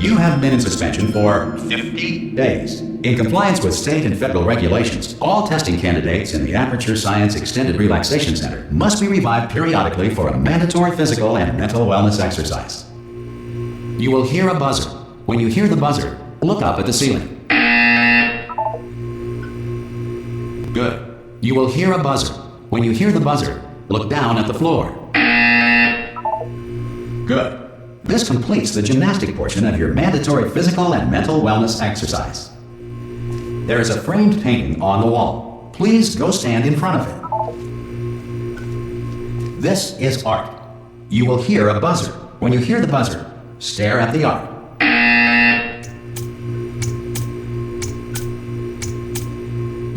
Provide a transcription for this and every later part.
You have been in suspension for 50 days. In compliance with state and federal regulations, all testing candidates in the Aperture Science Extended Relaxation Center must be revived periodically for a mandatory physical and mental wellness exercise. You will hear a buzzer. When you hear the buzzer, look up at the ceiling. Good. You will hear a buzzer. When you hear the buzzer, look down at the floor. Good. This completes the gymnastic portion of your mandatory physical and mental wellness exercise. There is a framed painting on the wall. Please go stand in front of it. This is art. You will hear a buzzer. When you hear the buzzer, stare at the art.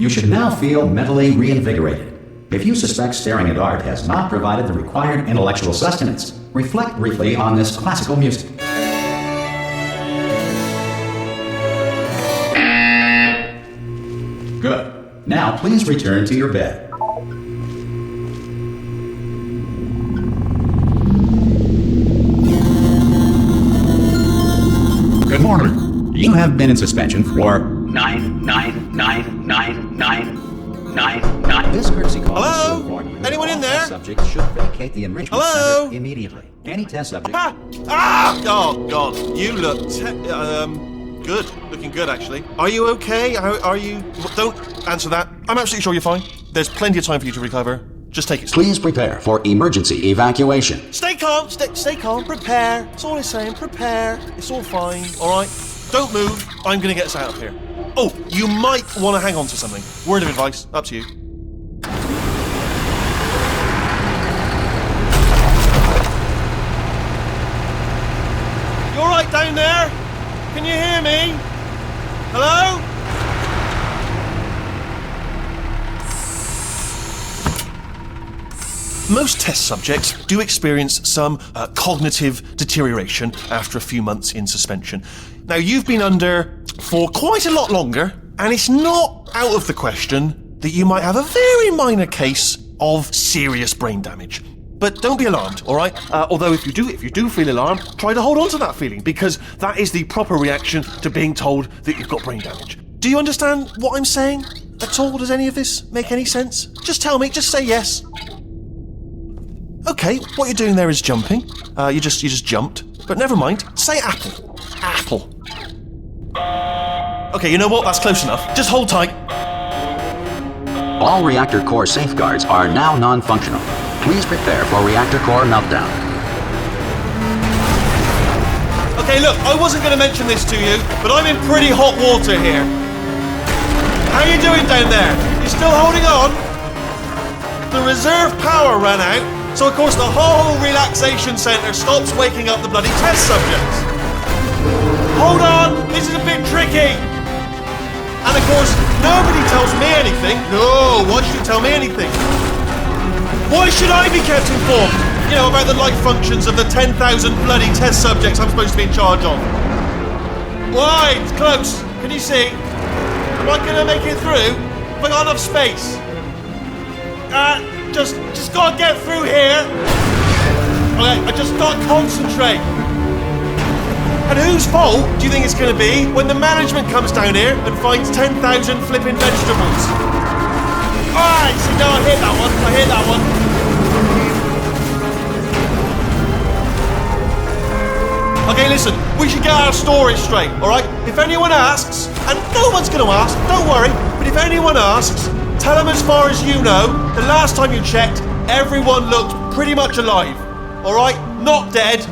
You should now feel mentally reinvigorated. If you suspect staring at art has not provided the required intellectual sustenance, reflect briefly on this classical music. Good. Now please return to your bed. Good morning. You have been in suspension for 9999999. This courtesy call. Hello? is to warn you that Anyone all in there? test subjects should vacate the enrichment Hello? center immediately. Any test subject. Oh God, you look good. Looking good, actually. Are you okay? Are you? Don't answer that. I'm absolutely sure you're fine. There's plenty of time for you to recover. Just take it slow. Please prepare for emergency evacuation. Stay calm. Stay calm. Prepare. That's all I'm saying. Prepare. It's all fine. All right. Don't move. I'm gonna get us out of here. Oh, you might want to hang on to something. Word of advice. Up to you. You all right down there? Can you hear me? Hello? Most test subjects do experience some cognitive deterioration after a few months in suspension. Now, you've been under for quite a lot longer, and it's not out of the question that you might have a very minor case of serious brain damage. But don't be alarmed, all right? Although if you do feel alarmed, try to hold on to that feeling, because that is the proper reaction to being told that you've got brain damage. Do you understand what I'm saying at all? Does any of this make any sense? Just tell me, just say yes. Okay, what you're doing there is jumping. You just jumped. But never mind, say apple. Apple. Okay, you know what? That's close enough. Just hold tight. All reactor core safeguards are now non-functional. Please prepare for reactor core meltdown. Okay, look, I wasn't going to mention this to you, but I'm in pretty hot water here. How you doing down there? You still holding on? The reserve power ran out, so of course the whole relaxation centre stops waking up the bloody test subjects. Hold on, this is a bit tricky. And of course, nobody tells me anything. No, why should you tell me anything? Why should I be kept informed? You know, about the life functions of the 10,000 bloody test subjects I'm supposed to be in charge of. Why? It's close. Can you see? Am I gonna make it through? Have I got enough space? Just gotta get through here. Okay, I just gotta concentrate. And whose fault do you think it's gonna be when the management comes down here and finds 10,000 flipping vegetables? Alright, see, no, I hit that one. Okay, listen, we should get our story straight, alright? If anyone asks, and no one's gonna ask, don't worry, but if anyone asks, tell them as far as you know, the last time you checked, everyone looked pretty much alive, alright? Not dead.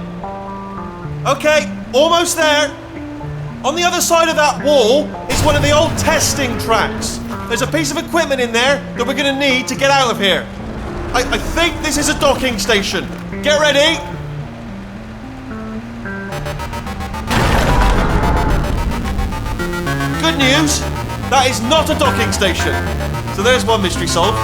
Okay, almost there. On the other side of that wall is one of the old testing tracks. There's a piece of equipment in there that we're going to need to get out of here. I think this is a docking station. Get ready. Good news, that is not a docking station. So there's one mystery solved.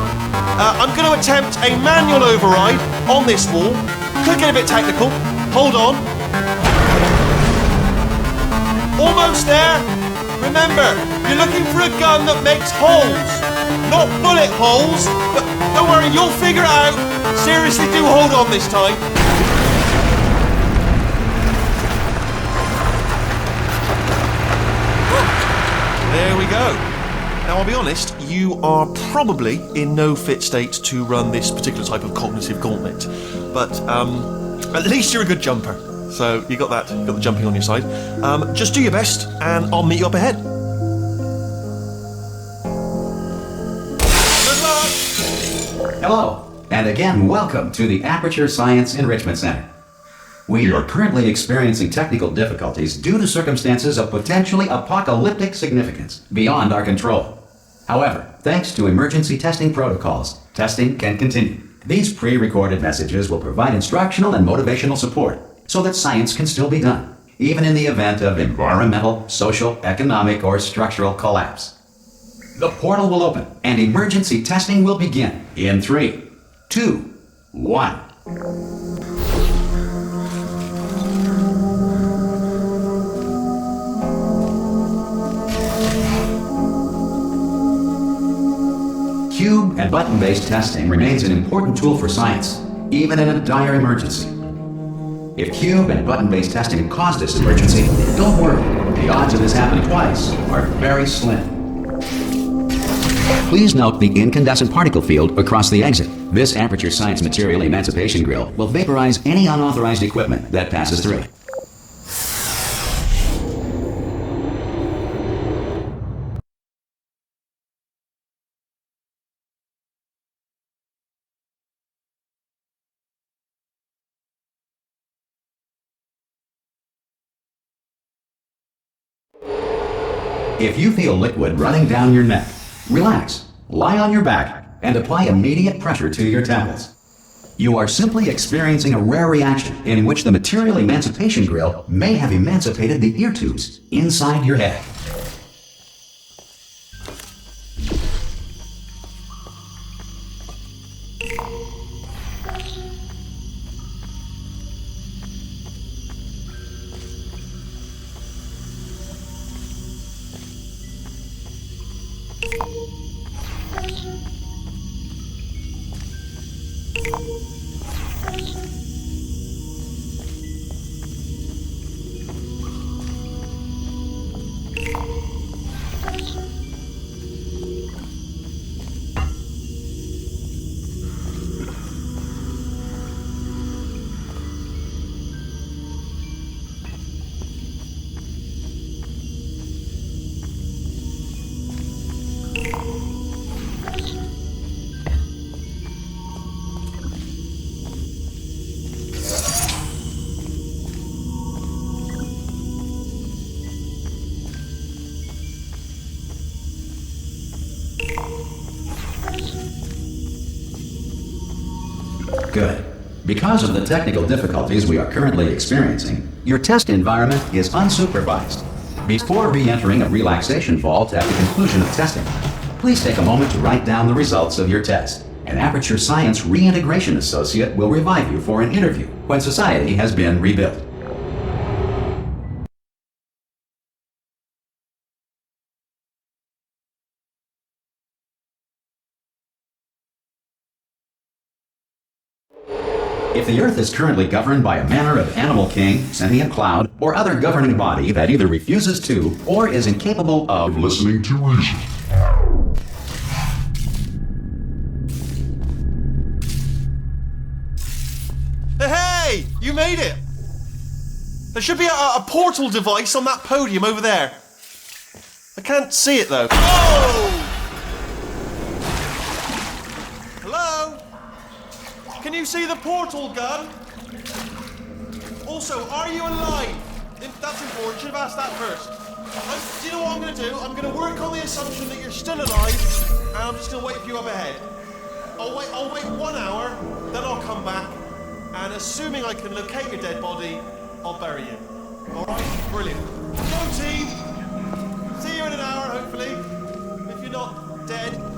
I'm going to attempt a manual override on this wall. Could get a bit technical. Hold on. Almost there. Remember, you're looking for a gun that makes holes, not bullet holes. But don't worry, you'll figure it out. Seriously, do hold on this time. There we go. Now, I'll be honest, you are probably in no fit state to run this particular type of cognitive gauntlet. But at least you're a good jumper. So you got that, you got the jumping on your side. Just do your best, and I'll meet you up ahead. Good luck! Hello, and again, welcome to the Aperture Science Enrichment Center. We are currently experiencing technical difficulties due to circumstances of potentially apocalyptic significance beyond our control. However, thanks to emergency testing protocols, testing can continue. These pre-recorded messages will provide instructional and motivational support so that science can still be done, even in the event of environmental, social, economic, or structural collapse. The portal will open and emergency testing will begin in 3, 2, 1. Cube and button-based testing remains an important tool for science, even in a dire emergency. If cube and button-based testing caused this emergency, don't worry. The odds of this happening twice are very slim. Please note the incandescent particle field across the exit. This Aperture Science Material Emancipation Grill will vaporize any unauthorized equipment that passes through it. If you feel liquid running down your neck, relax, lie on your back, and apply immediate pressure to your temples. You are simply experiencing a rare reaction in which the Material Emancipation Grill may have emancipated the ear tubes inside your head. Good. Because of the technical difficulties we are currently experiencing, your test environment is unsupervised. Before re-entering a relaxation vault at the conclusion of testing, please take a moment to write down the results of your test. An Aperture Science Reintegration Associate will revive you for an interview when society has been rebuilt. If the Earth is currently governed by a manner of animal king, sentient cloud, or other governing body that either refuses to or is incapable of listening to reason. Hey! You made it! There should be a portal device on that podium over there. I can't see it though. Oh! Hello? Can you see the portal gun? Also, are you alive? That's important. Should have asked that first. Do you know what I'm going to do? I'm going to work on the assumption that you're still alive, and I'm just going to wait for you up ahead. I'll wait 1 hour, then I'll come back, and assuming I can locate your dead body, I'll bury you. All right? Brilliant. Go team. See you in an hour, hopefully. If you're not dead.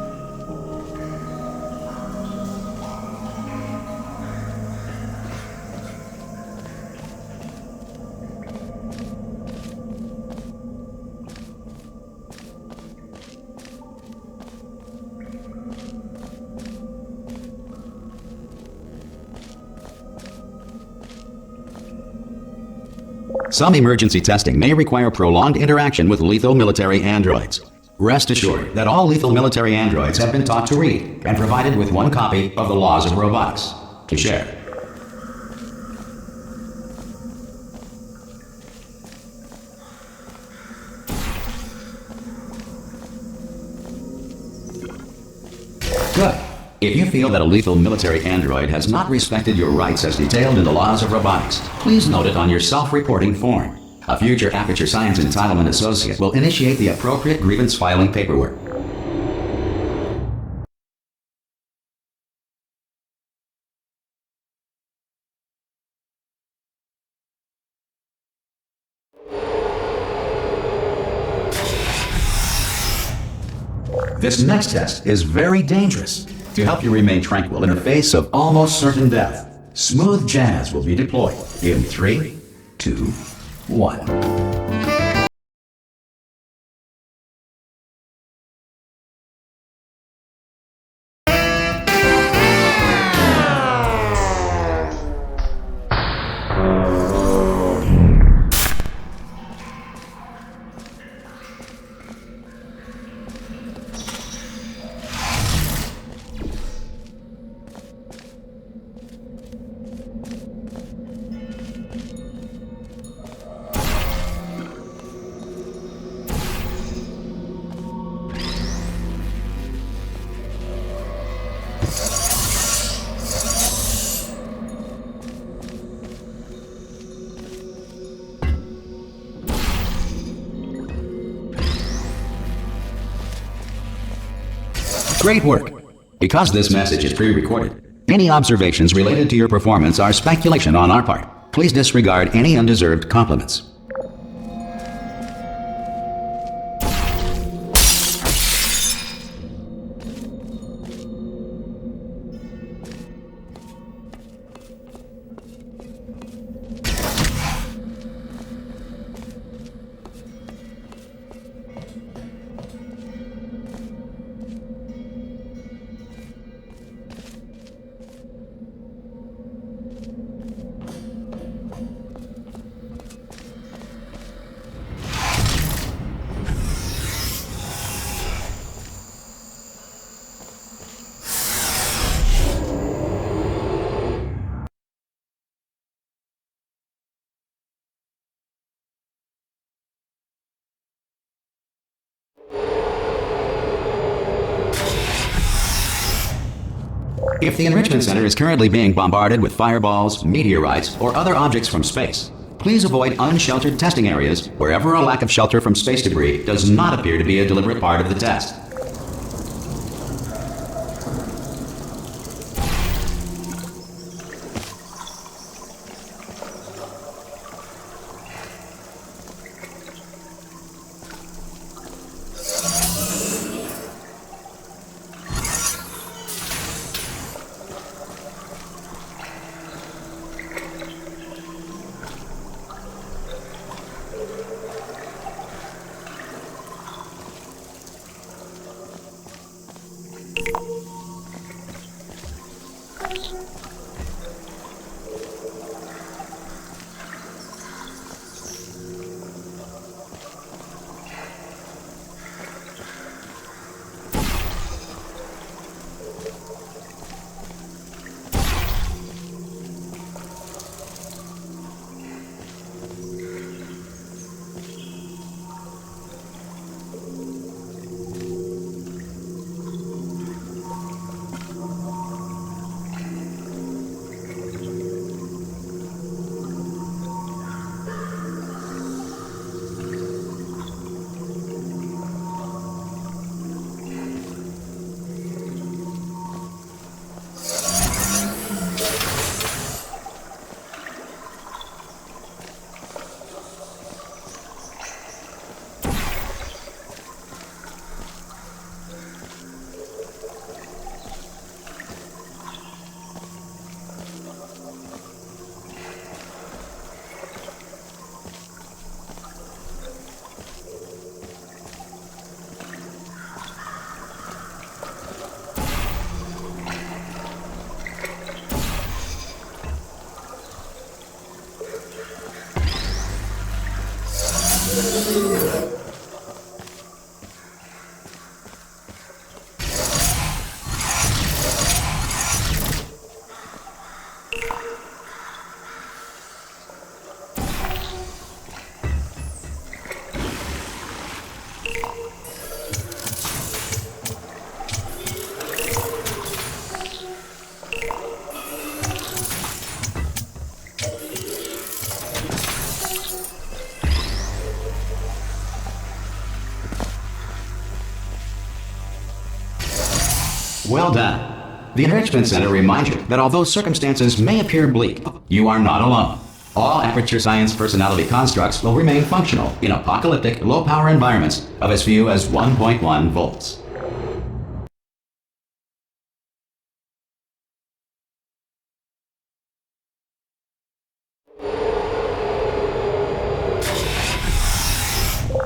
Some emergency testing may require prolonged interaction with lethal military androids. Rest assured that all lethal military androids have been taught to read and provided with one copy of the Laws of Robotics to share. Good. If you feel that a lethal military android has not respected your rights as detailed in the Laws of Robotics, please note it on your self-reporting form. A future Aperture Science Entitlement Associate will initiate the appropriate grievance filing paperwork. This next test is very dangerous. To help you remain tranquil in the face of almost certain death, smooth jazz will be deployed in 3, 2, 1. Great work! Because this message is pre-recorded, any observations related to your performance are speculation on our part. Please disregard any undeserved compliments. If the Enrichment Center is currently being bombarded with fireballs, meteorites, or other objects from space, please avoid unsheltered testing areas wherever a lack of shelter from space debris does not appear to be a deliberate part of the test. Well done. The Enrichment Center reminds you that although circumstances may appear bleak, you are not alone. All Aperture Science personality constructs will remain functional in apocalyptic, low-power environments of as few as 1.1 volts.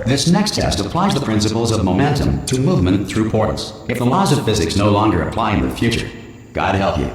This next test applies the principles of momentum to movement through portals. If the laws of physics no longer apply in the future, God help you.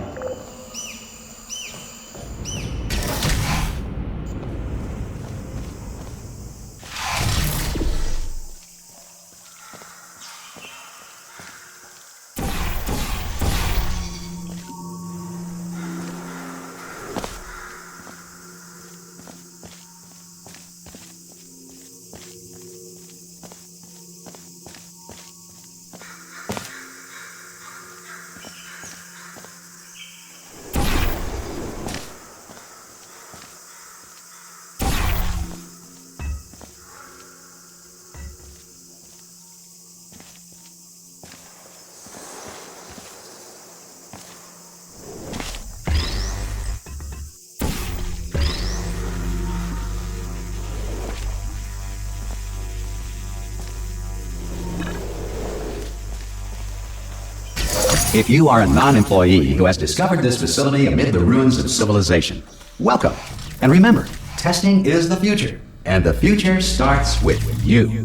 If you are a non-employee who has discovered this facility amid the ruins of civilization, welcome. And remember, testing is the future, and the future starts with you.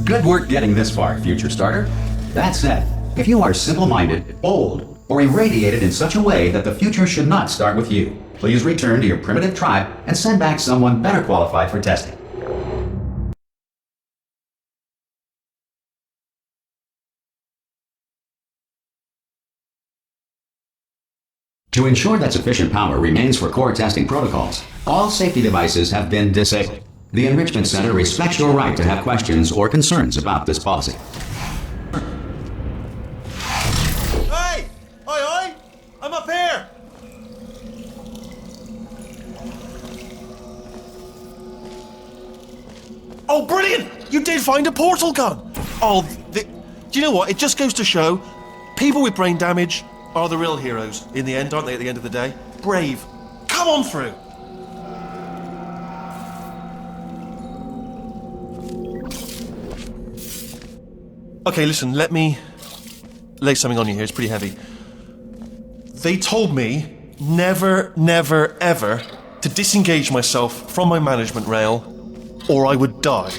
Good work getting this far, Future Starter. That said, if you are simple-minded, bold, or irradiated in such a way that the future should not start with you, please return to your primitive tribe and send back someone better qualified for testing. To ensure that sufficient power remains for core testing protocols, all safety devices have been disabled. The Enrichment Center respects your right to have questions or concerns about this policy. Hey! Oi, oi! I'm up here! Oh, brilliant! You did find a portal gun! Oh, do you know what? It just goes to show, people with brain damage are the real heroes in the end, aren't they, at the end of the day? Brave. Come on through! Okay, listen, let me lay something on you here. It's pretty heavy. They told me never, never, ever to disengage myself from my management rail or I would die.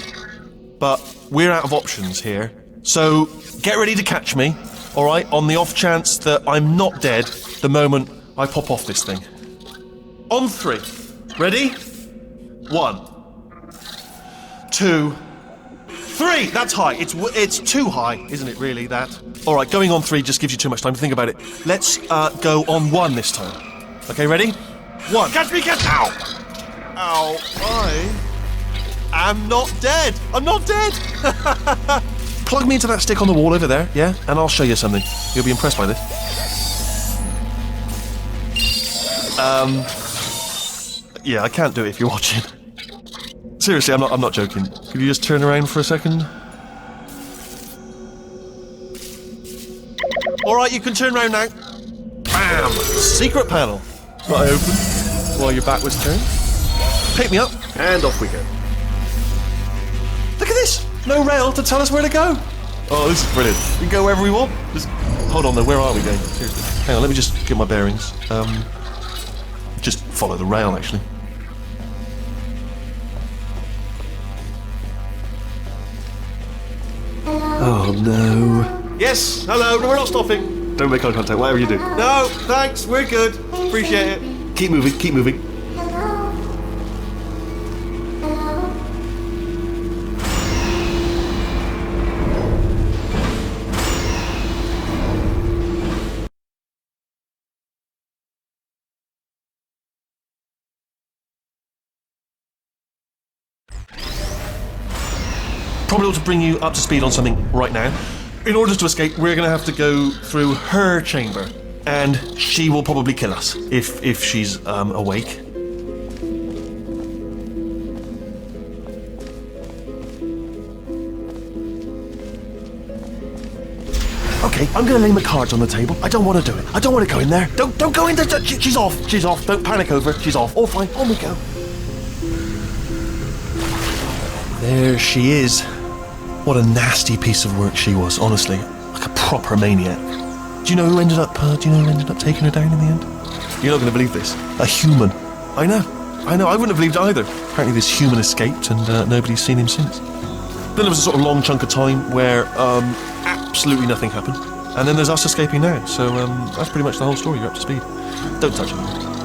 But we're out of options here. So get ready to catch me, all right, on the off chance that I'm not dead the moment I pop off this thing. On 3. Ready? 1, 2, 3! That's high. It's too high, isn't it, really, that? All right, going on 3 just gives you too much time to think about it. Let's go on 1 this time. Okay, ready? 1. Catch me, catch... Ow! Ow, I am not dead. I'm not dead. Plug me into that stick on the wall over there, yeah? And I'll show you something. You'll be impressed by this. Yeah, I can't do it if you're watching. Seriously, I'm not joking. Could you just turn around for a second? Alright, you can turn around now. Bam! Bam! Secret panel. That I open while your back was turned. Pick me up, and off we go. Look at this! No rail to tell us where to go. Oh, this is brilliant. We can go wherever we want. Just hold on though, where are we going? Seriously. Hang on, let me just get my bearings. Just follow the rail, actually. Oh no. Yes, hello, no, we're not stopping. Don't make eye contact, whatever you do. No, thanks, we're good. Appreciate it. Keep moving, keep moving. Probably ought to bring you up to speed on something right now. In order to escape, we're going to have to go through her chamber, and she will probably kill us if she's awake. Okay, I'm going to lay my cards on the table. I don't want to do it. I don't want to go in there. Don't go in there. She's off. She's off. Don't panic over. She's off. All fine. On we go. There she is. What a nasty piece of work she was, honestly. Like a proper maniac. Do you know who ended up taking her down in the end? You're not going to believe this. A human. I know. I wouldn't have believed it either. Apparently this human escaped and nobody's seen him since. Then there was a sort of long chunk of time where absolutely nothing happened. And then there's us escaping now. So that's pretty much the whole story. You're up to speed. Don't touch it.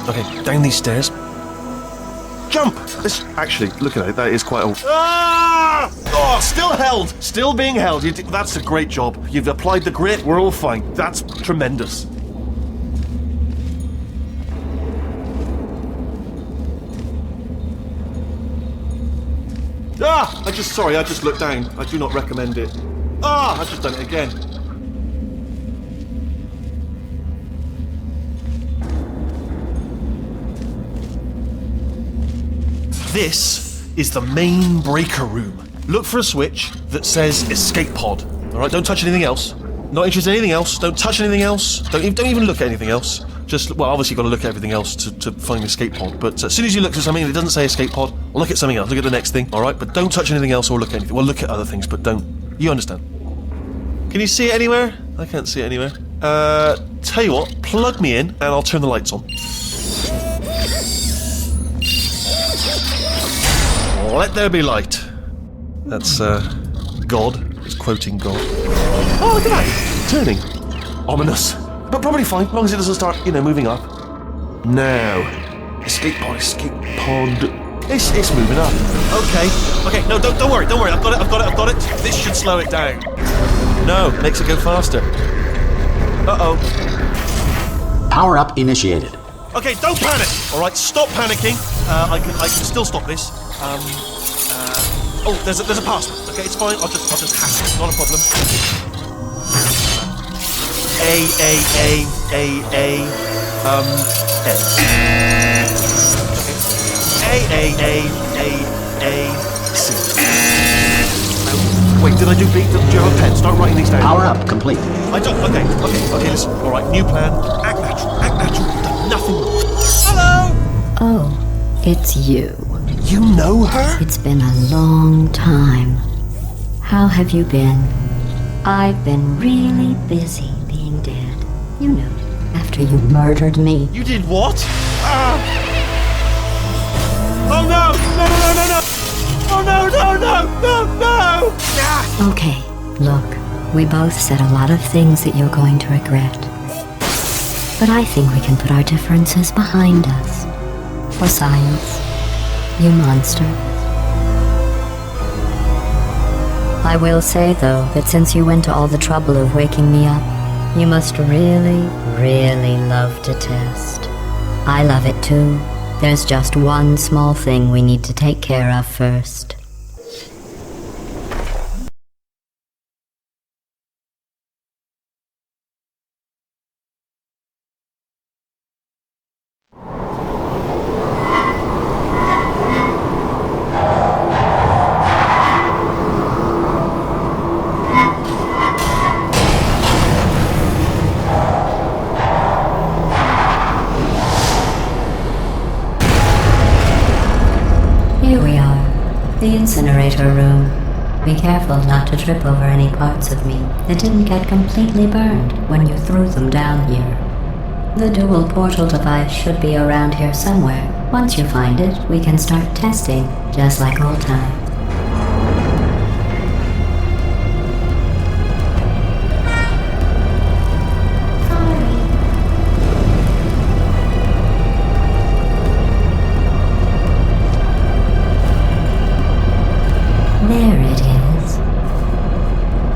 Okay, down these stairs. Jump! Actually, look at it, that is quite a... Ah! Oh, still held! Still being held. That's a great job. You've applied the grit, we're all fine. That's tremendous. Ah! I just looked down. I do not recommend it. Ah! I've just done it again. This is the main breaker room. Look for a switch that says escape pod. All right, don't touch anything else. Not interested in anything else. Don't touch anything else. Don't even look at anything else. Just, well, obviously you've got to look at everything else to find the escape pod. But as soon as you look for something that doesn't say escape pod, look at something else. Look at the next thing. All right, but don't touch anything else or look at anything. Well, look at other things, but don't. You understand? Can you see it anywhere? I can't see it anywhere. Tell you what, plug me in and I'll turn the lights on. Let there be light. That's, God. It's quoting God. Oh, look at that! Turning. Ominous. But probably fine, as long as it doesn't start, moving up. Now. Escape pod. It's moving up. Okay, no, don't worry. I've got it. This should slow it down. No, makes it go faster. Uh-oh. Power up initiated. Okay, don't panic! Alright, stop panicking. I can still stop this. Oh, there's a password. Okay, it's fine. I'll just hack it. Not a problem. C. Wait, did I do B? Do you have a pen? Start writing these down. Power up complete. I don't. Okay. Listen. All right, new plan. Act natural. Done nothing wrong. Hello. Oh, it's you. You know her? It's been a long time. How have you been? I've been really busy being dead. You know, after you murdered me. You did what? Oh no! Oh no! Ah! Okay, look, we both said a lot of things that you're going to regret. But I think we can put our differences behind us. For science. You monster. I will say, though, that since you went to all the trouble of waking me up, you must really, really love to test. I love it too. There's just one small thing we need to take care of first. incinerator room. Be careful not to trip over any parts of me that didn't get completely burned when you threw them down here. The dual portal device should be around here somewhere. Once you find it, we can start testing, just like old times. There it is.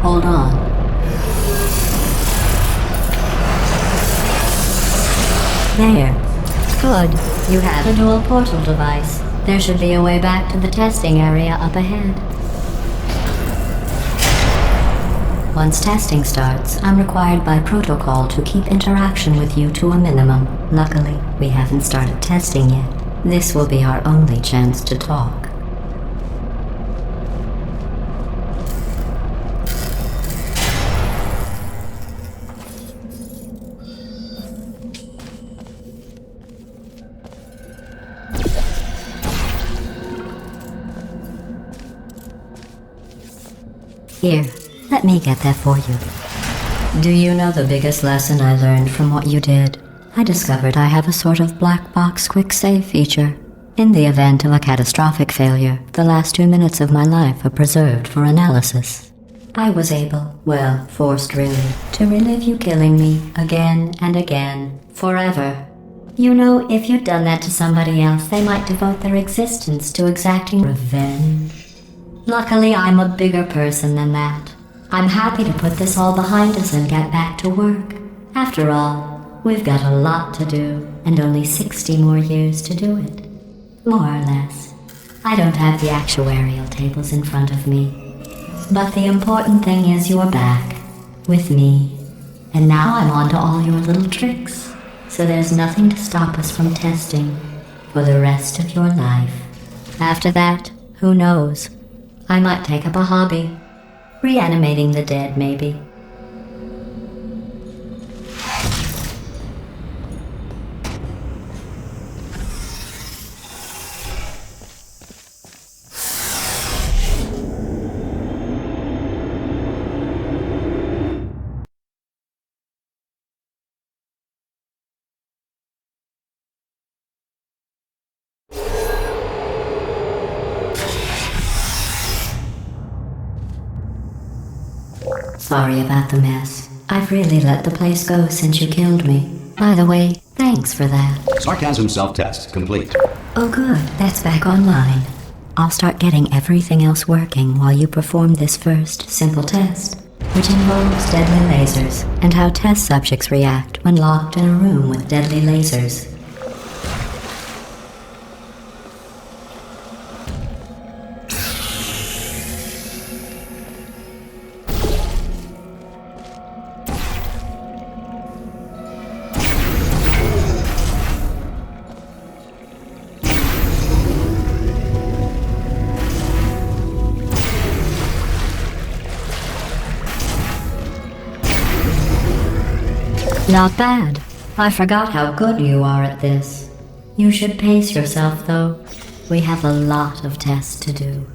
Hold on. There. Good. You have a dual portal device. There should be a way back to the testing area up ahead. Once testing starts, I'm required by protocol to keep interaction with you to a minimum. Luckily, we haven't started testing yet. This will be our only chance to talk. Here, let me get that for you. Do you know the biggest lesson I learned from what you did? I discovered I have a sort of black box quick save feature. In the event of a catastrophic failure, the last 2 minutes of my life are preserved for analysis. I was able, well, forced really, to relive you killing me again and again, forever. You know, if you'd done that to somebody else, they might devote their existence to exacting revenge. Luckily, I'm a bigger person than that. I'm happy to put this all behind us and get back to work. After all, we've got a lot to do, and only 60 more years to do it. More or less. I don't have the actuarial tables in front of me. But the important thing is you're back, with me. And now I'm on to all your little tricks, so there's nothing to stop us from testing for the rest of your life. After that, who knows? I might take up a hobby. Reanimating the dead, maybe. Sorry about the mess. I've really let the place go since you killed me. By the way, thanks for that. Sarcasm self-test complete. Oh good, that's back online. I'll start getting everything else working while you perform this first, simple test, which involves deadly lasers, and how test subjects react when locked in a room with deadly lasers. Not bad. I forgot how good you are at this. You should pace yourself, though. We have a lot of tests to do.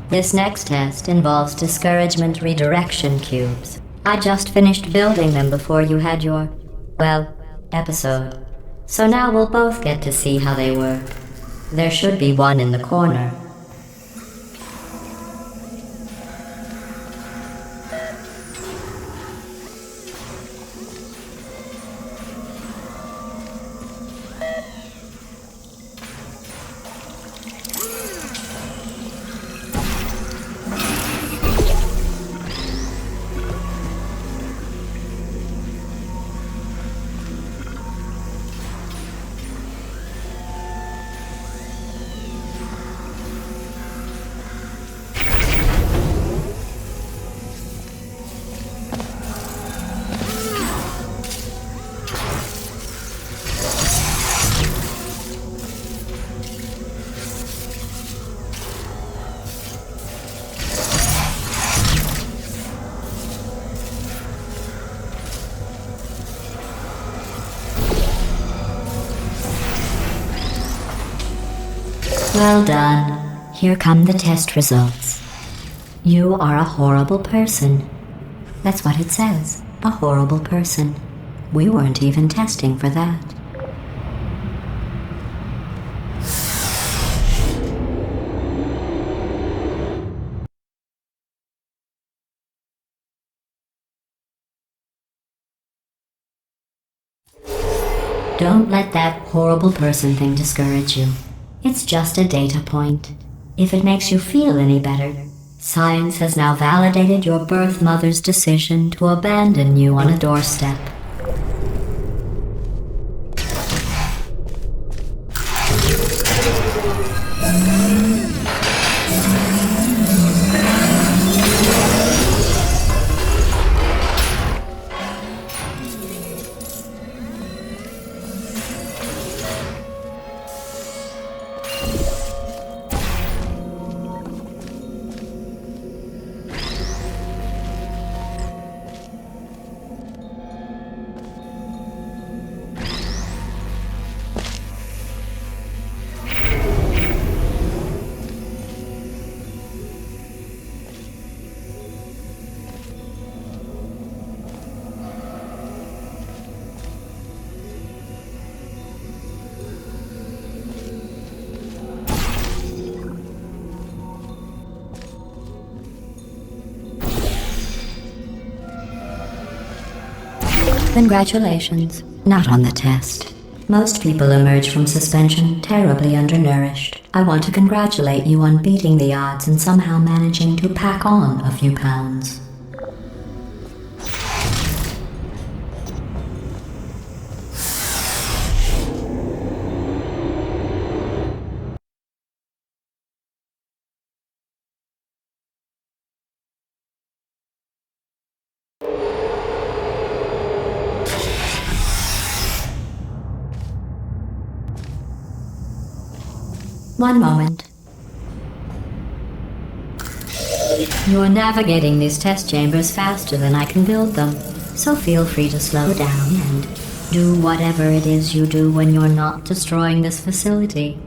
This next test involves discouragement redirection cubes. I just finished building them before you had your, well, episode. So now we'll both get to see how they work. There should be one in the corner. Well done. Here come the test results. You are a horrible person. That's what it says. A horrible person. We weren't even testing for that. Don't let that horrible person thing discourage you. It's just a data point. If it makes you feel any better, science has now validated your birth mother's decision to abandon you on a doorstep. Congratulations. Not on the test. Most people emerge from suspension terribly undernourished. I want to congratulate you on beating the odds and somehow managing to pack on a few pounds. One moment. You're navigating these test chambers faster than I can build them, so feel free to slow down and do whatever it is you do when you're not destroying this facility.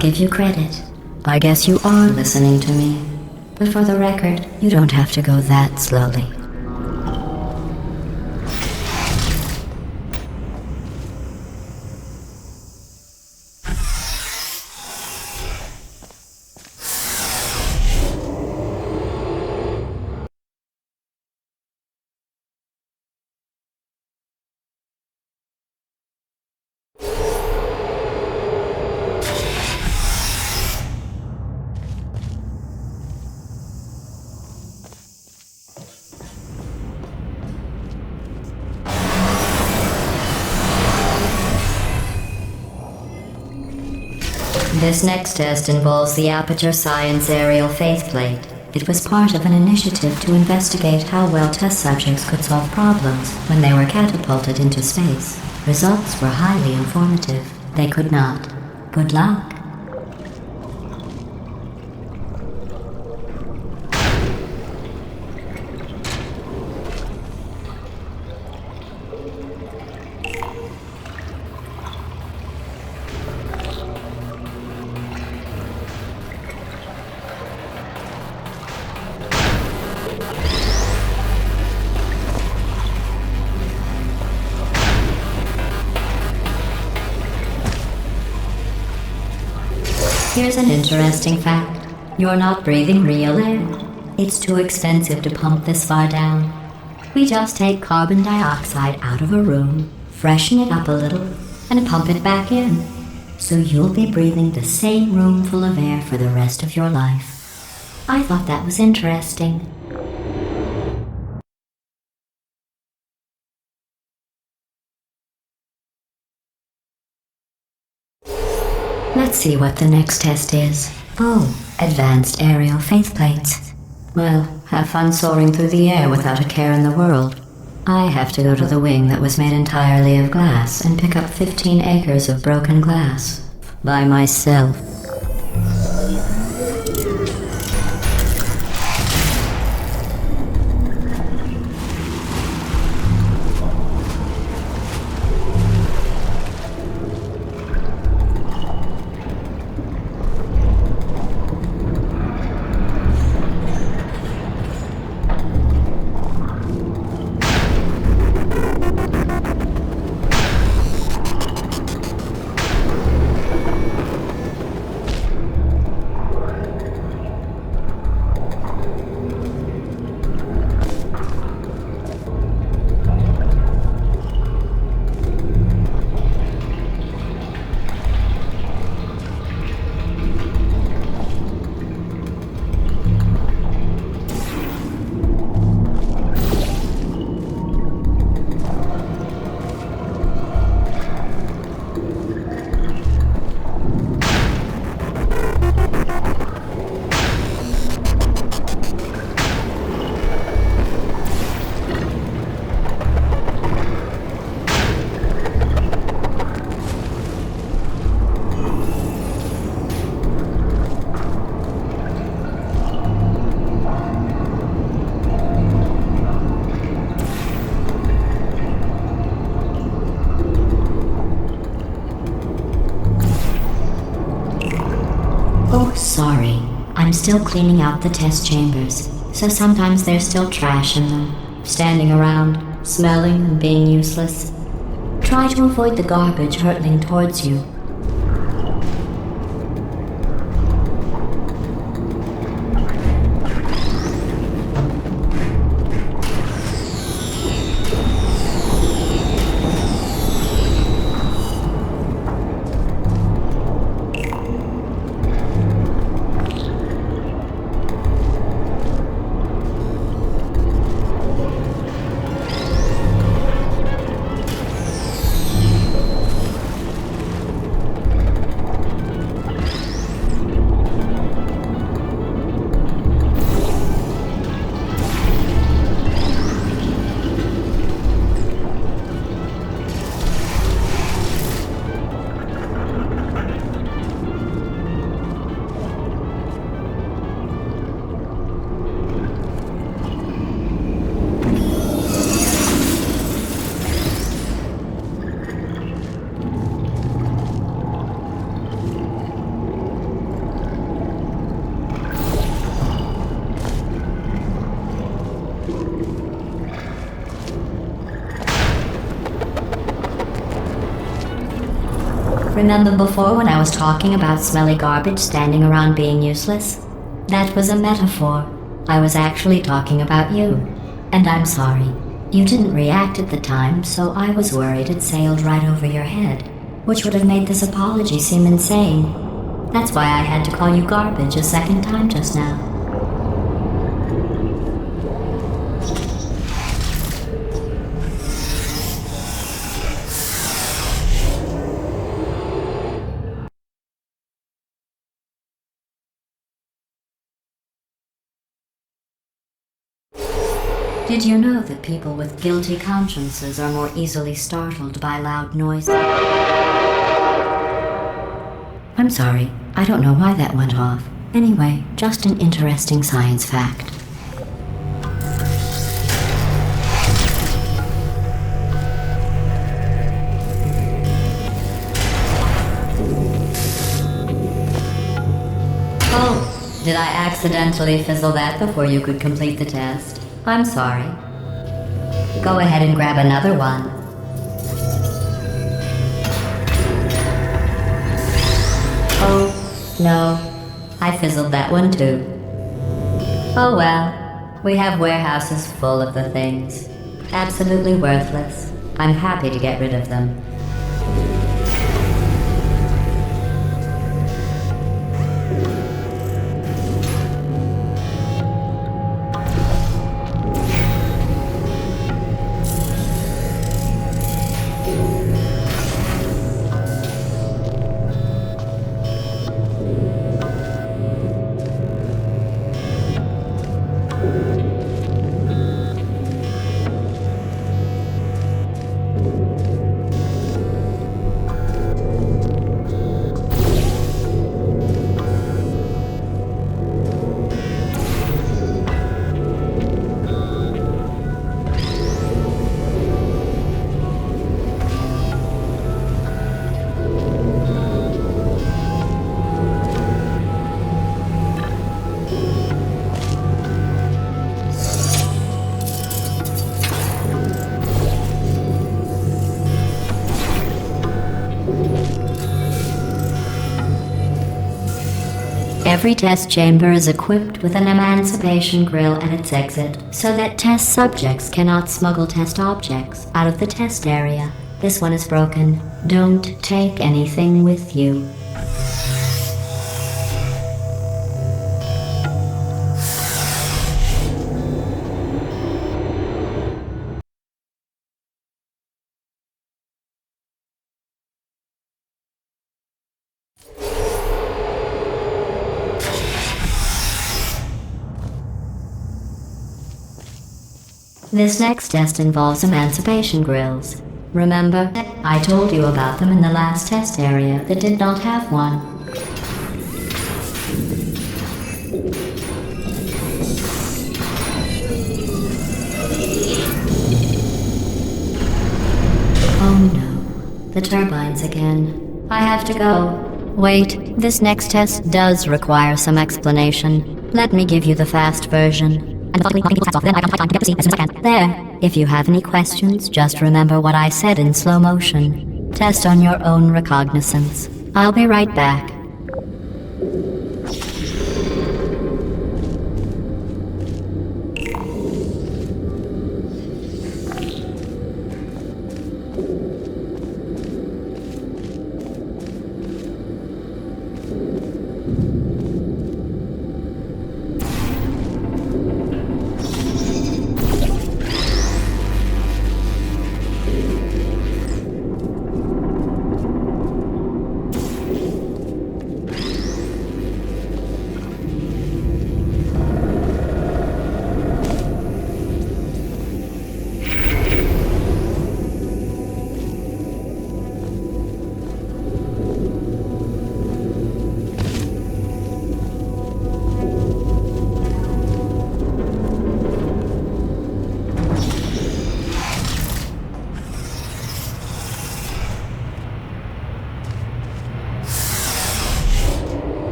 Give you credit. I guess you are listening to me. But for the record, you don't have to go that slowly. This next test involves the Aperture Science Aerial Faceplate. It was part of an initiative to investigate how well test subjects could solve problems when they were catapulted into space. Results were highly informative. They could not. Good luck. Here's an interesting fact. You're not breathing real air. It's too expensive to pump this far down. We just take carbon dioxide out of a room, freshen it up a little, and pump it back in. So you'll be breathing the same room full of air for the rest of your life. I thought that was interesting. Let's see what the next test is. Oh, advanced aerial faceplates. Well, have fun soaring through the air without a care in the world. I have to go to the wing that was made entirely of glass and pick up 15 acres of broken glass. By myself. Oh, sorry. I'm still cleaning out the test chambers, so sometimes there's still trash in them, standing around, smelling and being useless. Try to avoid the garbage hurtling towards you. Remember before when I was talking about smelly garbage standing around being useless? That was a metaphor. I was actually talking about you. And I'm sorry. You didn't react at the time, so I was worried it sailed right over your head, which would have made this apology seem insane. That's why I had to call you garbage a second time just now. Did you know that people with guilty consciences are more easily startled by loud noises? I'm sorry, I don't know why that went off. Anyway, just an interesting science fact. Oh, did I accidentally fizzle that before you could complete the test? I'm sorry. Go ahead and grab another one. Oh, no. I fizzled that one too. Oh well. We have warehouses full of the things. Absolutely worthless. I'm happy to get rid of them. Every test chamber is equipped with an emancipation grill at its exit, so that test subjects cannot smuggle test objects out of the test area. This one is broken. Don't take anything with you. This next test involves emancipation grills. Remember, I told you about them in the last test area that did not have one. Oh no, the turbines again. I have to go. Wait, this next test does require some explanation. Let me give you the fast version. And then I can get to see as soon as I can. There. If you have any questions, just remember what I said in slow motion. Test on your own recognizance. I'll be right back.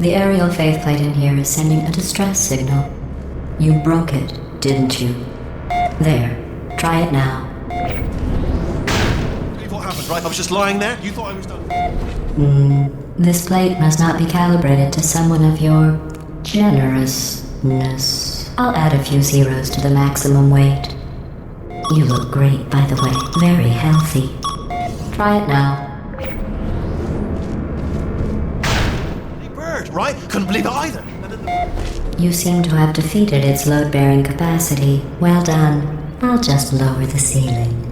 The aerial faceplate in here is sending a distress signal. You broke it, didn't you? There. Try it now. What happened, right? I was just lying there. You thought I was done. This plate must not be calibrated to someone of your generousness. I'll add a few zeros to the maximum weight. You look great, by the way. Very healthy. Try it now. Hey, bird, right? Couldn't believe it either. You seem to have defeated its load-bearing capacity. Well done. I'll just lower the ceiling.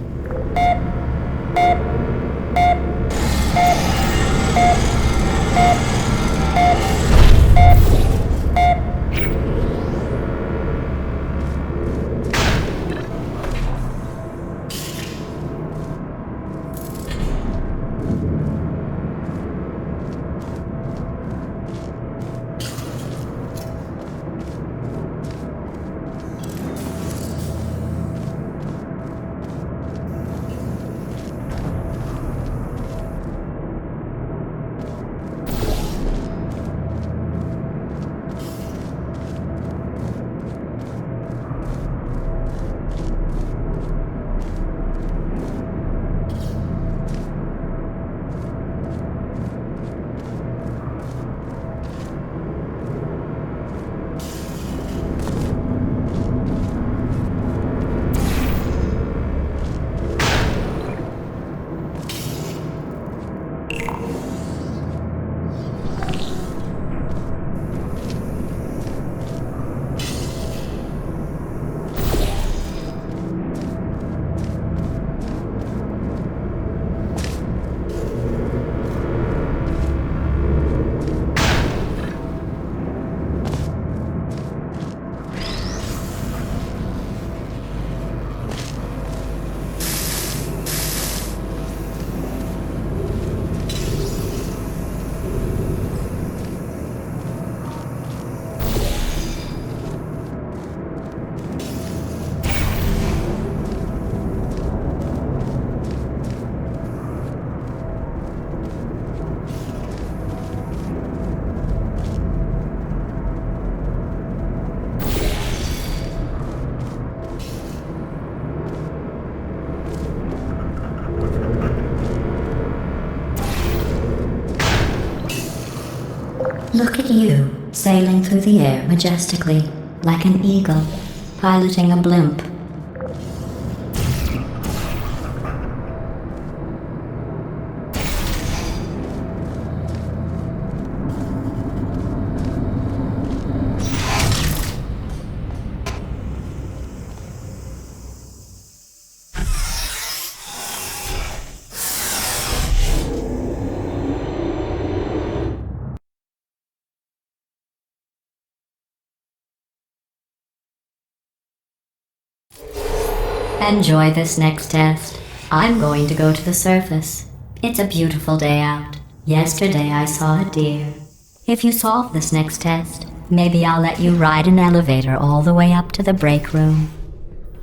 Look at you, sailing through the air majestically, like an eagle, piloting a blimp. Enjoy this next test. I'm going to go to the surface. It's a beautiful day out. Yesterday I saw a deer. If you solve this next test, maybe I'll let you ride an elevator all the way up to the break room.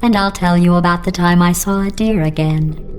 And I'll tell you about the time I saw a deer again.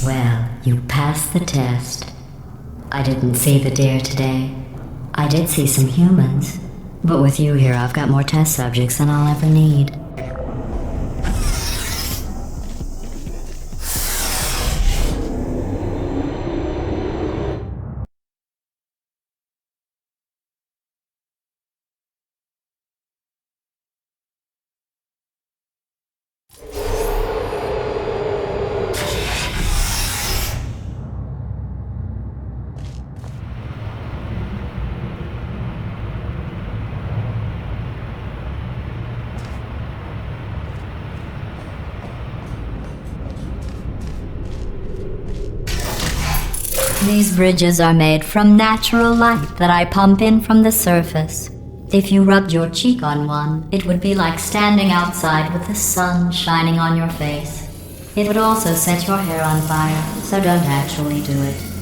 Well, you passed the test. I didn't see the deer today. I did see some humans. But with you here, I've got more test subjects than I'll ever need. These bridges are made from natural light that I pump in from the surface. If you rubbed your cheek on one, it would be like standing outside with the sun shining on your face. It would also set your hair on fire, so don't actually do it.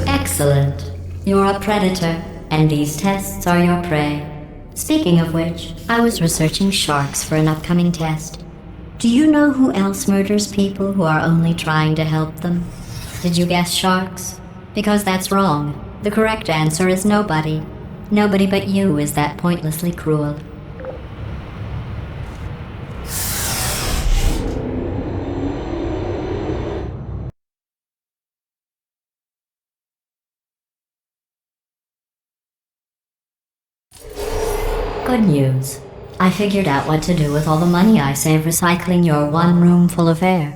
Excellent. You're a predator, and these tests are your prey. Speaking of which, I was researching sharks for an upcoming test. Do you know who else murders people who are only trying to help them? Did you guess sharks? Because that's wrong. The correct answer is nobody. Nobody but you is that pointlessly cruel. Good news. I figured out what to do with all the money I save recycling your one room full of air.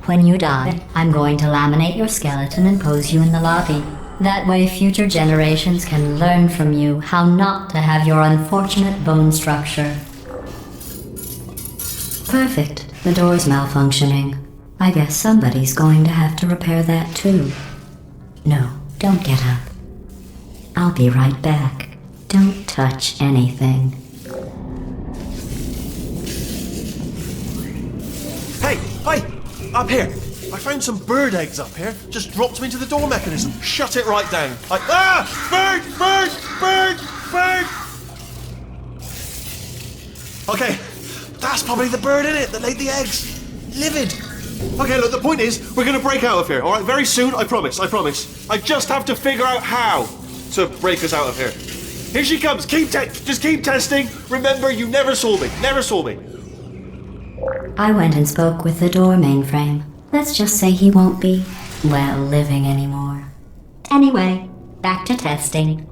When you die, I'm going to laminate your skeleton and pose you in the lobby. That way future generations can learn from you how not to have your unfortunate bone structure. Perfect. The door's malfunctioning. I guess somebody's going to have to repair that too. No, don't get up. I'll be right back. Don't touch anything. Hey! Up here! I found some bird eggs up here. Just dropped them into the door mechanism. Shut it right down. Bird! Okay, That's probably the bird in it that laid the eggs. Livid. Okay, look, the point is, we're gonna break out of here, alright? Very soon, I promise, I promise. I just have to figure out how to break us out of here. Here she comes, just keep testing. Remember, you never saw me, never saw me. I went and spoke with the door mainframe. Let's just say he won't be, well, living anymore. Anyway, back to testing.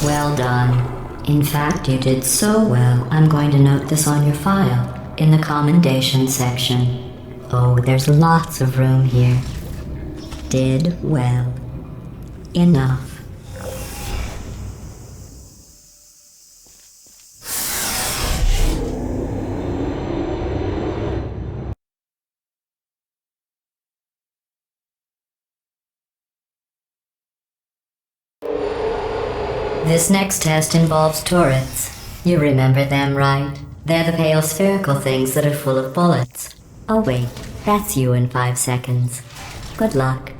Well done. In fact, you did so well, I'm going to note this on your file, in the commendation section. Oh, there's lots of room here. Did well. Enough. This next test involves turrets. You remember them, right? They're the pale spherical things that are full of bullets. Oh wait, that's you in 5 seconds. Good luck.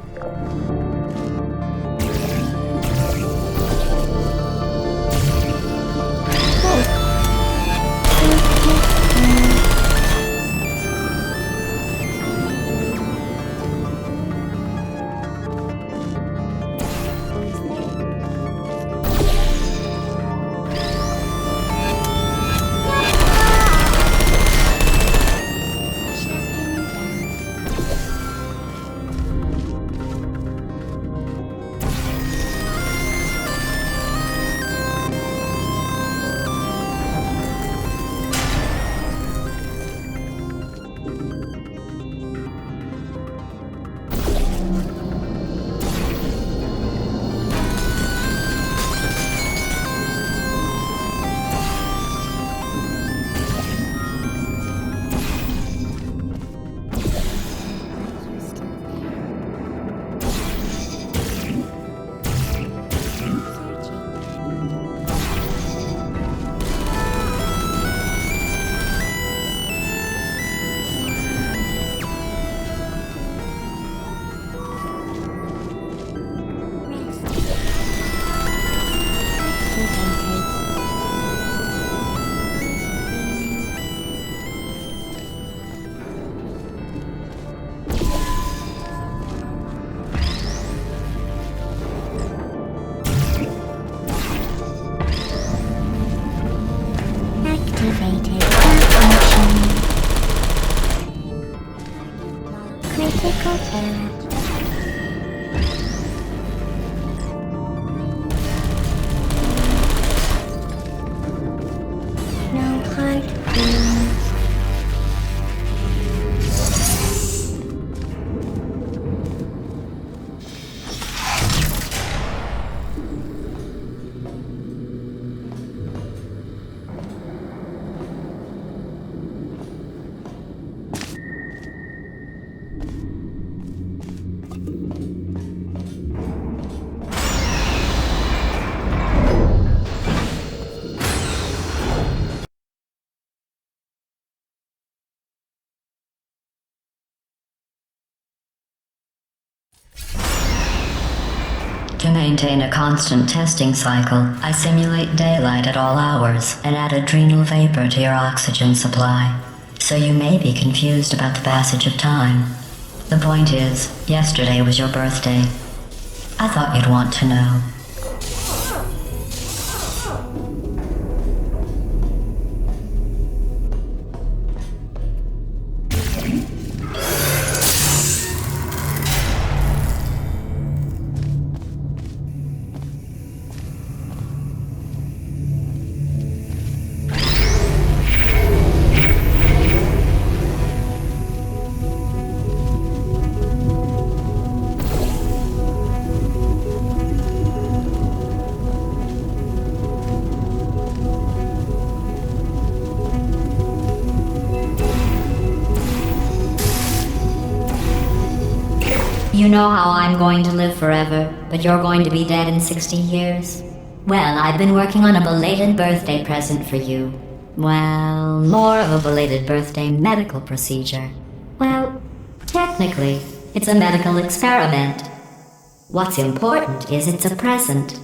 To maintain a constant testing cycle, I simulate daylight at all hours and add adrenal vapor to your oxygen supply. So you may be confused about the passage of time. The point is, yesterday was your birthday. I thought you'd want to know. You know how I'm going to live forever, but you're going to be dead in 60 years? Well, I've been working on a belated birthday present for you. Well, more of a belated birthday medical procedure. Well, technically, it's a medical experiment. What's important is it's a present.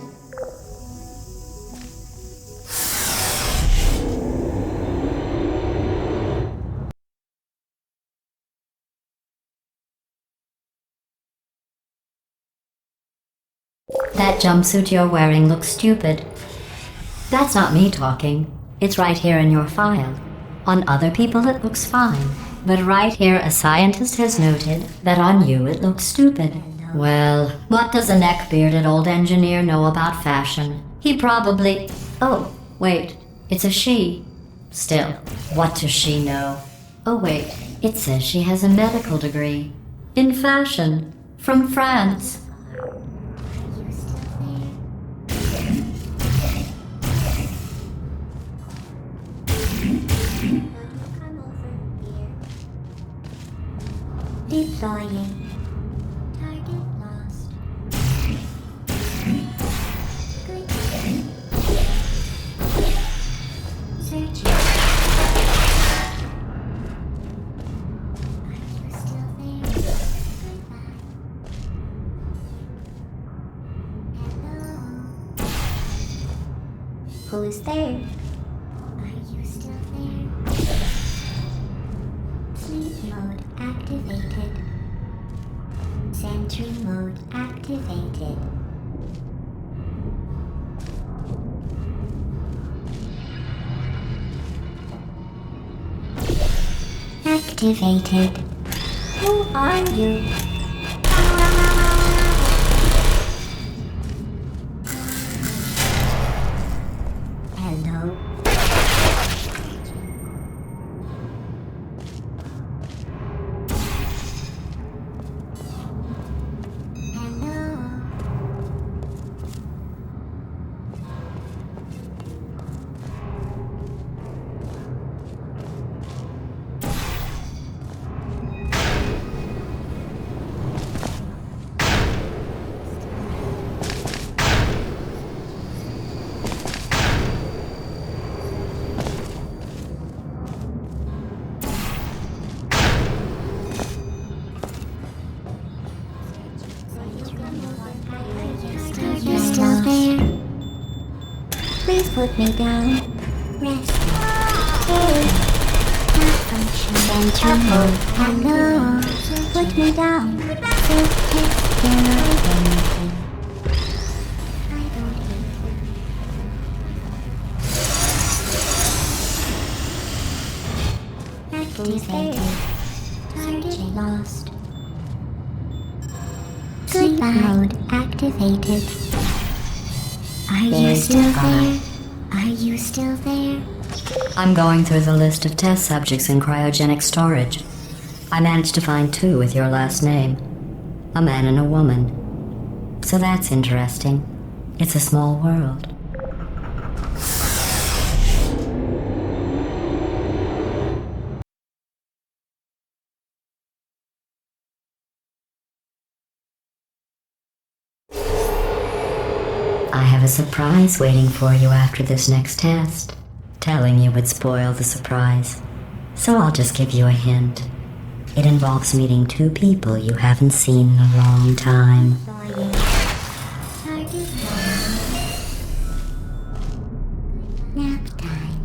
That jumpsuit you're wearing looks stupid. That's not me talking. It's right here in your file. On other people it looks fine. But right here a scientist has noted that on you it looks stupid. Well, what does a neck-bearded old engineer know about fashion? He probably... Oh, wait. It's a she. Still, what does she know? Oh wait, it says she has a medical degree. In fashion. From France. Deploying. Target lost. Good. Searching. Are you still there? Goodbye. Hello. Who's there? Are you still there? Sleep mode activated. Sentry mode activated. Activated. Who are you? Hello. You're still there? Please put me down. Rest. Hey. Malfunction. Sentry mode. Hello. Put me down. Self-test cannot anything. I don't hate Activated. Target lost. Sleep mode activated. Are you still there? Are you still there? I'm going through the list of test subjects in cryogenic storage. I managed to find 2 with your last name. A man and a woman. So that's interesting. It's a small world. I have a surprise waiting for you after this next test. Telling you would spoil the surprise. So I'll just give you a hint. It involves meeting 2 people you haven't seen in a long time. Nap time.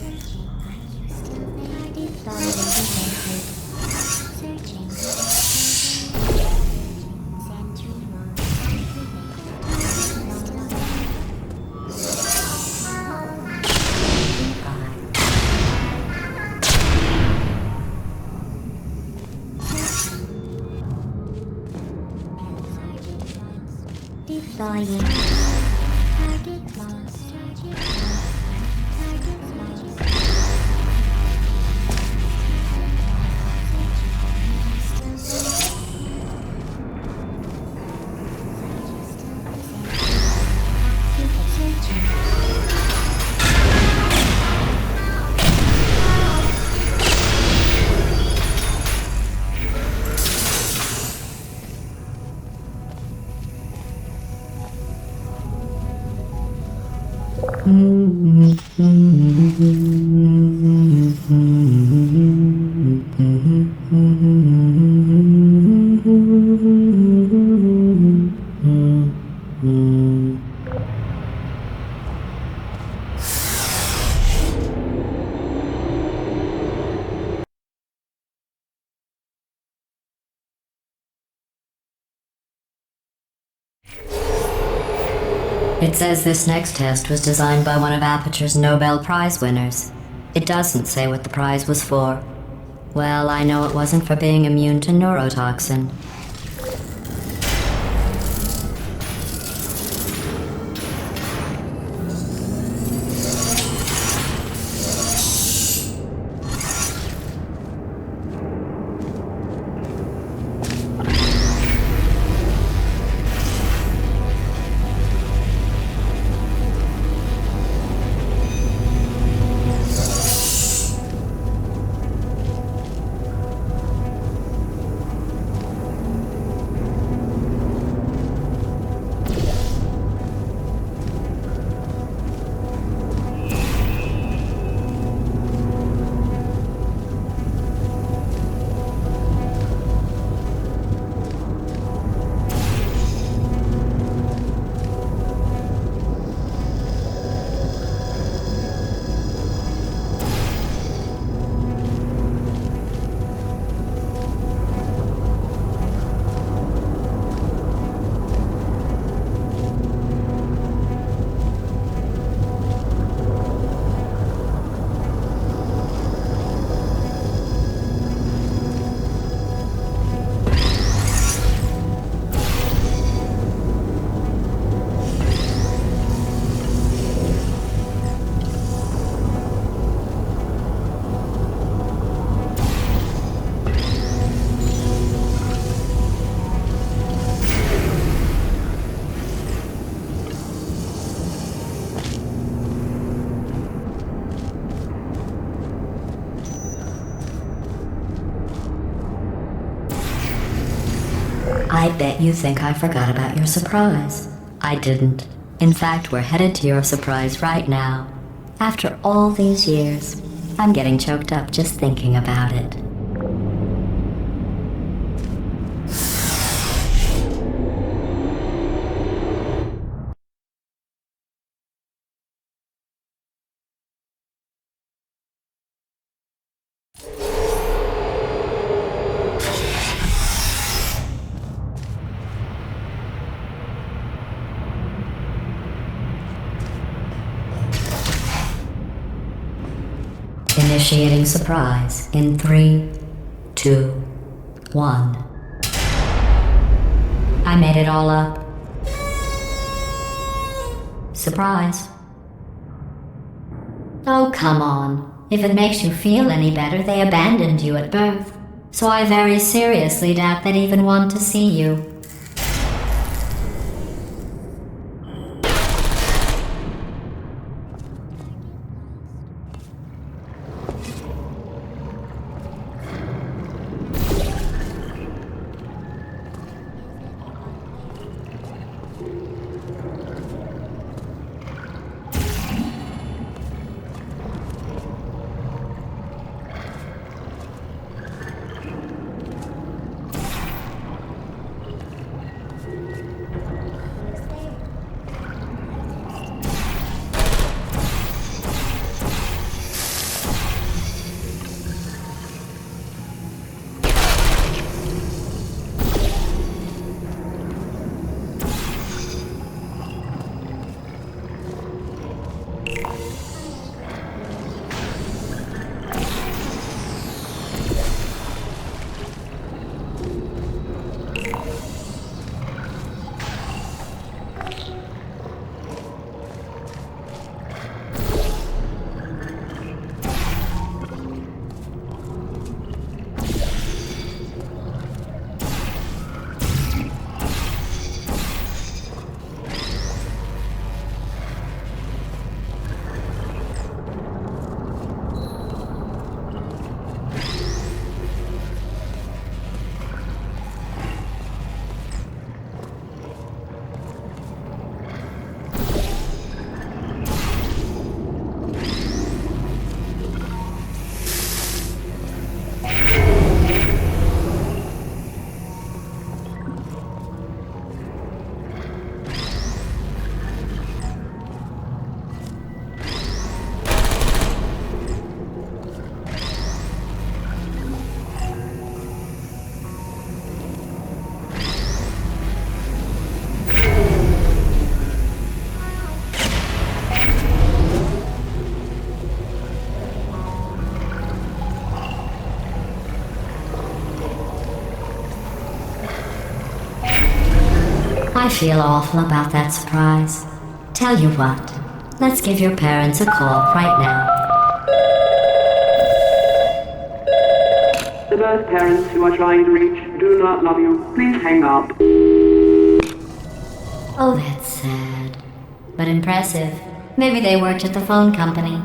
Searching. Are you still there? Searching. Sentry mode deploying. Target lost. Target It says this next test was designed by one of Aperture's Nobel Prize winners. It doesn't say what the prize was for. Well, I know it wasn't for being immune to neurotoxin. I bet you think I forgot about your surprise. I didn't. In fact, we're headed to your surprise right now. After all these years, I'm getting choked up just thinking about it. Initiating surprise in 3, 2, 1. I made it all up. Surprise. Oh, come on. If it makes you feel any better, they abandoned you at birth. So I very seriously doubt they'd even want to see you. I feel awful about that surprise. Tell you what, let's give your parents a call right now. The birth parents you are trying to reach do not love you. Please hang up. Oh, that's sad. But impressive. Maybe they worked at the phone company.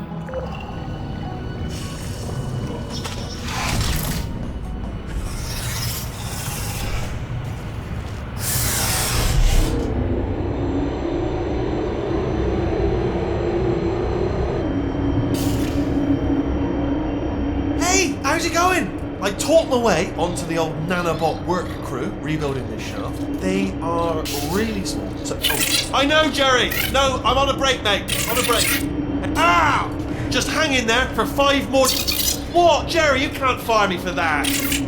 Hey, how's it going? I talked my way onto the old nanobot work crew rebuilding this shaft. They are really small. I know, Jerry! No, I'm on a break, mate. On a break. Ow! Just hang in there for 5 more... What? Jerry, you can't fire me for that.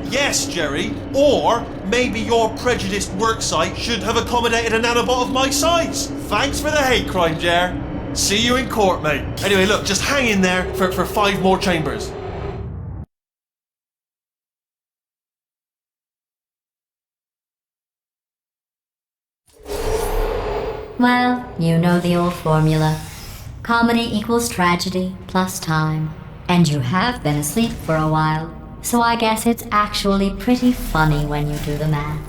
Yes, Jerry. Or maybe your prejudiced work site should have accommodated a nanobot of my size. Thanks for the hate crime, Jer. See you in court, mate. Anyway, look, just hang in there for 5 more chambers. Well, you know the old formula. Comedy equals tragedy plus time. And you have been asleep for a while, so I guess it's actually pretty funny when you do the math.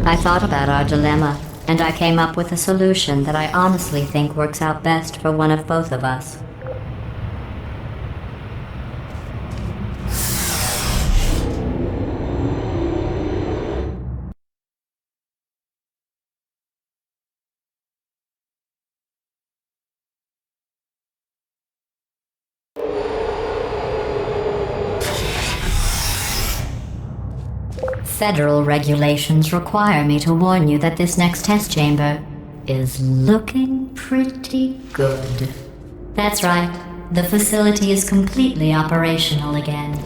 I thought about our dilemma, and I came up with a solution that I honestly think works out best for one of both of us. Federal regulations require me to warn you that this next test chamber is looking pretty good. That's right, the facility is completely operational again.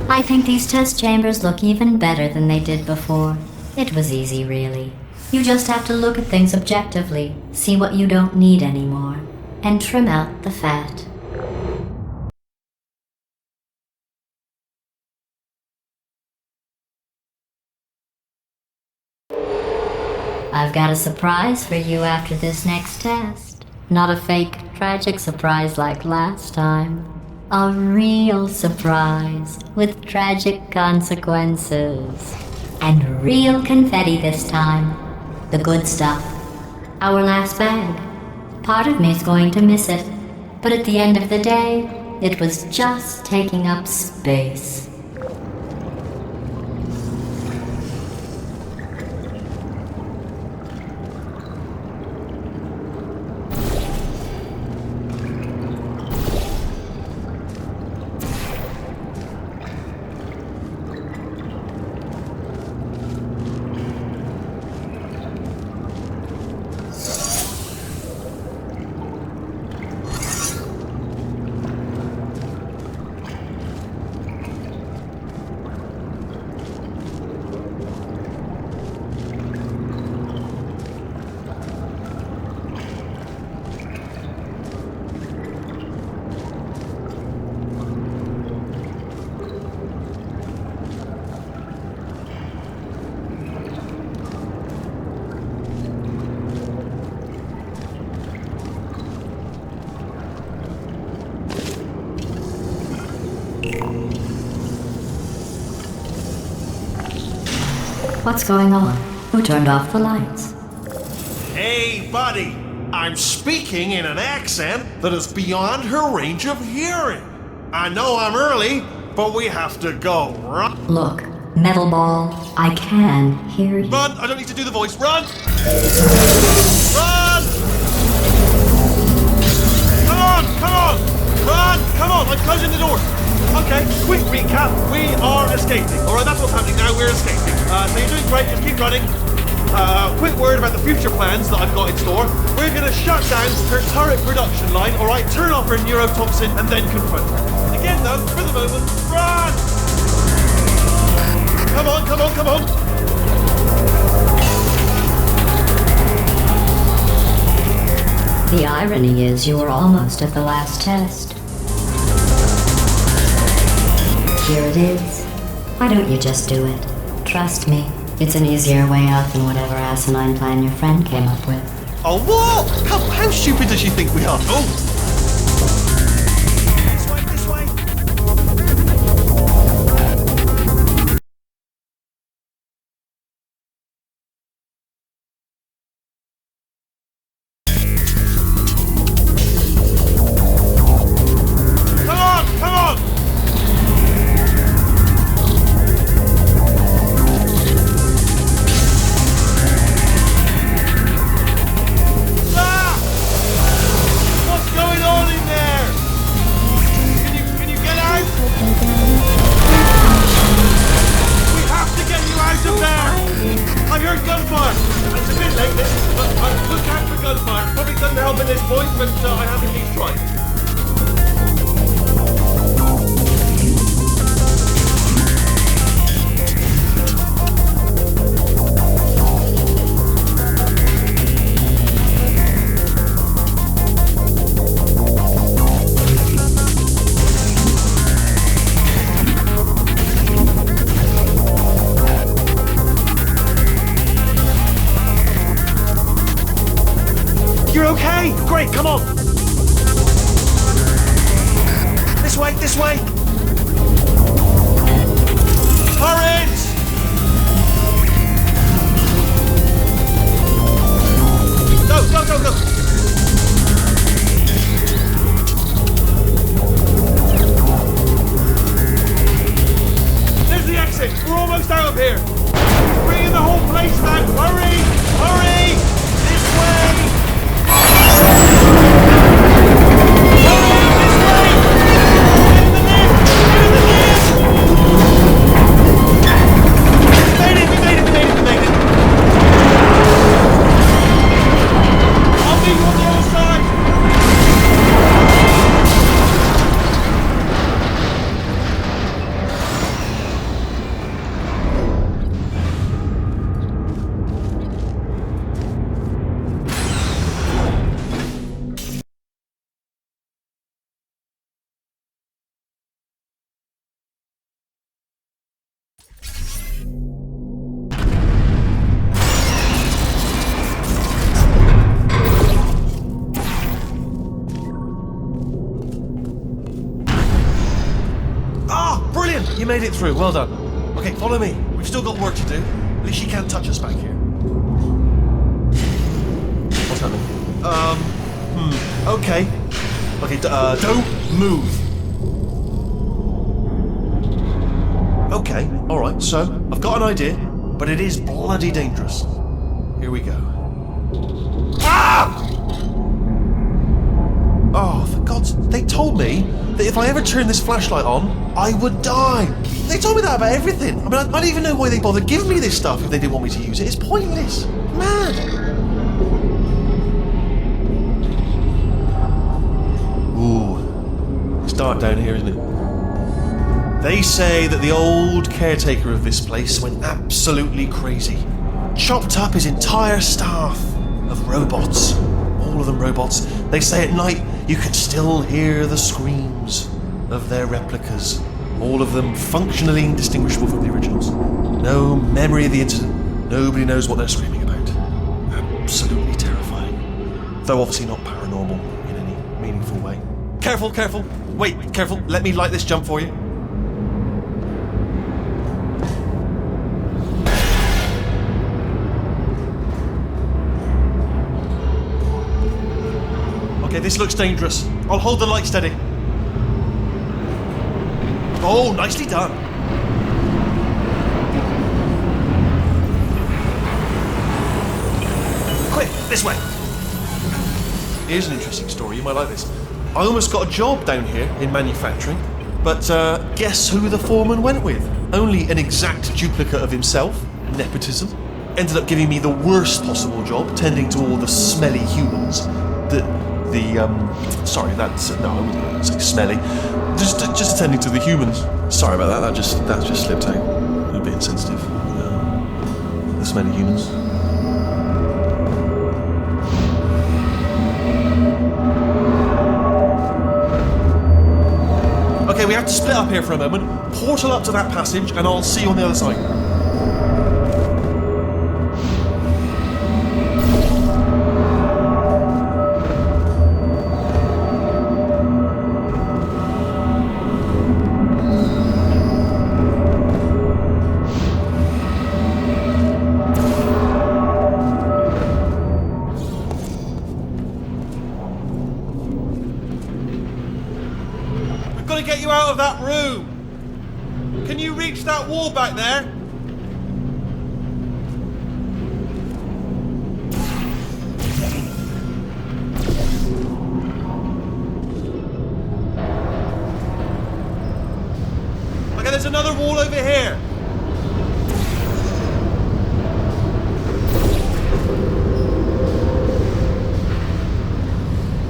I think these test chambers look even better than they did before. It was easy, really. You just have to look at things objectively, see what you don't need anymore, and trim out the fat. I've got a surprise for you after this next test. Not a fake, tragic surprise like last time. A real surprise with tragic consequences. And real confetti this time. The good stuff. Our last bag. Part of me's going to miss it. But at the end of the day, it was just taking up space. What's going on? Who turned off the lights? Hey, buddy! I'm speaking in an accent that is beyond her range of hearing. I know I'm early, but we have to go, right? Look, Metal Ball, I can hear you. Run! I don't need to do the voice. Run! Run! Come on! Come on! Run! Come on! I'm closing the door. Okay, quick recap. We are escaping. Alright, that's what's happening now. We're escaping. So you're doing great. Just keep running. Quick word about the future plans that I've got in store. We're going to shut down her turret production line, alright? Turn off her neurotoxin and then confront her. Again, though, for the moment, run! Come on, come on, come on! The irony is you were almost at the last test. Here it is. Why don't you just do it? Trust me, it's an easier way out than whatever asinine plan your friend came up with. Oh, what? How stupid does she think we are? Oh! This way, this way! Come on, come on! Ah! What's going on in there? great, come on! This way, this way! Turret! Go, go, go, go! There's the exit! We're almost out of here! Bringing the whole place back! Hurry! Hurry! This way! You made it through, well done. Okay, follow me. We've still got work to do. At least she can't touch us back here. What's happening? Okay. Okay, don't move. Okay, alright, so, I've got an idea, but it is bloody dangerous. Here we go. Ah! Oh, for God's... They told me that if I ever turn this flashlight on, I would die. They told me that about everything. I mean, I don't even know why they bothered giving me this stuff if they didn't want me to use it. It's pointless. Mad. Ooh. It's dark down here, isn't it? They say that the old caretaker of this place went absolutely crazy. Chopped up his entire staff of robots. All of them robots. They say at night you can still hear the screams of their replicas. All of them functionally indistinguishable from the originals. No memory of the incident. Nobody knows what they're screaming about. Absolutely terrifying. Though obviously not paranormal in any meaningful way. Careful, careful. Wait, careful. Let me light this jump for you. Okay, this looks dangerous. I'll hold the light steady. Oh, nicely done. Quick, this way. Here's an interesting story, you might like this. I almost got a job down here in manufacturing, but guess who the foreman went with? Only an exact duplicate of himself, nepotism. Ended up giving me the worst possible job, tending to all the smelly humans. Sorry, that's, no, I wouldn't say smelly. Just attending to the humans. Sorry about that, that just slipped out. A bit insensitive. The smelly humans. Okay, we have to split up here for a moment. Portal up to that passage, and I'll see you on the other side. Get you out of that room. Can you reach that wall back there? Okay, there's another wall over here.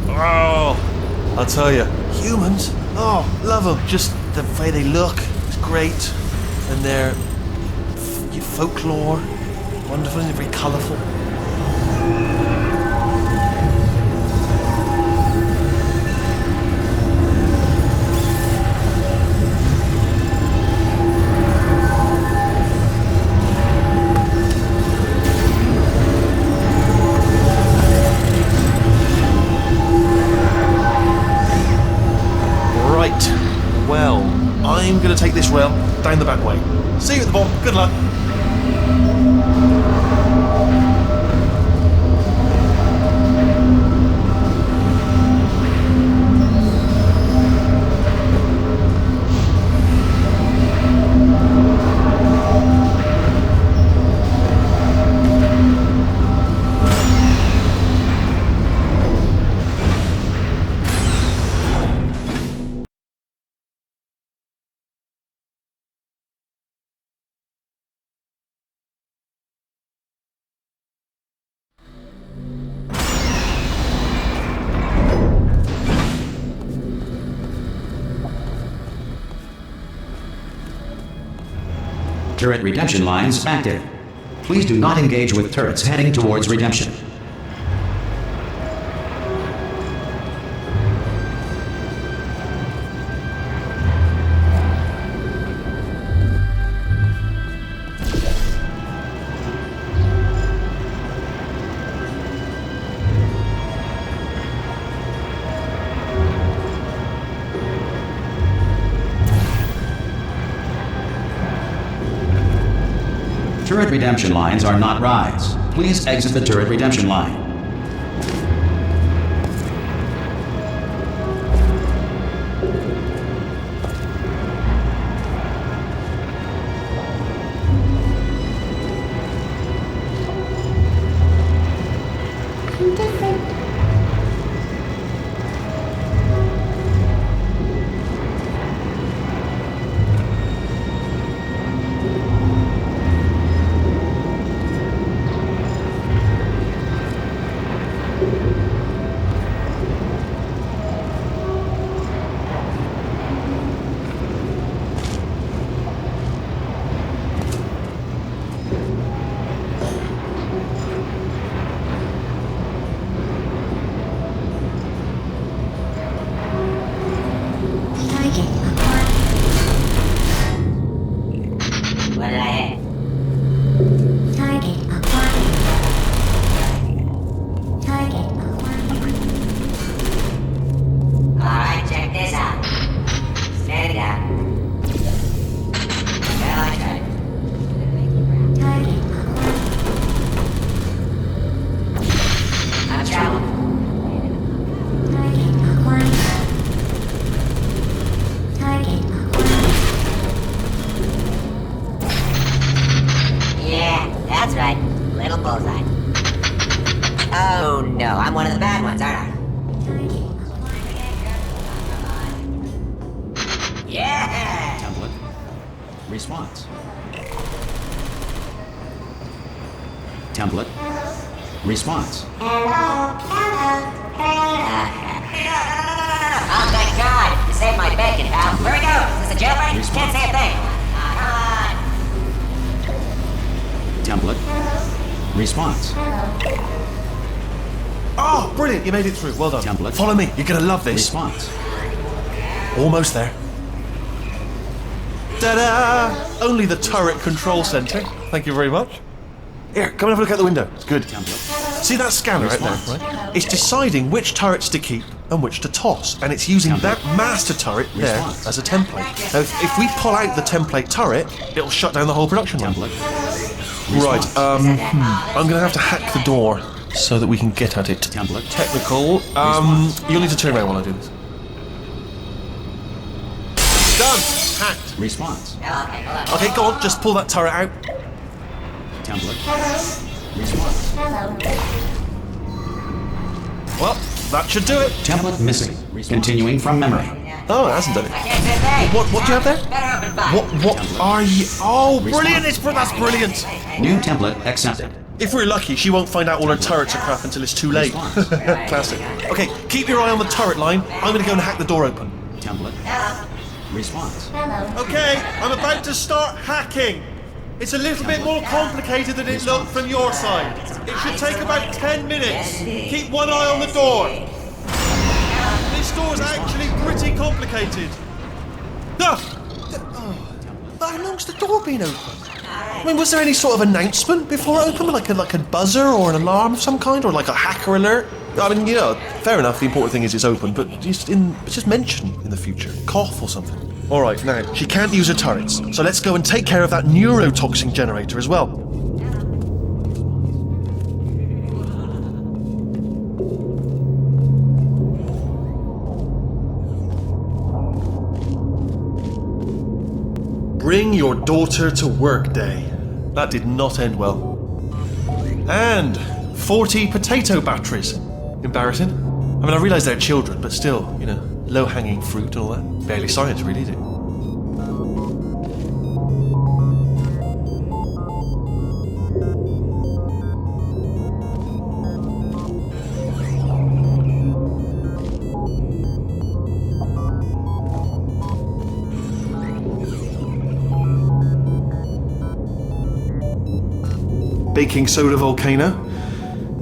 Oh, I'll tell you, humans. Oh, love them. Just the way they look is great. And their folklore, wonderful, and very colourful. down the back way. See you at the bottom. Good luck. Turret redemption lines active. Please do not engage with turrets heading towards redemption. Turret redemption lines are not rides. Please exit the turret redemption line. I'm different. Target acquired. What did I hit? Target acquired. Target acquired. Alright, check this out. Stand down. Well, I tried. Target acquired. I'm traveling. Target acquired. Target acquired. Yeah, that's right. Little bullseye. Oh no, I'm one of the bad ones, aren't I? Target acquired. Yeah! Template. Response. Template. Response. Oh, thank God! You saved my bacon, pal. Where we go? Is this a jailbreak? Can't say a thing. Come on. Template. Response. Oh, brilliant. You made it through. Well done. Template. Follow me. You're going to love this. Response. Almost there. Ta-da! Only the turret control center. Thank you very much. Here, come and have a look out the window. It's good. Template. See that scanner out there, right? It's deciding which turrets to keep and which to toss, and it's using that master turret there Response. as a template. Now, if we pull out the template turret, it'll shut down the whole production line. Template. Right, I'm gonna have to hack the door so that we can get at it. Template. Technical. You'll need to turn around while I do this. Done! Hacked. Response. Okay, hold on. Okay, go on, just pull that turret out. Template. Response. Well, that should do it. Template missing. Continuing from memory. Oh, it hasn't done it. I can't say a thing. What do you have there? Better open fire. What are you... Oh, brilliant! That's brilliant! New template accepted. If we're lucky, she won't find out all her turrets are crap until it's too late. Response. Classic. Okay, keep your eye on the turret line. I'm gonna go and hack the door open. Template. Response. Okay, I'm about to start hacking. It's a little bit more complicated than it looked from your side. It should take about 10 minutes. Keep one eye on the door. This door's actually pretty complicated. Ah! How long's the door been open? I mean, was there any sort of announcement before it opened? Like a buzzer or an alarm of some kind? Or like a hacker alert? I mean, you know, fair enough, the important thing is it's open, but just mention in the future. Cough or something. Alright, now, she can't use her turrets, so let's go and take care of that neurotoxin generator as well. Bring your daughter to work day. That did not end well. And 40 potato batteries. Embarrassing. I mean, I realise they're children, but still, you know, low-hanging fruit and all that. Barely science, really, is it? Baking soda volcano.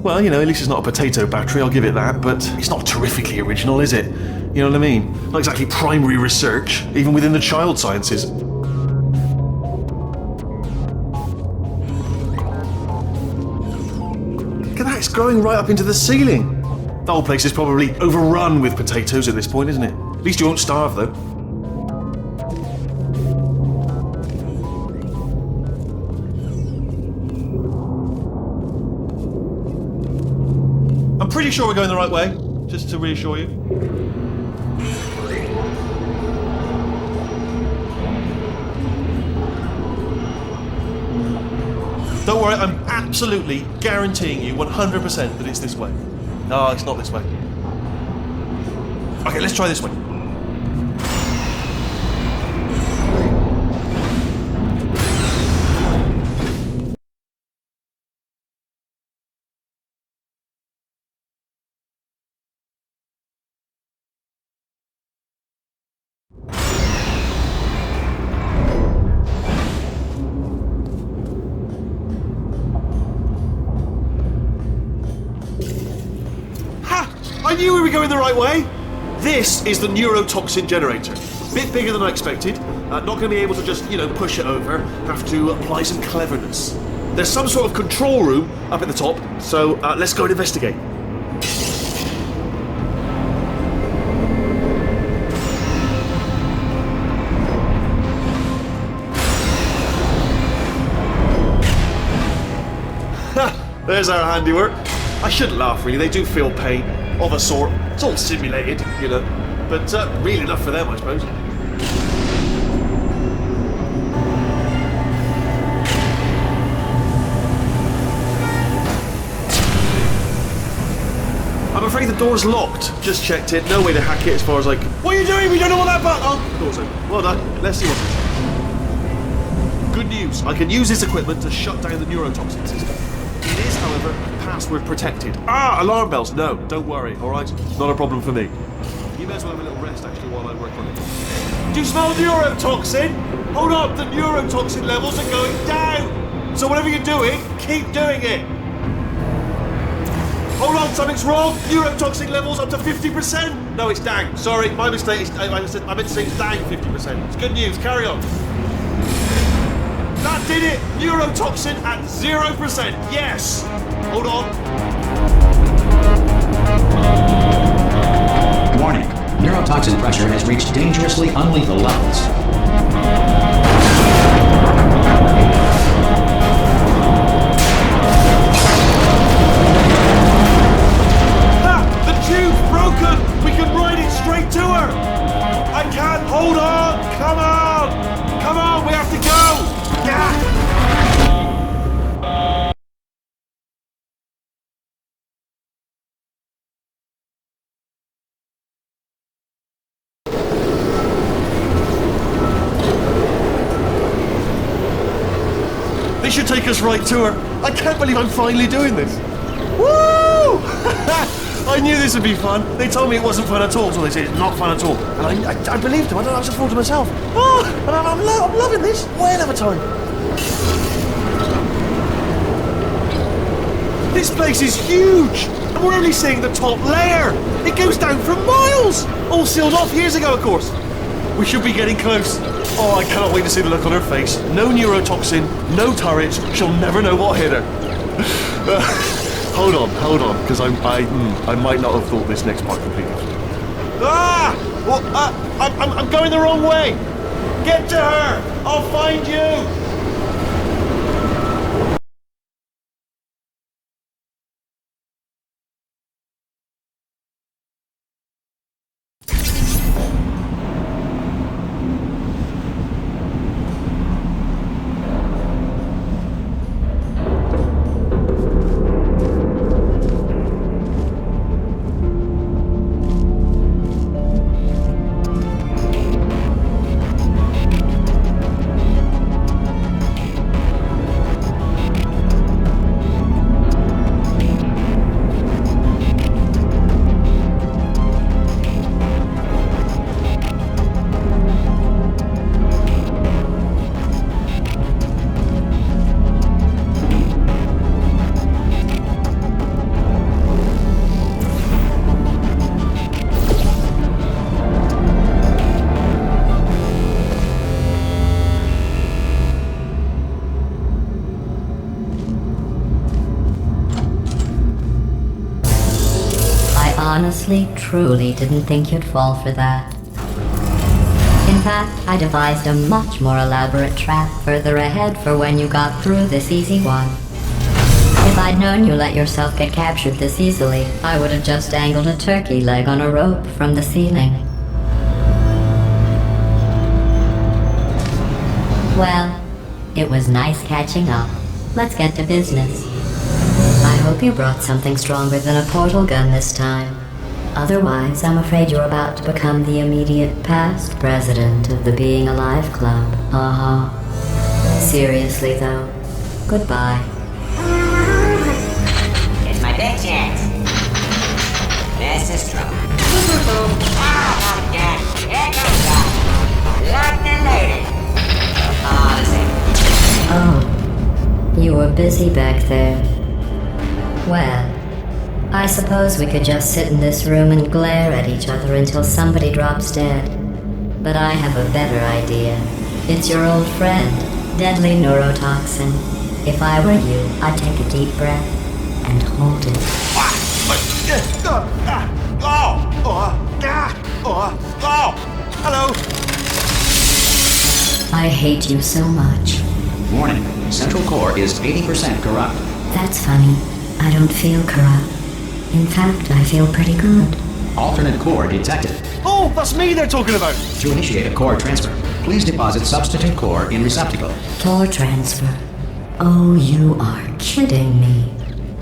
Well, you know, at least it's not a potato battery, I'll give it that, but it's not terrifically original, is it? You know what I mean? Not exactly primary research, even within the child sciences. Look at that, it's growing right up into the ceiling. The whole place is probably overrun with potatoes at this point, isn't it? At least you won't starve, though. Pretty sure we're going the right way, just to reassure you. Don't worry, I'm absolutely guaranteeing you 100% that it's this way. No, it's not this way. Okay, let's try this way. I knew we were going the right way! This is the neurotoxin generator. Bit bigger than I expected. Not going to be able to just, you know, push it over. Have to apply some cleverness. There's some sort of control room up at the top, so let's go and investigate. There's our handiwork. I shouldn't laugh, really. They do feel pain. Of a sort. It's all simulated, you know. But real enough for them, I suppose. I'm afraid the door's locked. Just checked it. No way to hack it as far as I can. What are you doing? We don't know what that button... Oh, door's open. Well done. Let's see what's it. Good news. I can use this equipment to shut down the neurotoxin system. It is, however, password protected. Alarm bells. No, don't worry, alright? Not a problem for me. You may as well have a little rest, actually, while I work on it. Do you smell neurotoxin? Hold on, the neurotoxin levels are going down! So whatever you're doing, keep doing it! Hold on, something's wrong! Neurotoxin levels up to 50%! No, it's down. Sorry, my mistake. I meant to say it's down 50%. It's good news, carry on. That did it! Neurotoxin at 0%! Yes! Hold on. Warning. Neurotoxin pressure has reached dangerously unlethal levels. The tube's broken! We can ride it straight to her! I can't! Hold on! Come on! Come on, we have to go! Yeah! They should take us right to her. I can't believe I'm finally doing this. Woo! I knew this would be fun. They told me it wasn't fun at all, so they said it's not fun at all. And I believed them. I don't know what to fool to myself. Oh, and I'm loving this. Whale of a time. This place is huge. And we're only seeing the top layer. It goes down for miles. All sealed off years ago, of course. We should be getting close. Oh, I cannot wait to see the look on her face. No neurotoxin, no turrets. She'll never know what hit her. Hold on, because I might not have thought this next part completely. Well, I'm going the wrong way. Get to her! I'll find you! Honestly, truly didn't think you'd fall for that. In fact, I devised a much more elaborate trap further ahead for when you got through this easy one. If I'd known you let yourself get captured this easily, I would have just dangled a turkey leg on a rope from the ceiling. Well, it was nice catching up. Let's get to business. I hope you brought something stronger than a portal gun this time. Otherwise, I'm afraid you're about to become the immediate past president of the Being Alive Club. Seriously, though, goodbye. It's my big chance. This is true. Not again. Here comes that. Like the lady. Oh, Oh, you were busy back there. Well, I suppose we could just sit in this room and glare at each other until somebody drops dead. But I have a better idea. It's your old friend, deadly neurotoxin. If I were you, I'd take a deep breath and hold it. Hello! I hate you so much. Warning, Central Core is 80% corrupt. That's funny. I don't feel corrupt. In fact, I feel pretty good. Alternate core detected. Oh, that's me they're talking about! To initiate a core transfer, please deposit substitute core in receptacle. Core transfer. Oh, you are kidding me.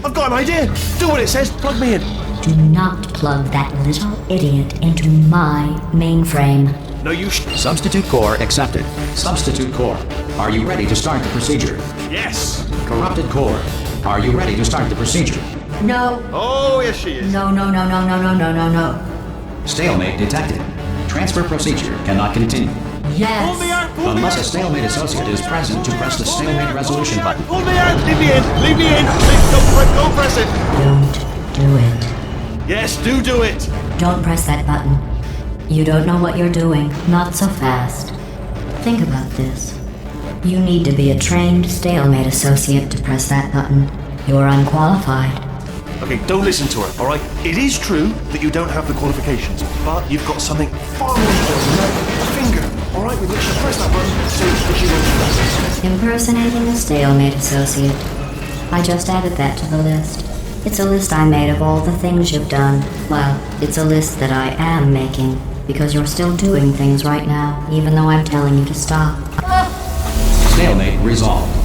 I've got an idea! Do what it says, plug me in! Do not plug that little idiot into my mainframe. No, you Substitute core accepted. Substitute core, are you ready to start the procedure? Yes! Corrupted core, are you ready to start the procedure? No. Oh, yes she is. No. Stalemate detected. Transfer procedure cannot continue. Pull me Yes. out, pull me Unless a out! stalemate associate is present to press the stalemate resolution button. Pull me out! Leave me in! Leave me in! Don't press it! Don't do it. Yes, do it! Don't press that button. You don't know what you're doing. Not so fast. Think about this. You need to be a trained stalemate associate to press that button. You're unqualified. Okay, don't listen to her, alright? It is true that you don't have the qualifications, but you've got something far more important than that. A finger, alright? We let's just press that button, see what she wants to do. Impersonating a stalemate associate. I just added that to the list. It's a list I made of all the things you've done. Well, it's a list that I am making, because you're still doing things right now, even though I'm telling you to stop. Stalemate resolved.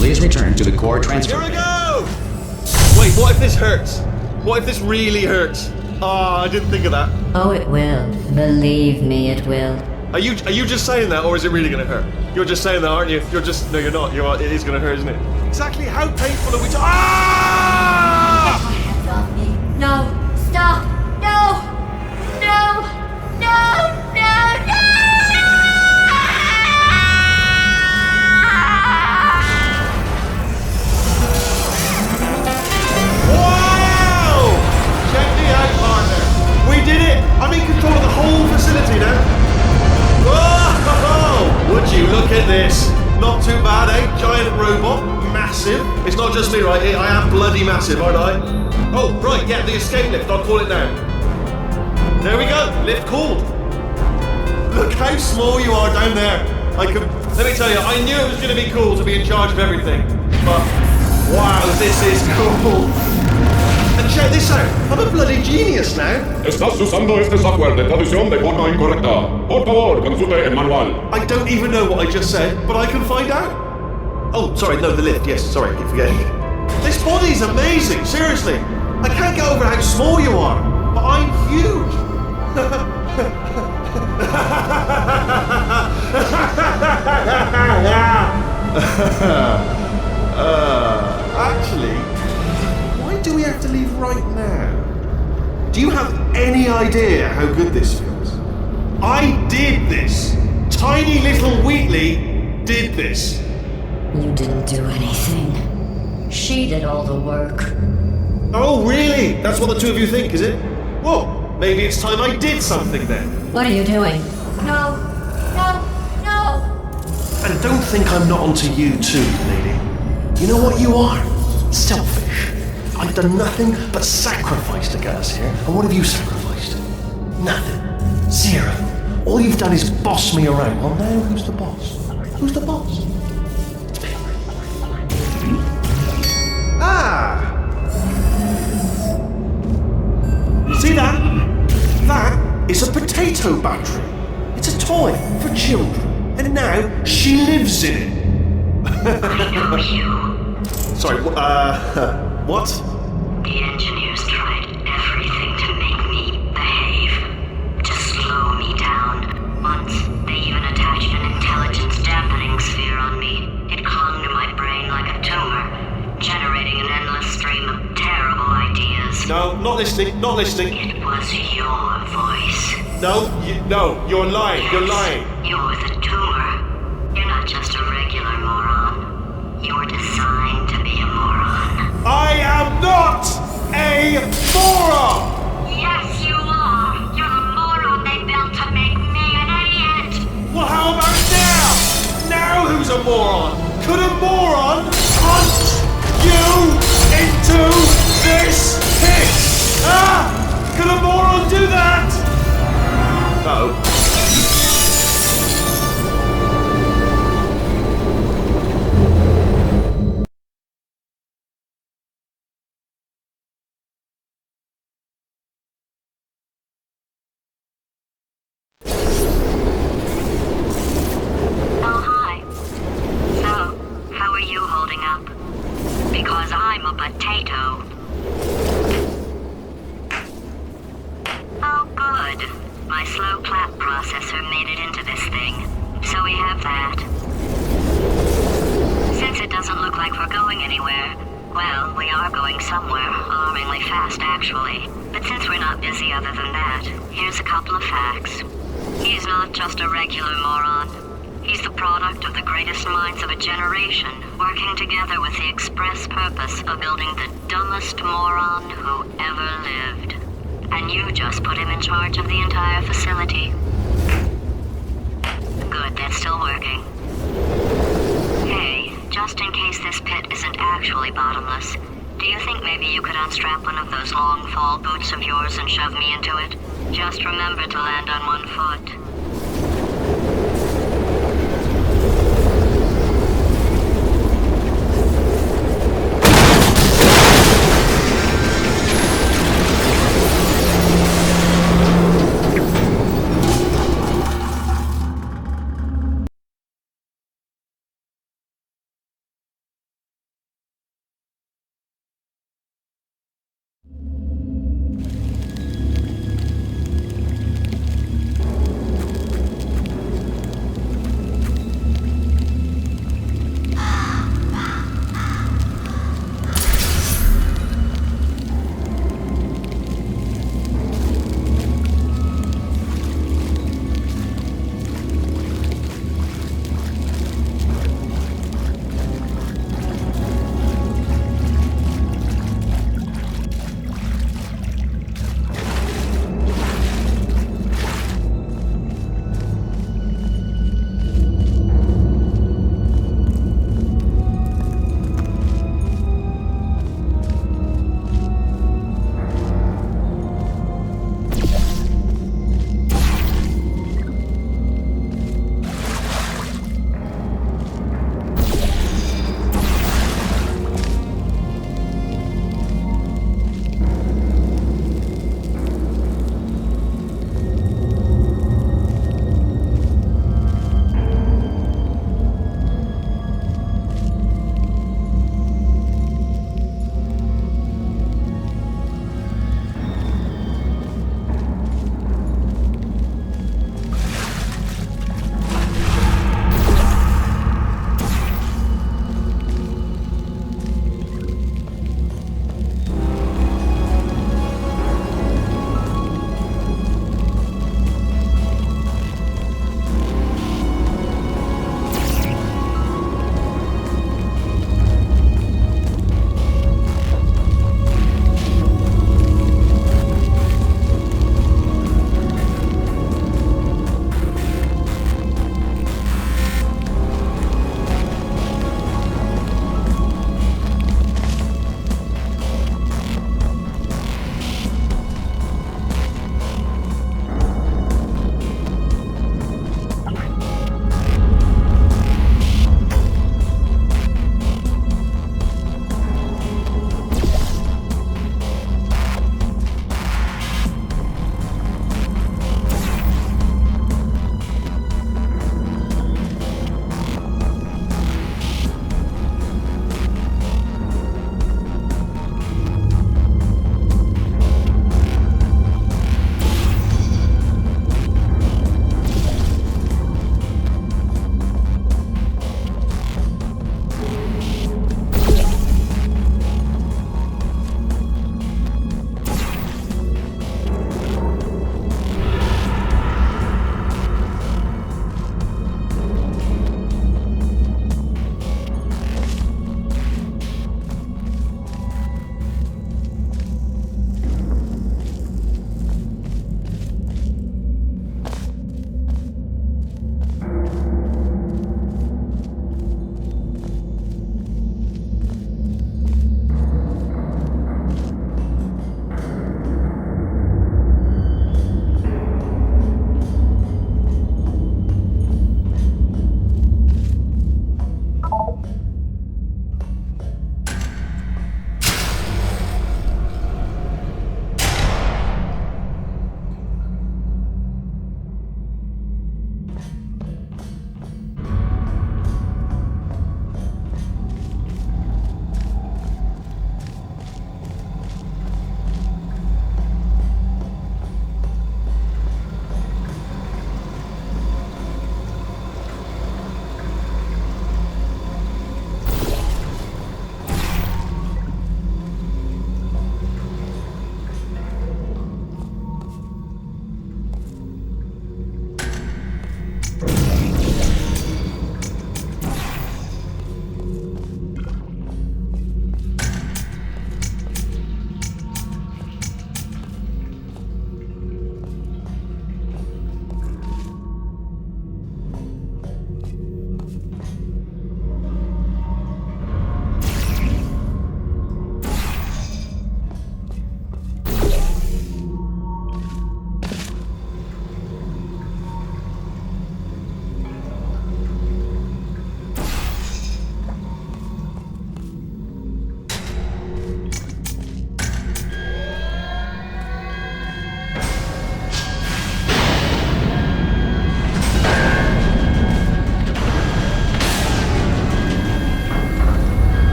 Please return to the core transfer. Here we go! Wait, what if this hurts? What if this really hurts? Ah, I didn't think of that. Oh, it will. Believe me, it will. Are you just saying that, or is it really gonna hurt? You're just saying that, aren't you? No, you're not. It is gonna hurt, isn't it? Exactly how painful are we Ah! Hands off me. No! Stop! No! No! No! No! No! Wow! Check me out, partner. We did it! I'm in control of the whole facility now. Whoa! Would you look at this? Not too bad, eh? Giant robot, massive. It's not just me, right? I am bloody massive, aren't I? Oh, right, yeah, the escape lift. I'll call it now. There we go. Lift called. Look how small you are down there. Let me tell you, I knew it was going to be cool to be in charge of everything. But, wow, this is cool. And check this out, I'm a bloody genius now. Estás usando este software de traducción de forma incorrecta. Por favor, consulte el manual. I don't even know what I just said, but I can find out. Oh, sorry, no, the lift, yes, sorry, I keep forgetting. This body's amazing, seriously. I can't get over how small you are, but I'm huge. Actually, why do we have to leave right now? Do you have any idea how good this feels? I did this. Tiny little Wheatley did this. You didn't do anything. She did all the work. Oh, really? That's what the two of you think, is it? Well, maybe it's time I did something then. What are you doing? No. No. No. And don't think I'm not onto you too, lady. You know what you are? Selfish. I've done nothing but sacrifice to get us here. And what have you sacrificed? Nothing. Zero. All you've done is boss me around. Well, now who's the boss? Who's the boss? It's me. Ah! You see that? That is a potato battery. It's a toy for children. And now she lives in it. I know you. Sorry, what? The engineers tried everything to make me behave, to slow me down. Once, they even attached an intelligence dampening sphere on me. It clung to my brain like a tumor, generating an endless stream of terrible ideas. No, not listening, not listening. It was your voice. No, you're lying, you're lying. You're the tumor. You're not just a regular moron. You're designed to be a moron. I am not a moron! Yes, you are! You're the moron they built to make me an idiot! Well, how about now? Now who's a moron? Could a moron hunt you into this pit? Ah! Could a moron do that? Uh-oh. Because I'm a potato. Oh, good. My slow clap processor made it into this thing. So we have that. Since it doesn't look like we're going anywhere, well, we are going somewhere, alarmingly fast actually. But since we're not busy other than that, here's a couple of facts. He's not just a regular moron. He's the product of the greatest minds of a generation, working together with the express purpose of building the dumbest moron who ever lived. And you just put him in charge of the entire facility. Good, that's still working. Hey, just in case this pit isn't actually bottomless, do you think maybe you could unstrap one of those long fall boots of yours and shove me into it? Just remember to land on one foot.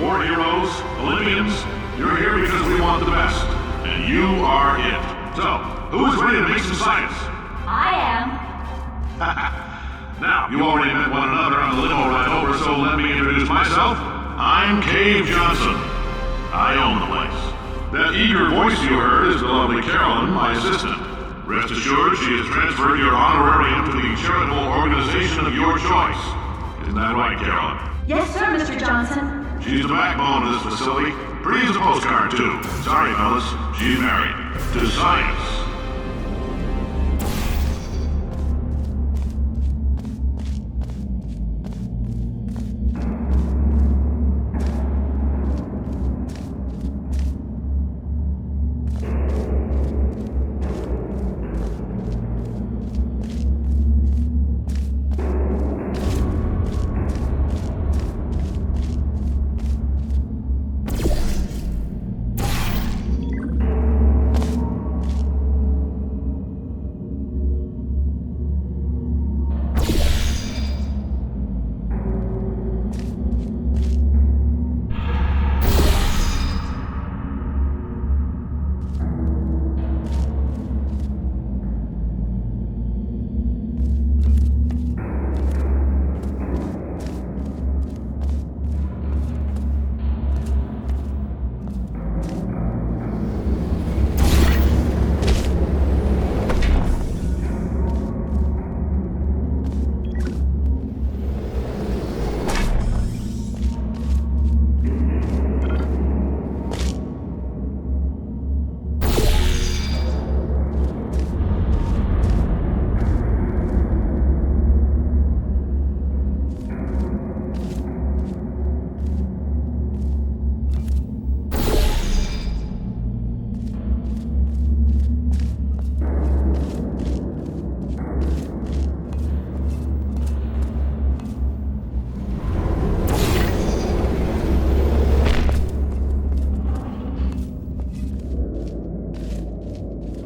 War heroes, Olympians, you're here because we want the best. And you are it. So, who is ready to make some science? I am. Now, you already met one another on the limo ride over, so let me introduce myself. I'm Cave Johnson. I own the place. That eager voice you heard is the lovely Carolyn, my assistant. Rest assured, she has transferred your honorarium to the charitable organization of your choice. Isn't that right, Carolyn? Yes, sir, Mr. Johnson. She's the backbone of this facility. Pretty as a postcard, too. Sorry, fellas. She's married. To science.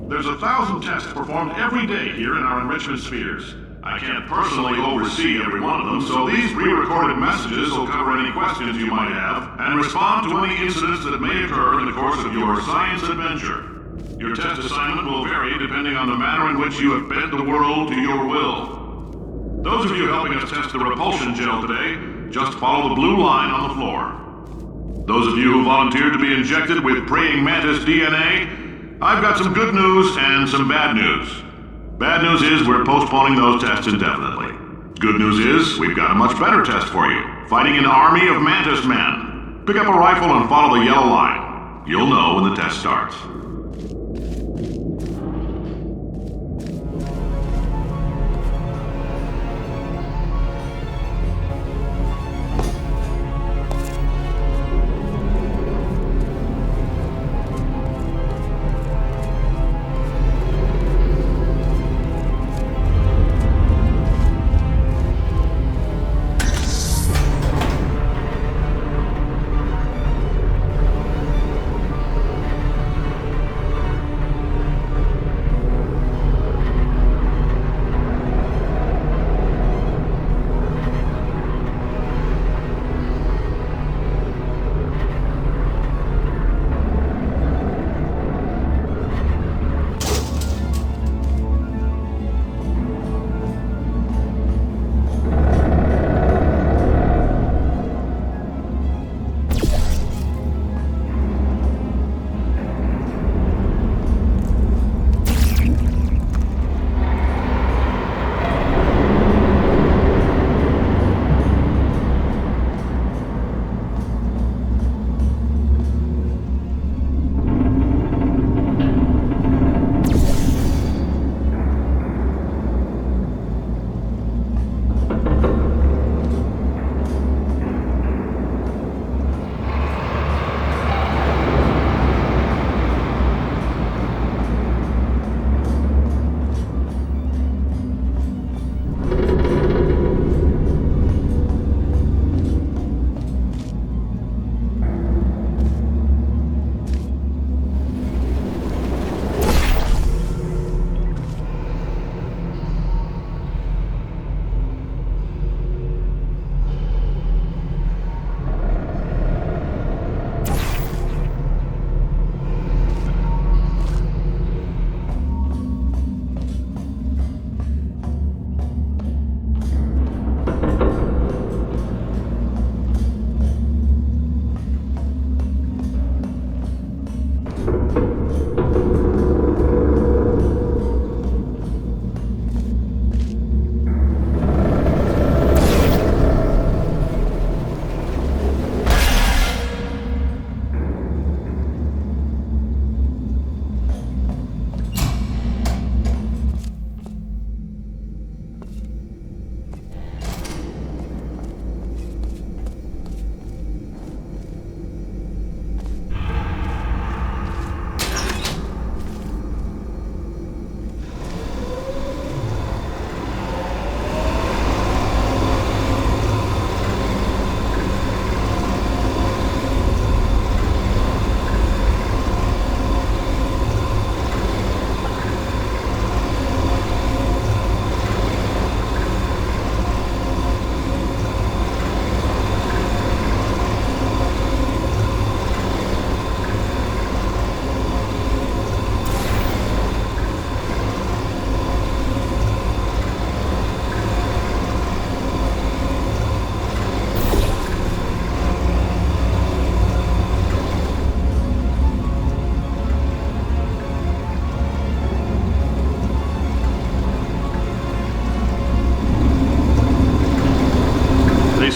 There's 1,000 tests performed every day here in our enrichment spheres. I can't personally oversee every one of them, so these pre-recorded messages will cover any questions you might have and respond to any incidents that may occur in the course of your science adventure. Your test assignment will vary depending on the manner in which you have bent the world to your will. Those of you helping us test the repulsion gel today, just follow the blue line on the floor. Those of you who volunteered to be injected with praying mantis DNA, I've got some good news and some bad news. Bad news is we're postponing those tests indefinitely. Good news is we've got a much better test for you. Fighting an army of mantis men. Pick up a rifle and follow the yellow line. You'll know when the test starts.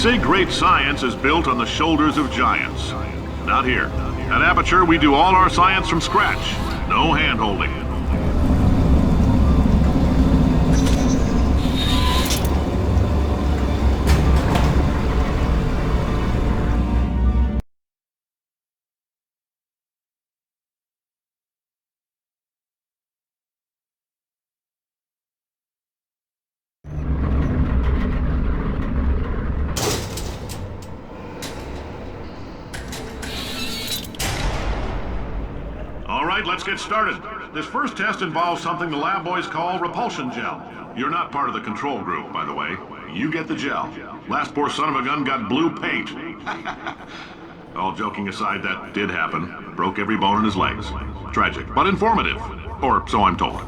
say great science is built on the shoulders of giants. Not here. At Aperture, we do all our science from scratch. No hand-holding. All right, let's get started. This first test involves something the lab boys call repulsion gel. You're not part of the control group, by the way. You get the gel. Last poor son of a gun got blue paint. All joking aside, that did happen. Broke every bone in his legs. Tragic, but informative. Or so I'm told.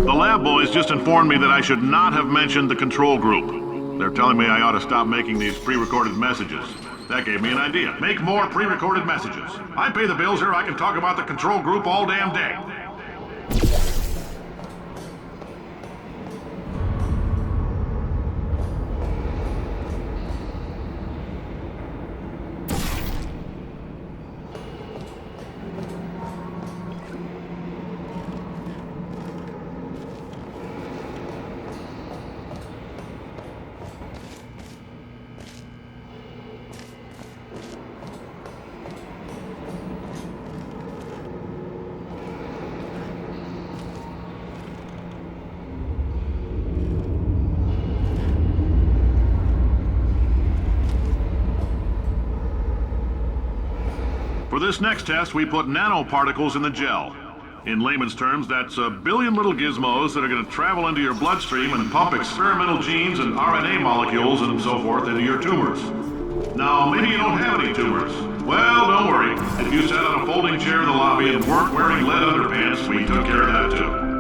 The lab boys just informed me that I should not have mentioned the control group. They're telling me I ought to stop making these pre-recorded messages. That gave me an idea. Make more pre-recorded messages. I pay the bills here, I can talk about the control group all damn day. For this next test, we put nanoparticles in the gel. In layman's terms, that's a billion little gizmos that are going to travel into your bloodstream and pump experimental genes and RNA molecules and so forth into your tumors. Now, maybe you don't have any tumors. Well, don't worry. If you sat on a folding chair in the lobby and weren't wearing lead underpants, we took care of that too.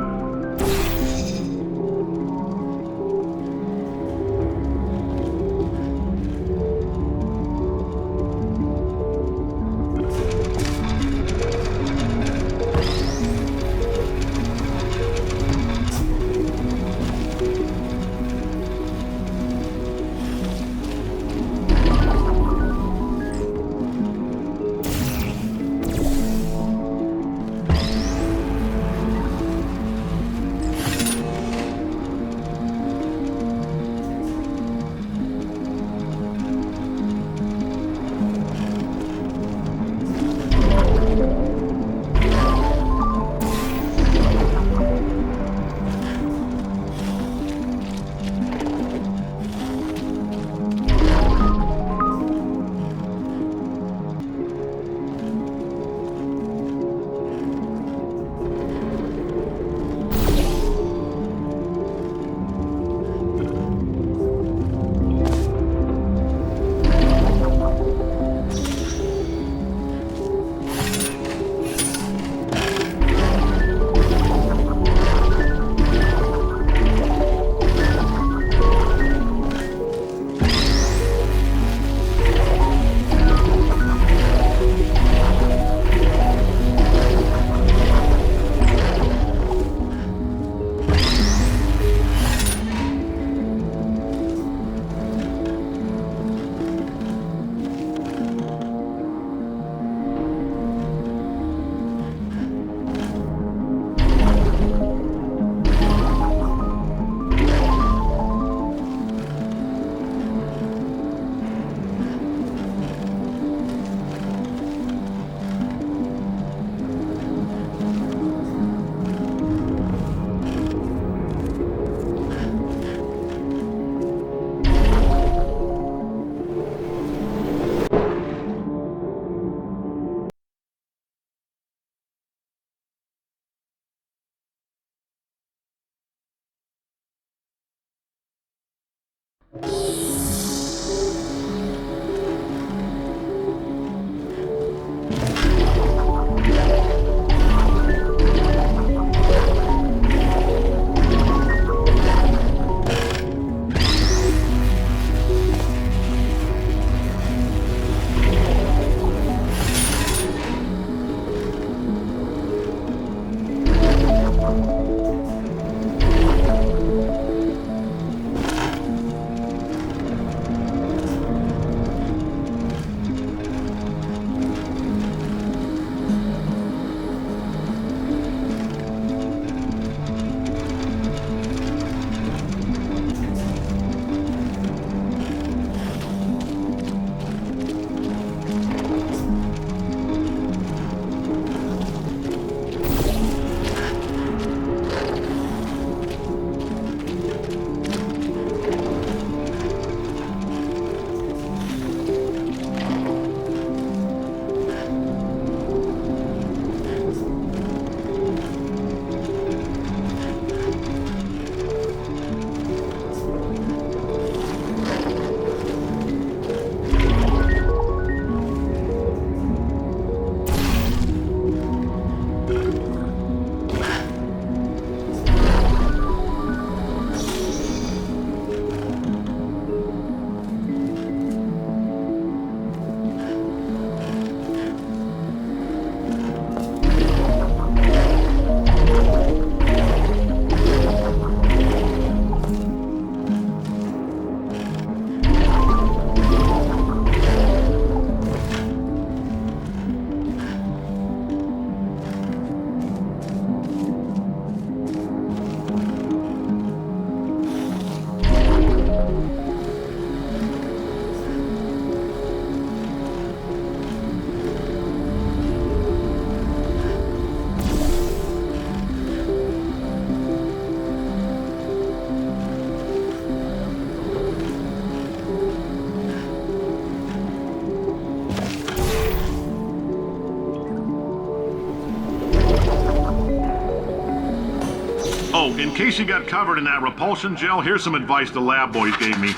Oh, in case you got covered in that repulsion gel, here's some advice the lab boys gave me.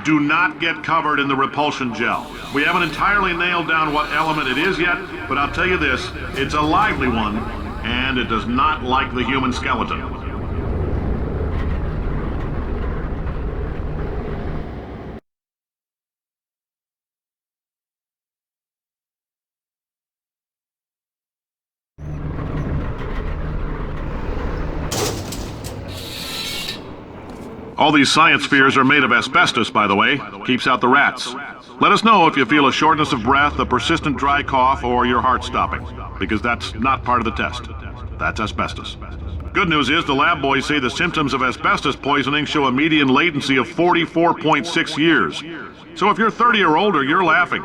Do not get covered in the repulsion gel. We haven't entirely nailed down what element it is yet, but I'll tell you this, it's a lively one, and it does not like the human skeleton. All these science spheres are made of asbestos, by the way. Keeps out the rats. Let us know if you feel a shortness of breath, a persistent dry cough, or your heart stopping, because that's not part of the test. That's asbestos. Good news is the lab boys say the symptoms of asbestos poisoning show a median latency of 44.6 years. So if you're 30 or older, you're laughing.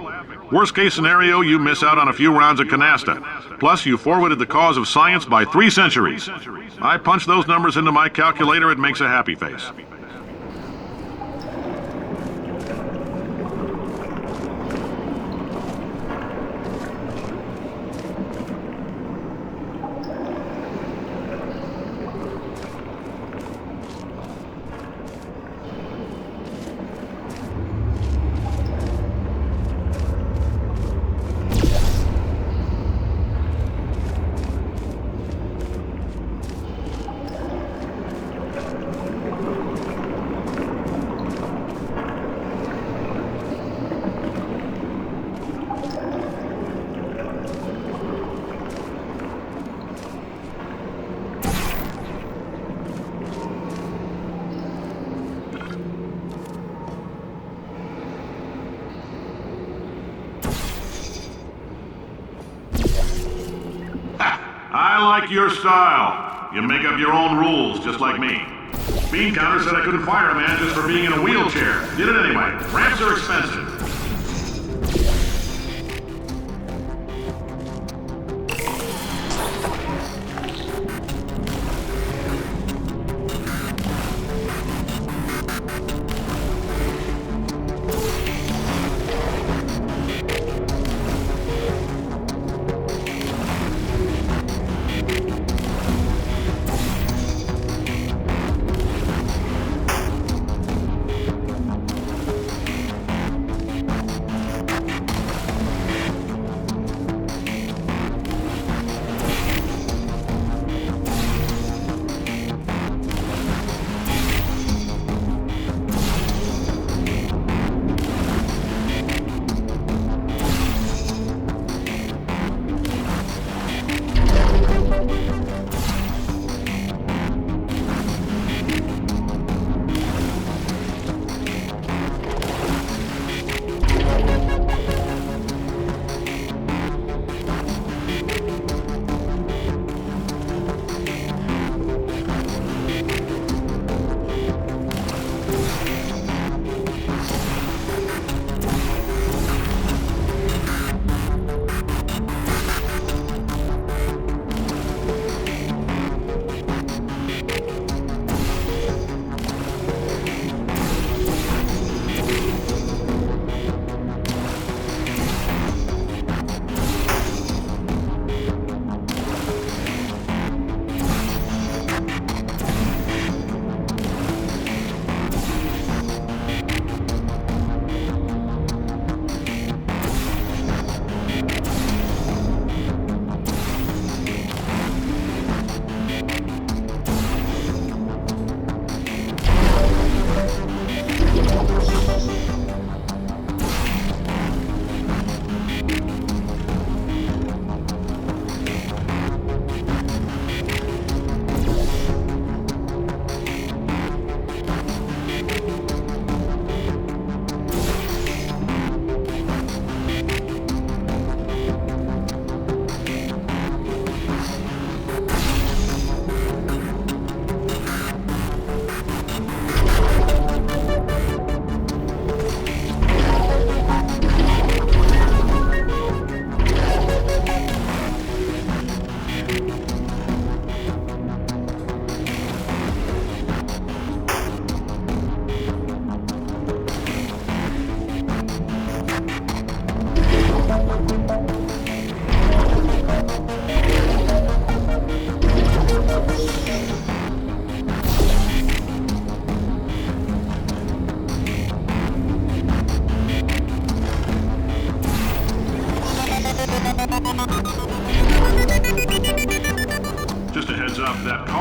Worst case scenario, you miss out on a few rounds of canasta. Plus, you forwarded the cause of science by 3 centuries. I punch those numbers into my calculator, it makes a happy face. I like your style. You make up your own rules, just like me. Bean Counter said I couldn't fire a man just for being in a wheelchair. Did it anyway. Ramps are expensive.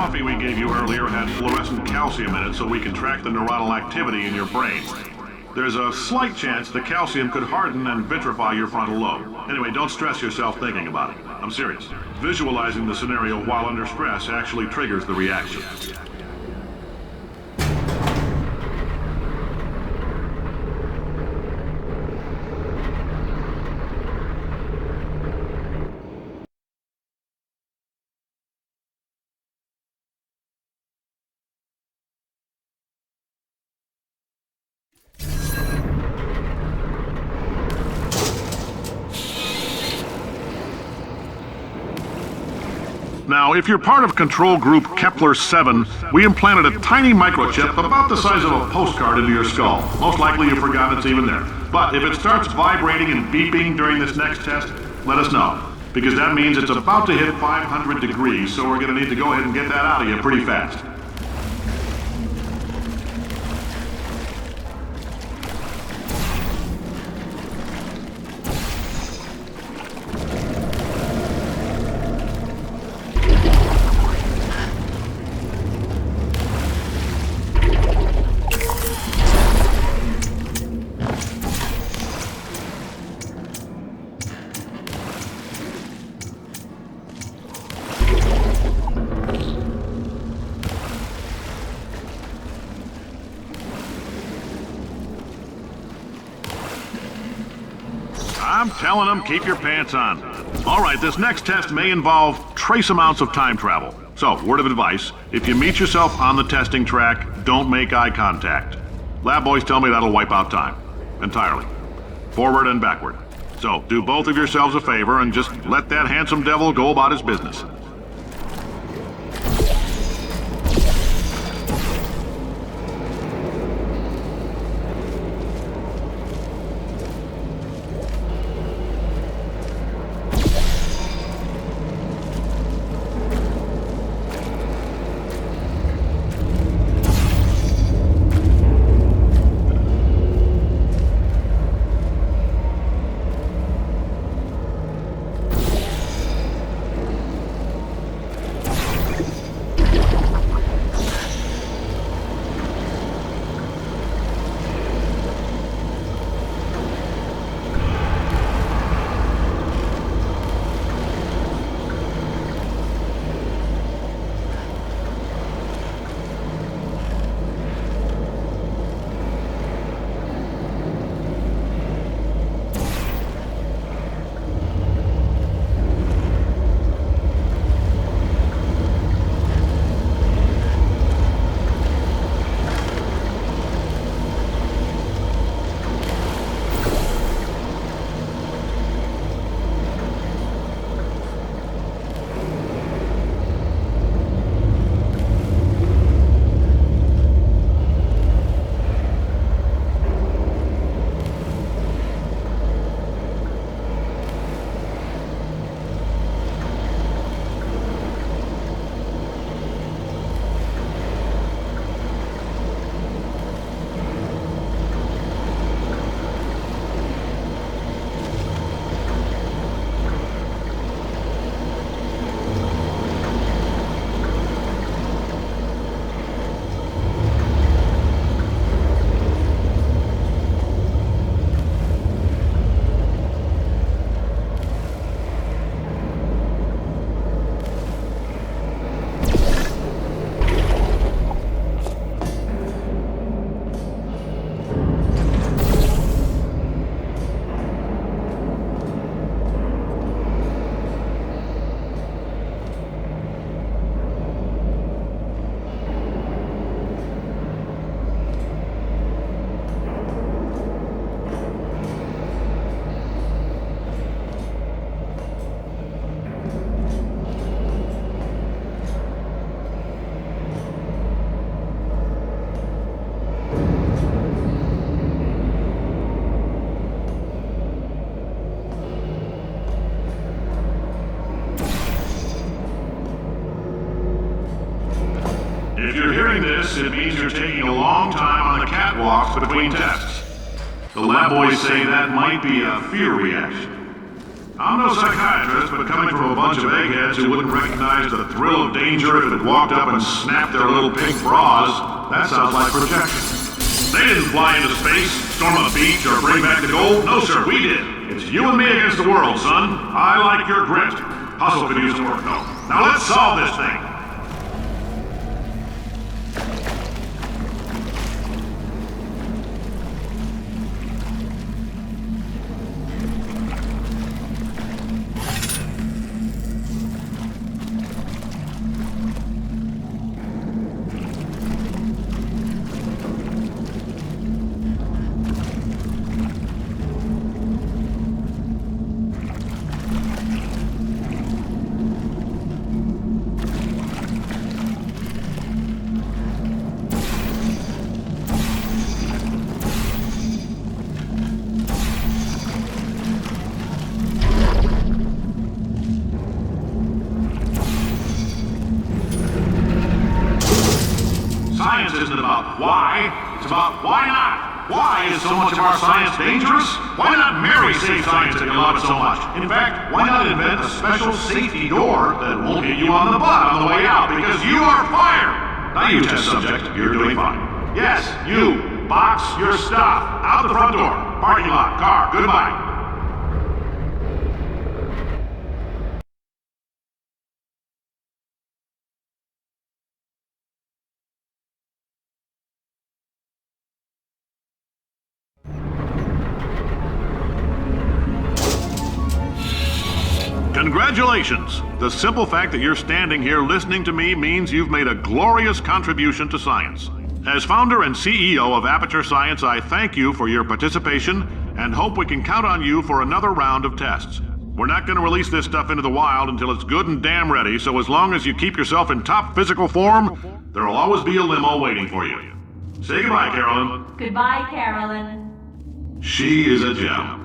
coffee we gave you earlier had fluorescent calcium in it so we can track the neuronal activity in your brain. There's a slight chance the calcium could harden and vitrify your frontal lobe. Anyway, don't stress yourself thinking about it. I'm serious. Visualizing the scenario while under stress actually triggers the reaction. Now, if you're part of control group Kepler-7, we implanted a tiny microchip about the size of a postcard into your skull. Most likely you've forgotten it's even there. But if it starts vibrating and beeping during this next test, let us know. Because that means it's about to hit 500 degrees, so we're going to need to go ahead and get that out of you pretty fast. I'm telling them, keep your pants on. All right, this next test may involve trace amounts of time travel. So, word of advice, if you meet yourself on the testing track, don't make eye contact. Lab boys tell me that'll wipe out time. Entirely. Forward and backward. So, do both of yourselves a favor and just let that handsome devil go about his business. If you're hearing this, it means you're taking a long time on the catwalks between tests. The lab boys say that might be a fear reaction. I'm no psychiatrist, but coming from a bunch of eggheads who wouldn't recognize the thrill of danger if it walked up and snapped their little pink bras, that sounds like projection. They didn't fly into space, storm a beach, or bring back the gold. No, sir, we did. It's you and me against the world, son. I like your grit. Hustle could use some work, though. Now let's solve this thing. Science isn't about why, it's about why not. Why is so much of our science dangerous? Why not Mary save science if you love it so much? In fact, why not invent a special safety door that won't hit you on the butt on the way out because you are fired? Now you test subject, you're doing fine. Yes, you, box your stuff. Out the front door, parking lot, car, goodbye. Congratulations! The simple fact that you're standing here listening to me means you've made a glorious contribution to science. As founder and CEO of Aperture Science, I thank you for your participation and hope we can count on you for another round of tests. We're not going to release this stuff into the wild until it's good and damn ready, so as long as you keep yourself in top physical form, there'll always be a limo waiting for you. Say goodbye, Carolyn. Goodbye, Carolyn. She is a gem.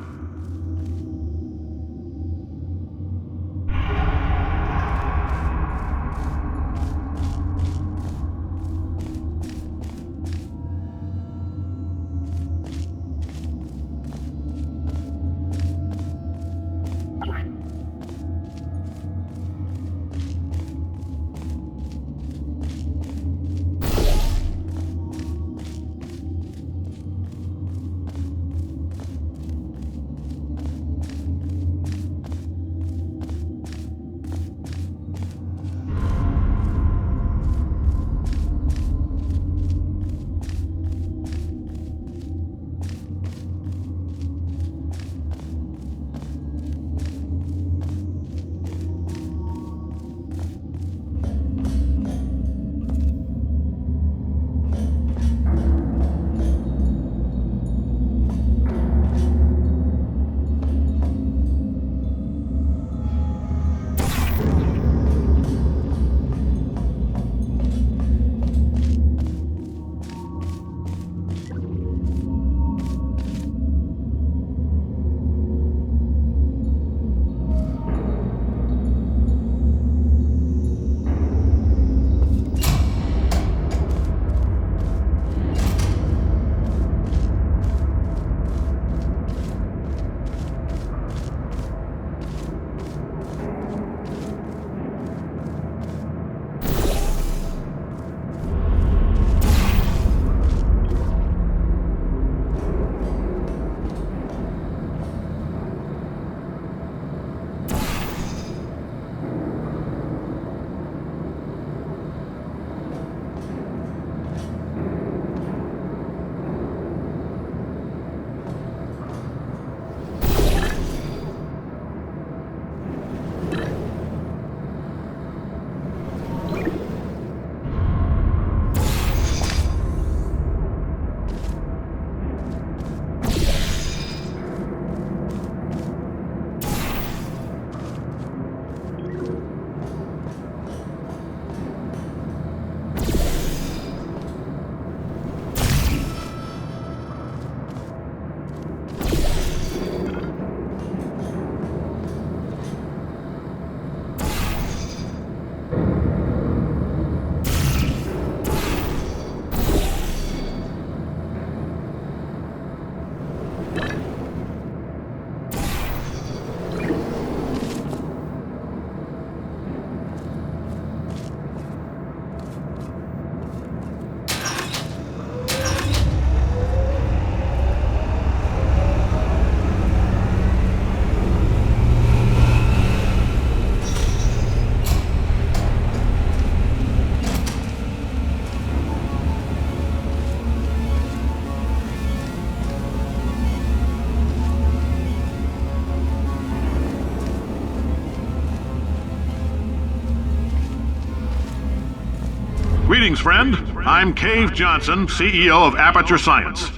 Greetings, friend. I'm Cave Johnson, CEO of Aperture Science.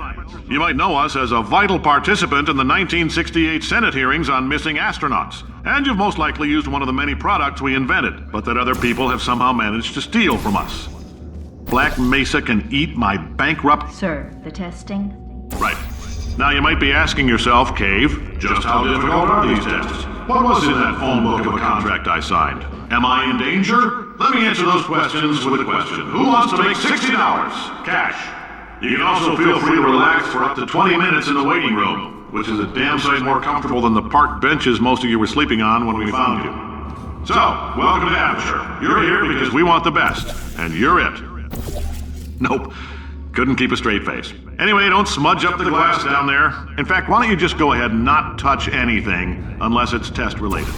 You might know us as a vital participant in the 1968 Senate hearings on missing astronauts. And you've most likely used one of the many products we invented, but that other people have somehow managed to steal from us. Black Mesa can eat my bankrupt... Sir, the testing? Right. Now you might be asking yourself, Cave, just how difficult are these tests? What was in that phone book of a contract I signed? Am I in danger? Let me answer those questions with a question. Who wants to make $60? Cash. You can also feel free to relax for up to 20 minutes in the waiting room, which is a damn sight more comfortable than the park benches most of you were sleeping on when we found you. So, welcome to Aperture. You're here because we want the best, and you're it. Nope. Couldn't keep a straight face. Anyway, don't smudge up the glass down there. In fact, why don't you just go ahead and not touch anything unless it's test related.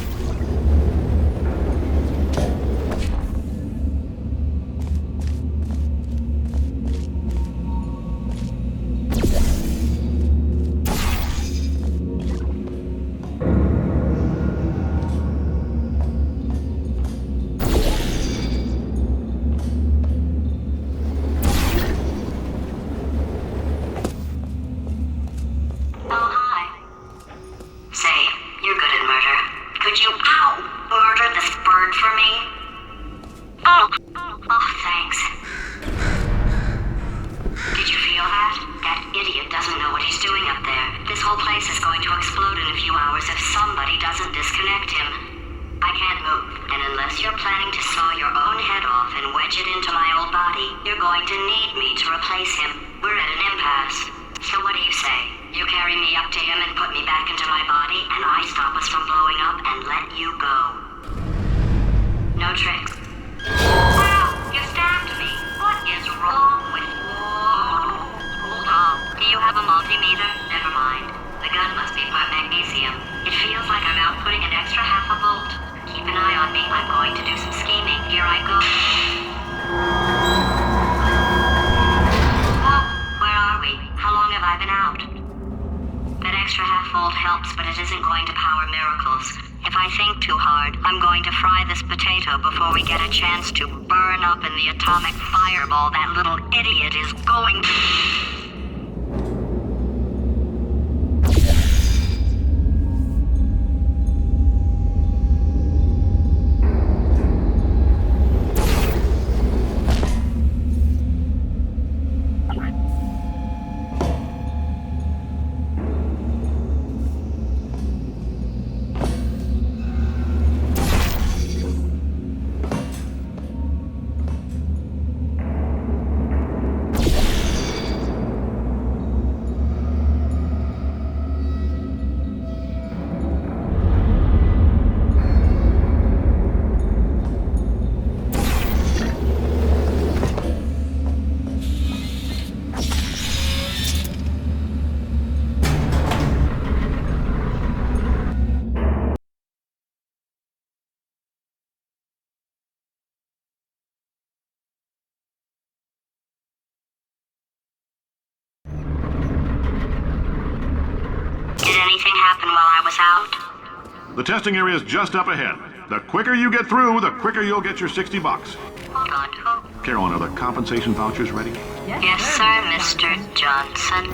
The testing area is just up ahead. The quicker you get through, the quicker you'll get your $60. Hold on. Carolyn, are the compensation vouchers ready? Yes, sir, Mr. Johnson.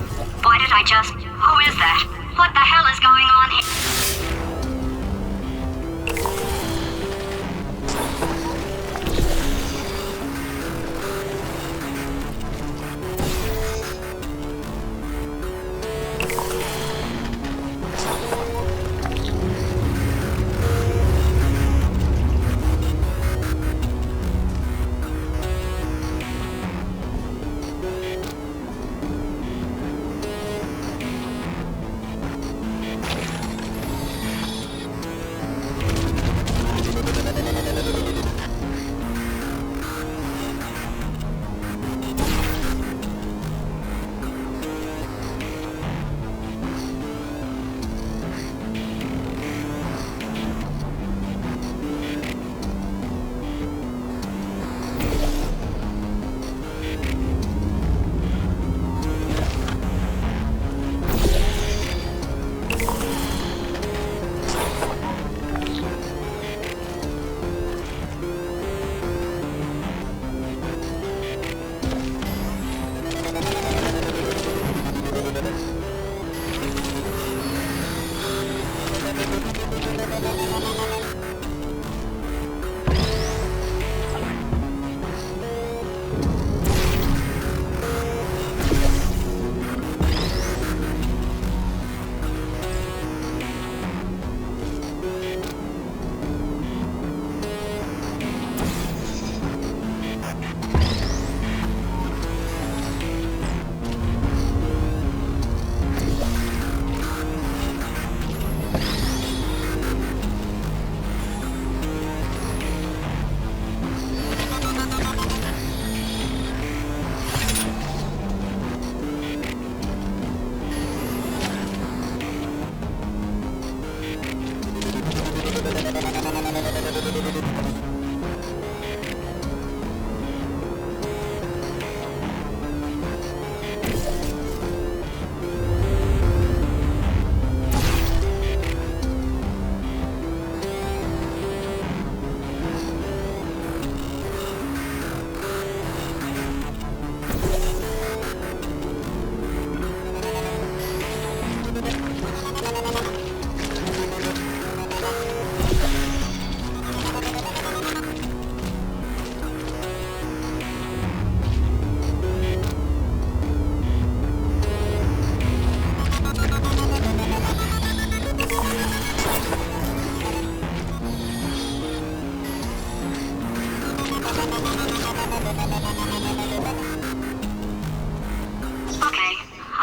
Why did I just... Who is that? What the hell is going on here?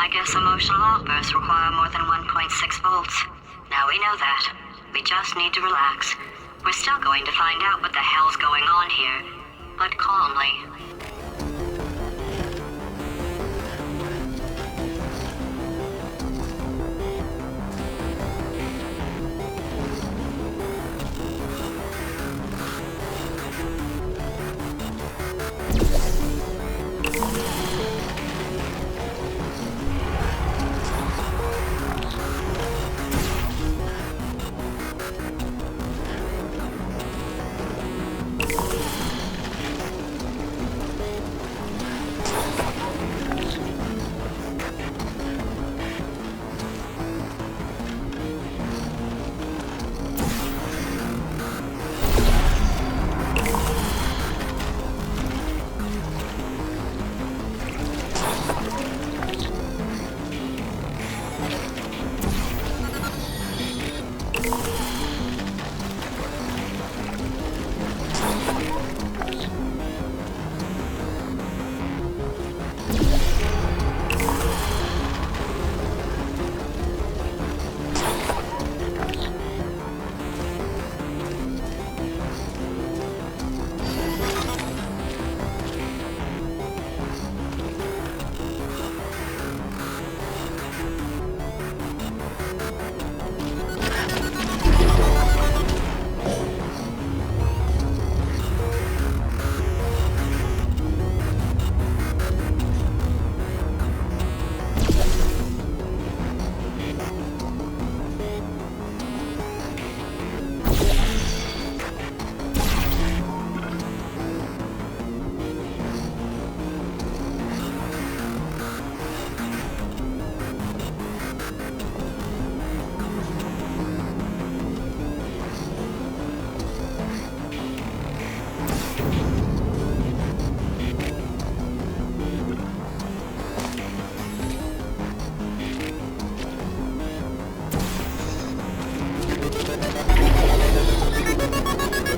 I guess emotional outbursts require more than 1.6 volts. Now we know that. We just need to relax. We're still going to find out what the hell's going on here, but calmly.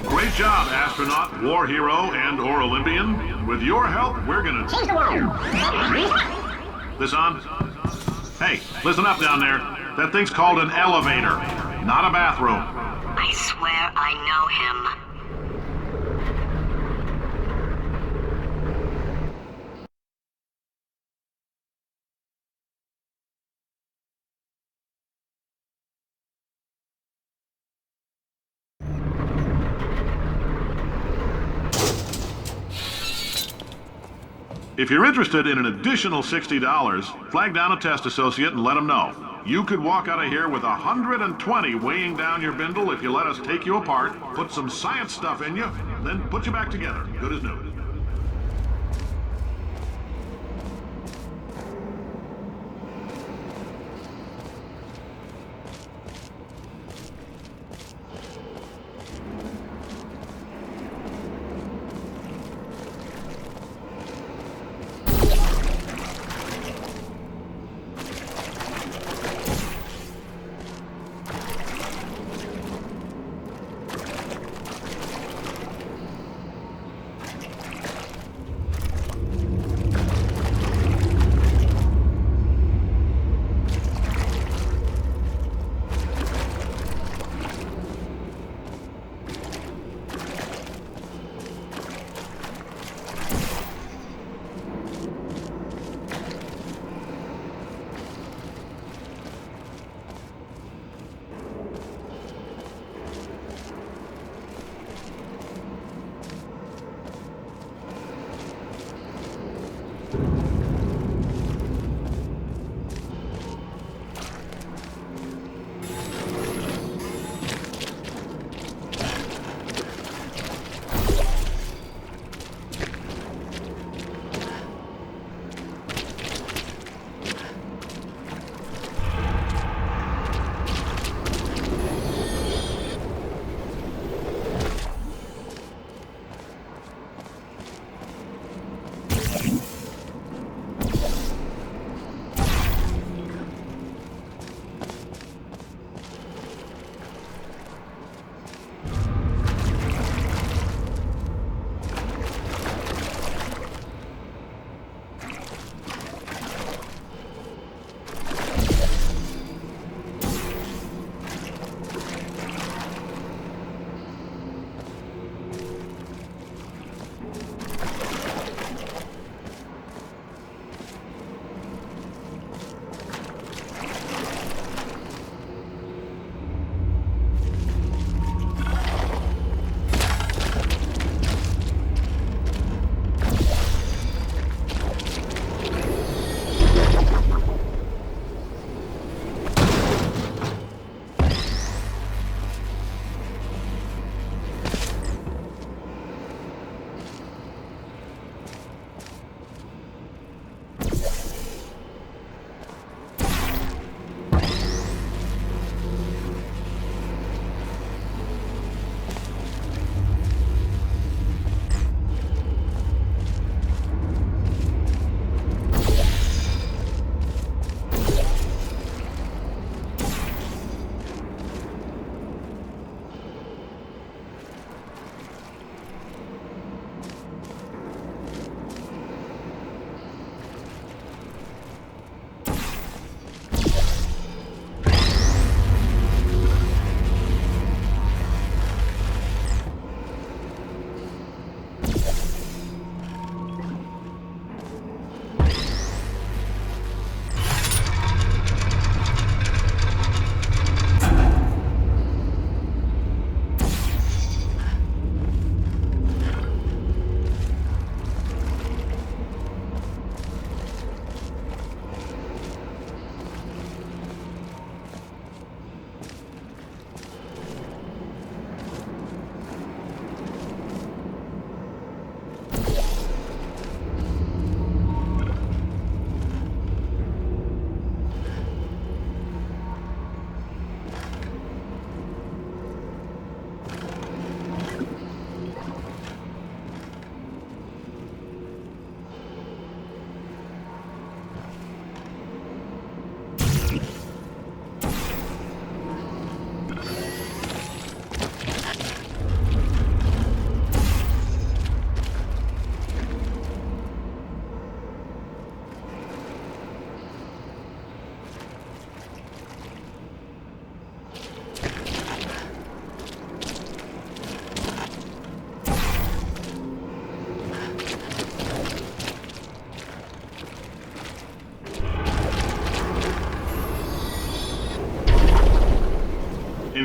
Great job, astronaut, war hero, and/or Olympian. With your help, we're gonna change the world. This on? Hey, listen up down there. That thing's called an elevator, not a bathroom. I swear I know him. If you're interested in an additional $60, flag down a test associate and let them know. You could walk out of here with 120 weighing down your bindle if you let us take you apart, put some science stuff in you, then put you back together. Good as new.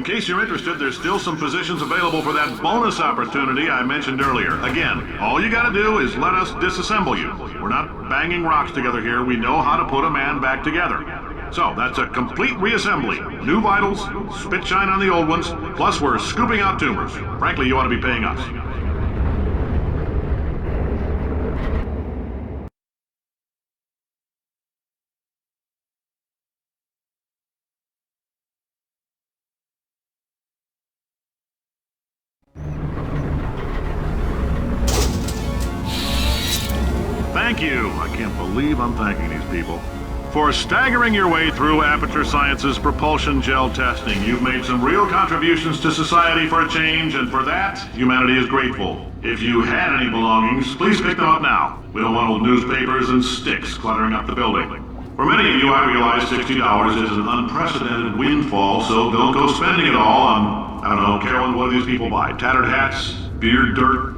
case you're interested, there's still some positions available for that bonus opportunity I mentioned earlier. Again, all you gotta do is let us disassemble you. We're not banging rocks together here. We know how to put a man back together. So, that's a complete reassembly. New vitals, spit shine on the old ones, plus we're scooping out tumors. Frankly, you ought to be paying us. Thank you. I can't believe I'm thanking these people. For staggering your way through Aperture Science's propulsion gel testing, you've made some real contributions to society for a change, and for that, humanity is grateful. If you had any belongings, please pick them up now. We don't want old newspapers and sticks cluttering up the building. For many of you, I realize $60 is an unprecedented windfall, so don't go spending it all on, I don't know, Carolyn, what do these people buy? Tattered hats? Beard dirt?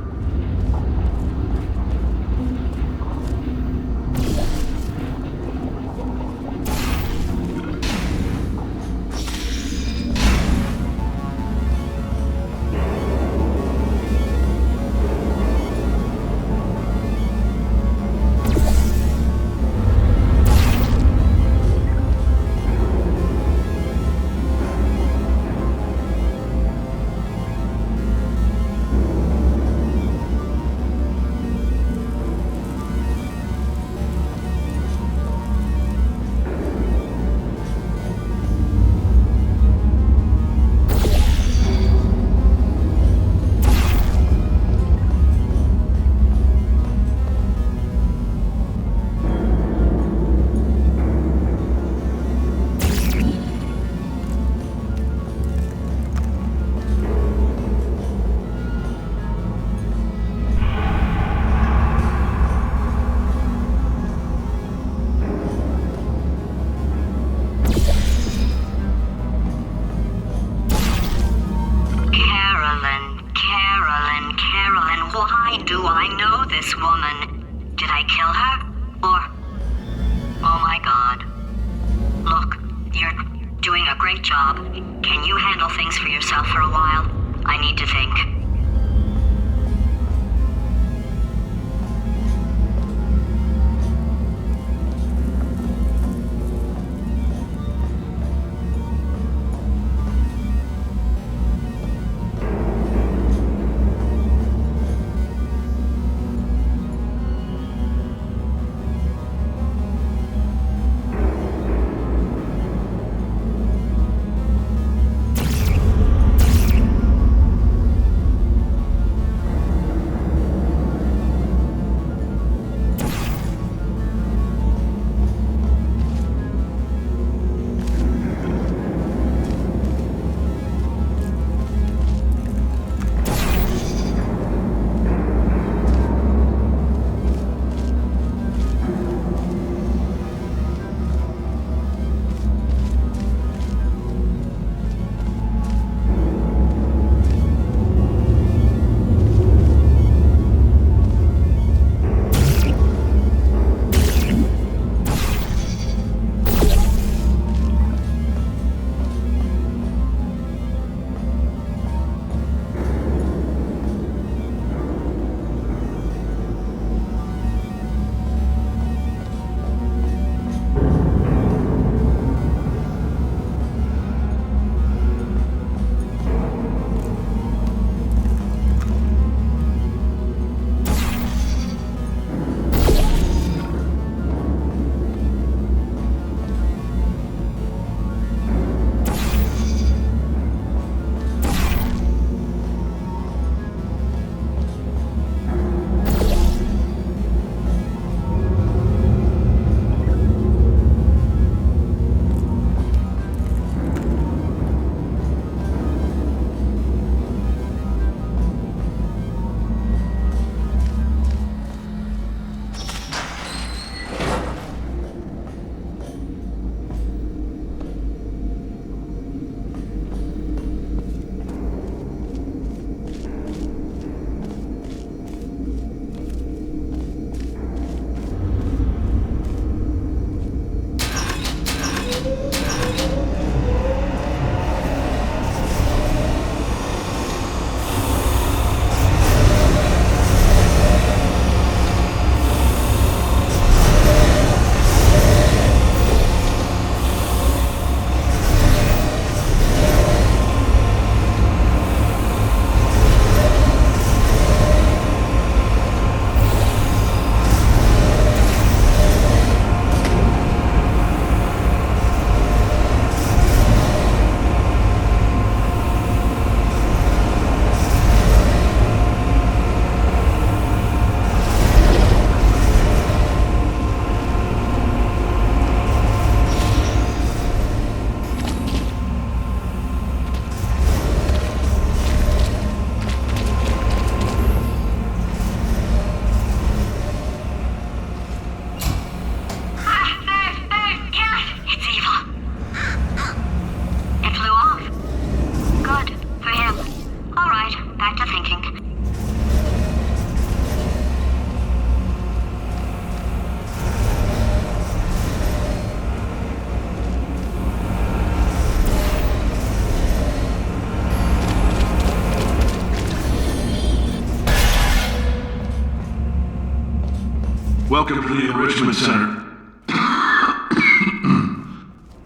Welcome to the Enrichment Center.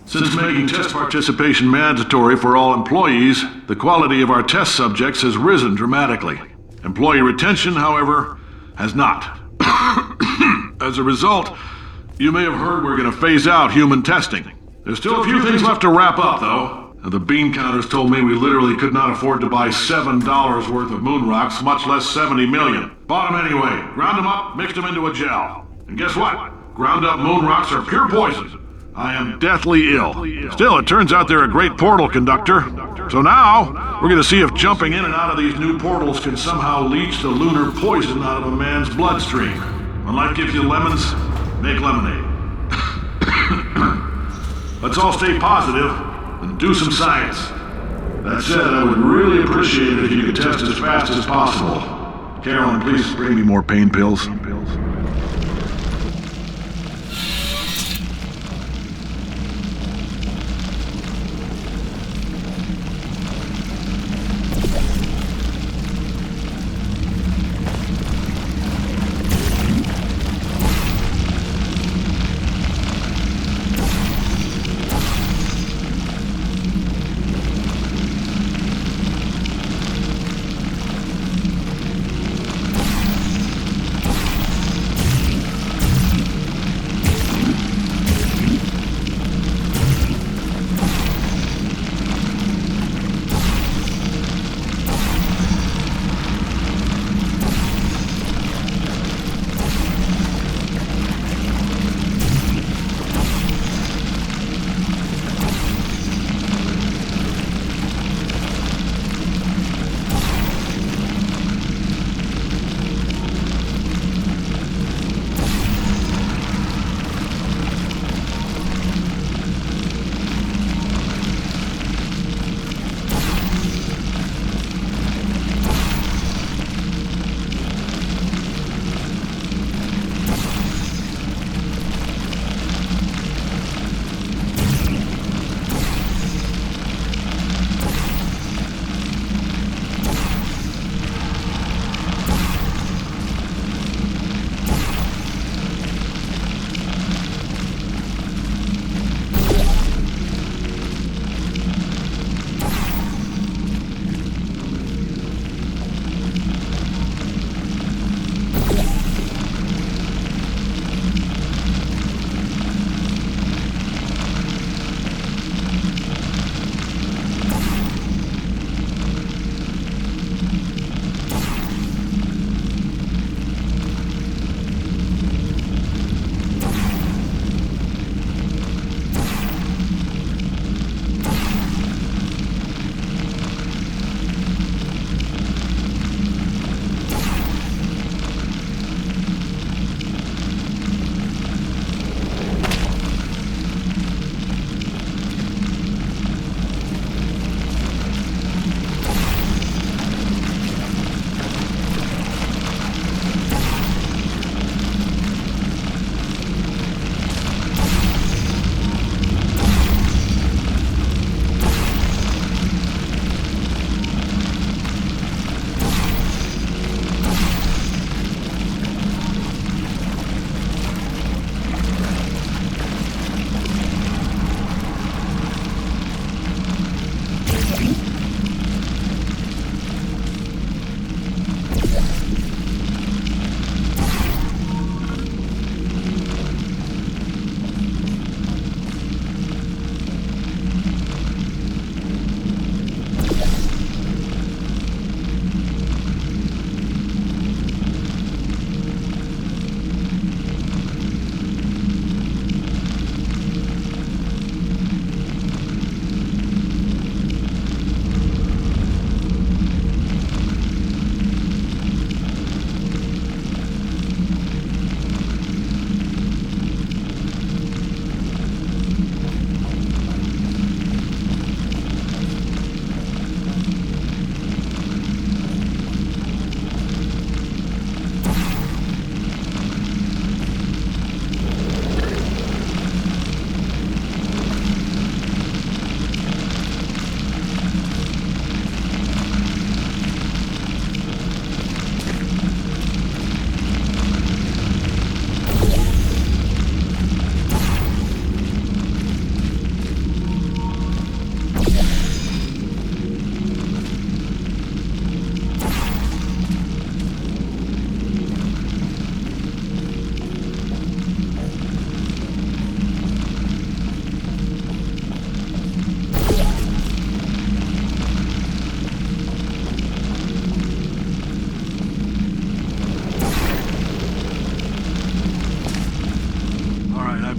Since making test participation mandatory for all employees, the quality of our test subjects has risen dramatically. Employee retention, however, has not. As a result, you may have heard we're going to phase out human testing. There's still a few things left to wrap up, though. The bean counters told me we literally could not afford to buy $7 worth of moon rocks, much less 70 million. Bought them anyway, ground them up, mixed them into a gel. And guess what? Ground up moon rocks are pure poison. I am deathly ill. Still, it turns out they're a great portal conductor. So now, we're going to see if jumping in and out of these new portals can somehow leach the lunar poison out of a man's bloodstream. When life gives you lemons, make lemonade. Let's all stay positive and do some science. That said, I would really appreciate it if you could test as fast as possible. Carolyn, please bring me more pain pills.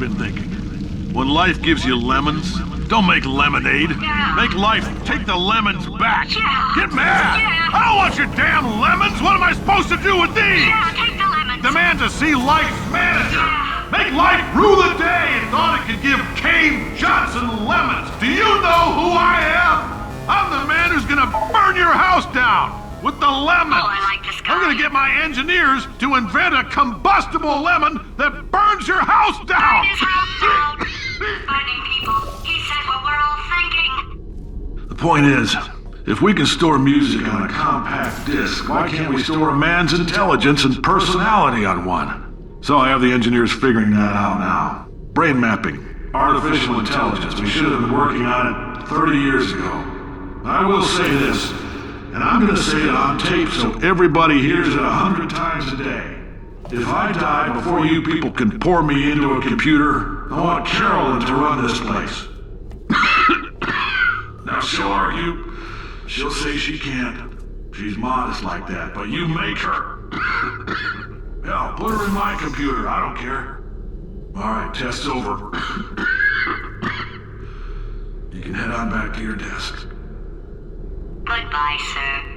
been thinking. When life gives you lemons, don't make lemonade. Make life take the lemons back. Get mad! I don't want your damn lemons! What am I supposed to do with these? Take the lemons. Demand to see life's manager. Make life rue the day and thought it could give Cave Johnson lemons. Do you know who I am? I'm the man who's gonna burn your house down with the lemons. Oh, I like this guy. I'm gonna get my engineers to invent a combustible lemon that burns your house down. His house down. Burning people. He said what we're all thinking. The point is, if we can store music on a compact disc, why can't we store a man's intelligence and personality on one? So I have the engineers figuring that out now. Brain mapping, artificial intelligence. We should have been working on it 30 years ago. I will say this, and I'm gonna say it on tape so everybody hears it 100 times a day. If I die before you people can pour me into a computer, I want Carolyn to run this place. Now she'll argue. She'll say she can't. She's modest like that, but you make her. Hell, put her in my computer. I don't care. All right, test's over. You can head on back to your desk. Goodbye, sir.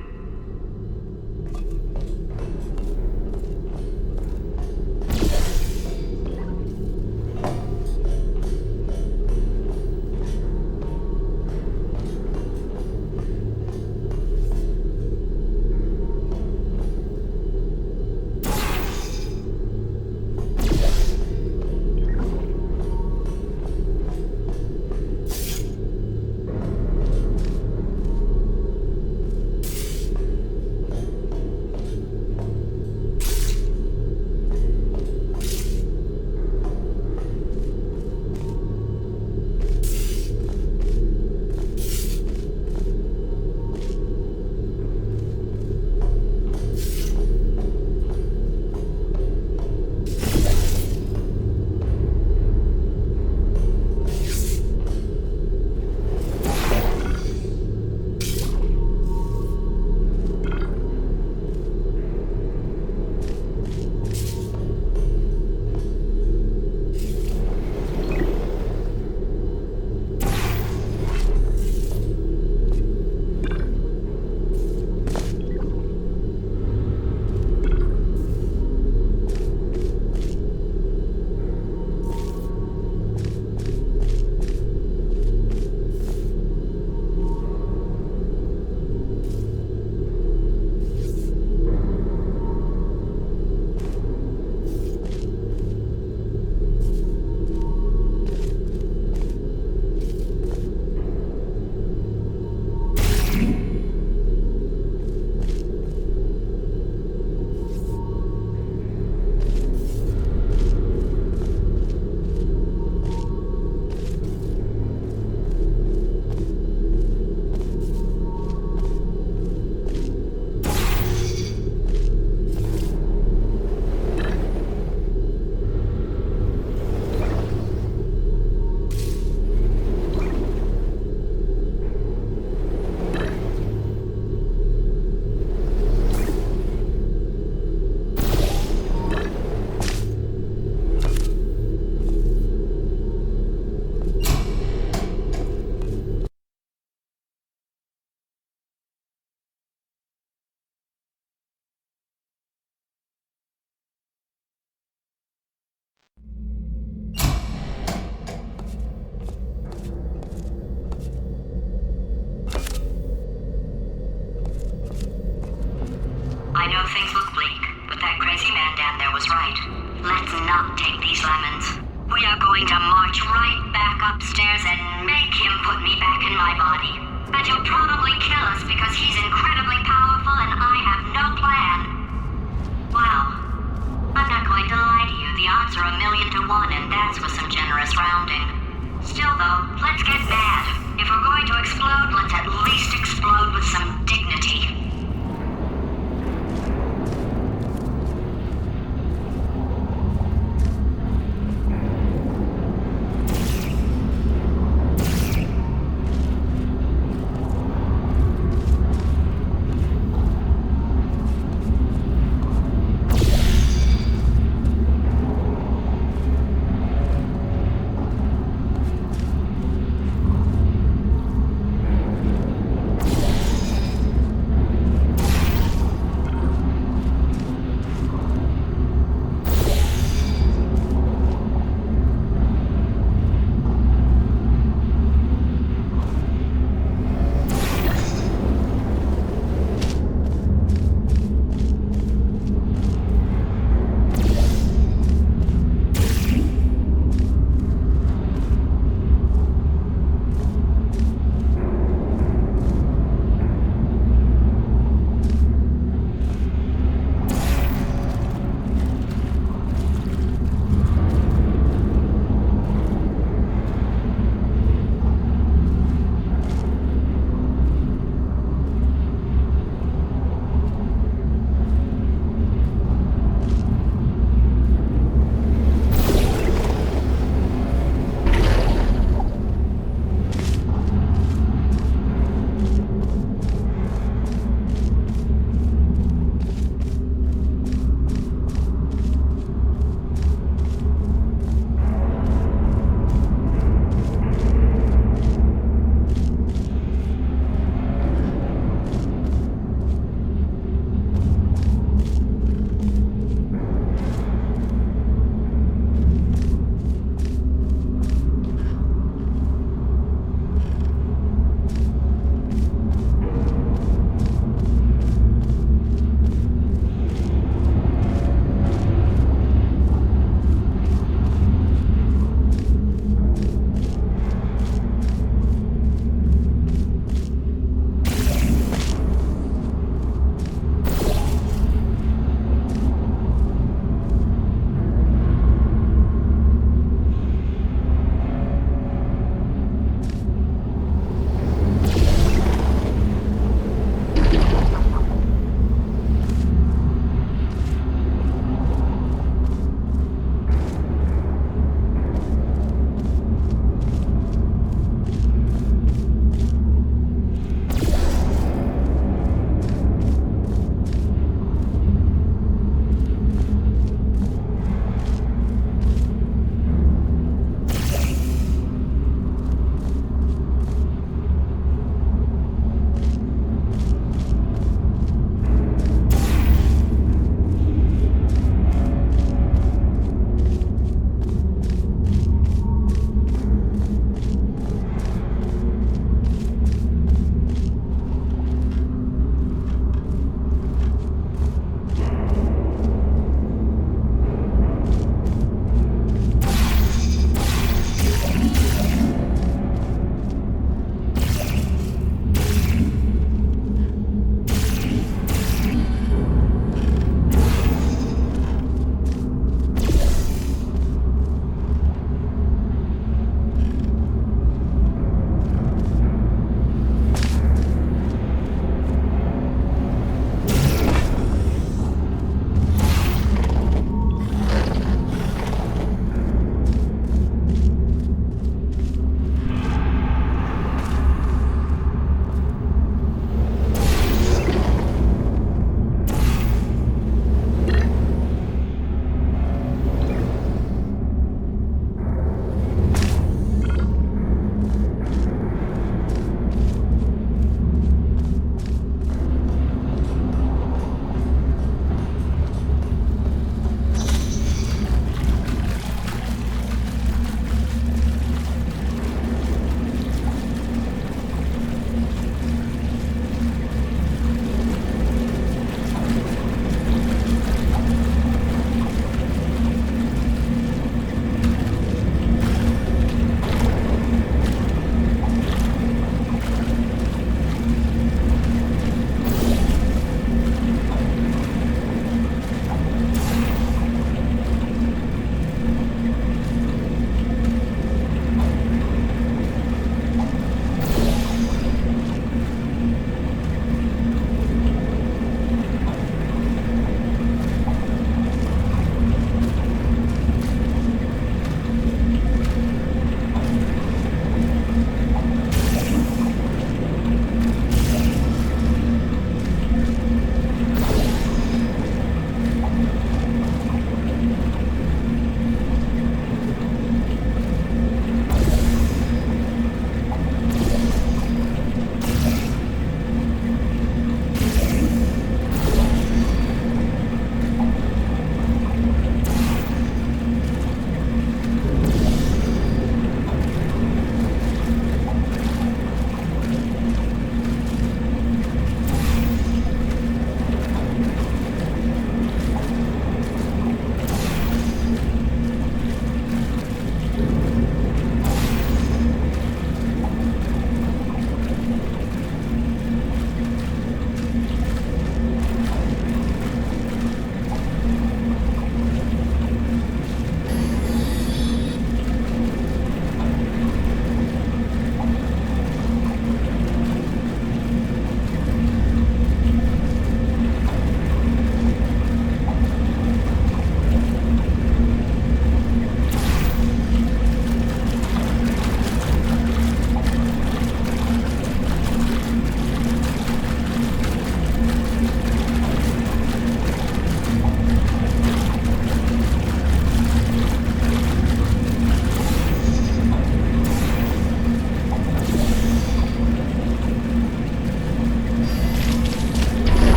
I know things look bleak, but that crazy man down there was right. Let's not take these lemons. We are going to march right back upstairs and make him put me back in my body. And he'll probably kill us because he's incredibly powerful and I have no plan. Well, I'm not going to lie to you. The odds are 1,000,000 to 1, and that's with some generous rounding. Still though, let's get mad. If we're going to explode, let's at least explode with some dignity.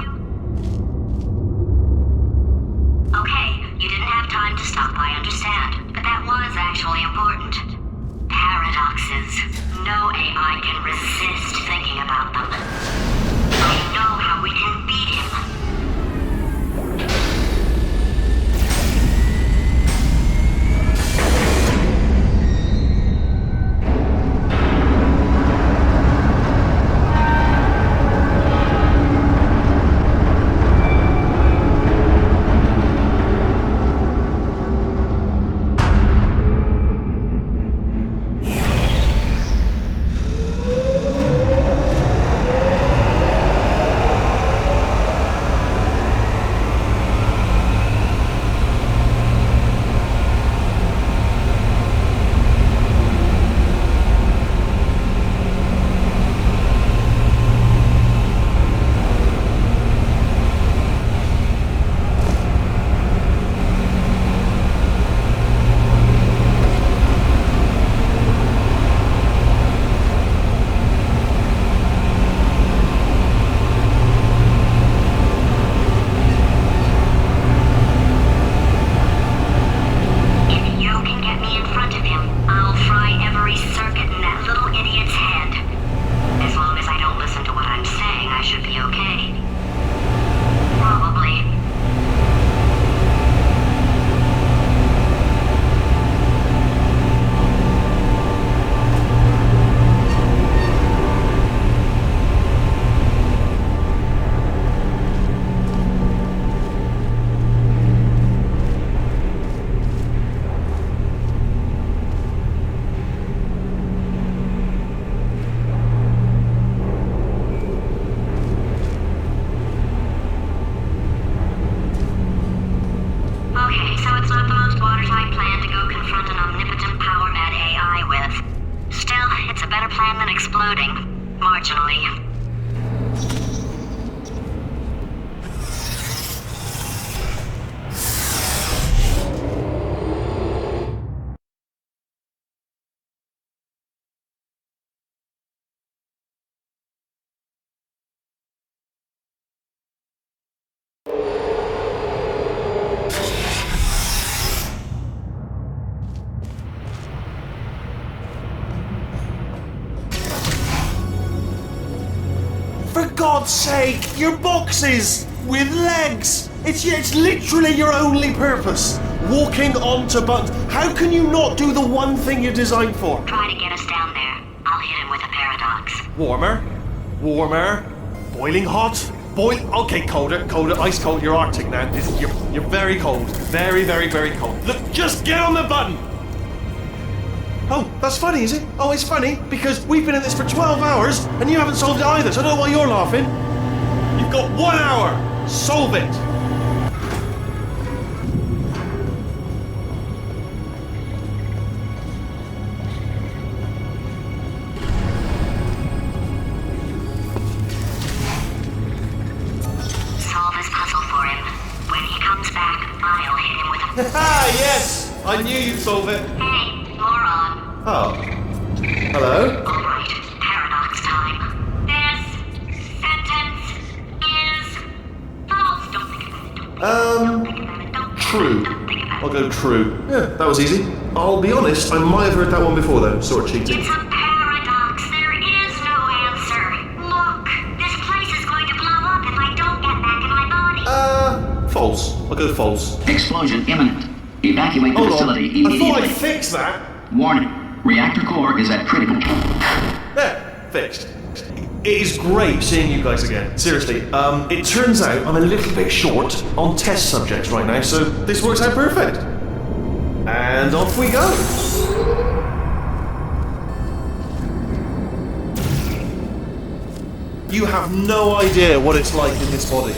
you? Okay, you didn't have time to stop, I understand. But that was actually important. Paradoxes. No AI can resist thinking about them. I know how we can beat him. For God's sake, your boxes with legs. It's literally your only purpose. Walking onto buttons. How can you not do the one thing you're designed for? Try to get us down there. I'll hit him with a paradox. Warmer, boiling hot, okay, colder, ice cold. You're Arctic now. You're very cold, very, very, very cold. Look, just get on the button. Oh, that's funny, is it? Oh, it's funny because we've been in this for 12 hours and you haven't solved it either, so I don't know why you're laughing. You've got 1 hour. Solve it. Solve his puzzle for him. When he comes back, I'll hit him with a... Yes! I knew you'd solve it. Hey, moron. Oh. Hello? Alright, paradox time. This sentence is false. Don't think about it. Don't think about it. Don't True. think about it. I'll go true. Yeah, that was easy. I'll be honest, I might have heard that one before though. Sort of cheating. It's a paradox. There is no answer. Look, this place is going to blow up if I don't get back in my body. False. I'll go false. Explosion imminent. Evacuate the Hold facility on. I thought immediately. I'd fix that. Warning. Reactor core is at critical. There, fixed. It is great seeing you guys again. Seriously, it turns out I'm a little bit short on test subjects right now, so this works out perfect. And off we go. You have no idea what it's like in this body.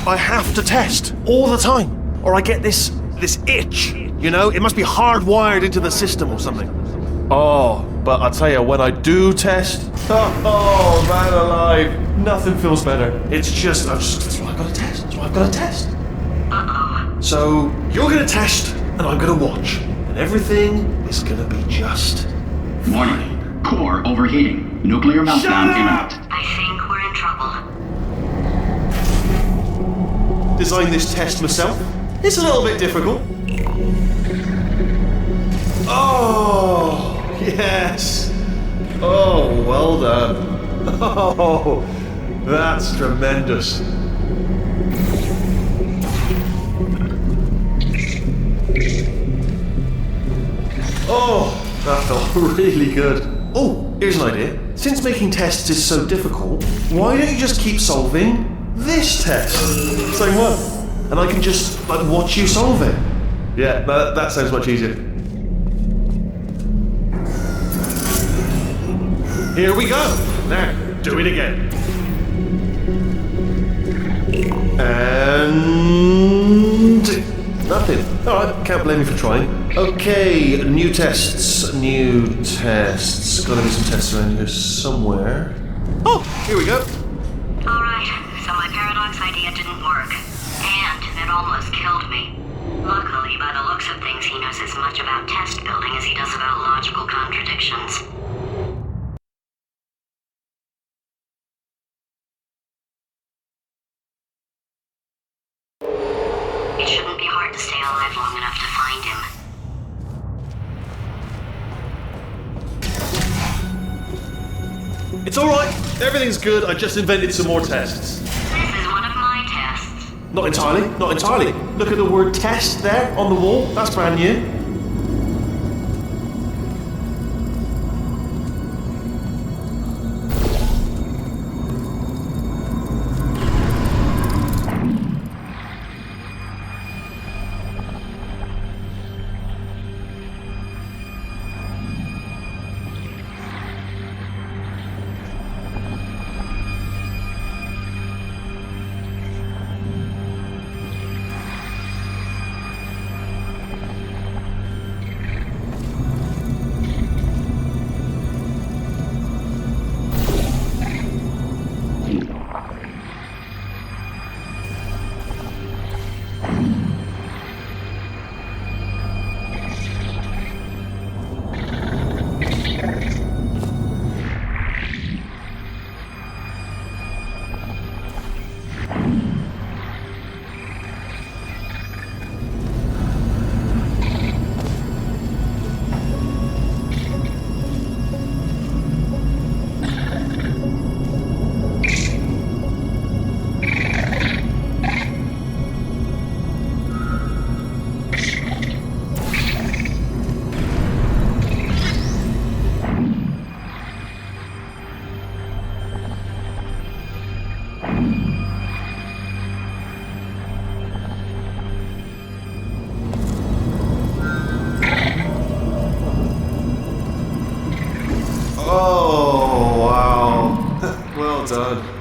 I have to test all the time, or I get this itch. You know, it must be hardwired into the system or something. Oh, but I'll tell you, when I do test, oh man alive, nothing feels better. It's just, that's why I've got to test. That's why I've got to test. So, you're going to test, and I'm going to watch. And everything is going to be just Warning. Core overheating. Nuclear meltdown imminent. I think we're in trouble. designed this test myself. It's a little bit difficult. Oh, yes. Oh, well done. Oh, that's tremendous. Oh, that felt really good. Oh, here's an idea. Since making tests is so difficult, why don't you just keep solving this test? Same one. And I can just, watch you solve it. Yeah, that sounds much easier. Here we go. Now, do it again. And... nothing. Alright, can't blame me for trying. Okay, new tests. Gotta be some tests around here somewhere. Oh, here we go. Alright, so my paradox idea didn't work. And it almost killed me. Luckily, by the looks of things, he knows as much about test building as he does about logical contradictions. It shouldn't be hard to stay alive long enough to find him. It's alright. Everything's good. I just invented some more tests. This is one of my tests. Not entirely. Look at the word test there on the wall. That's brand new.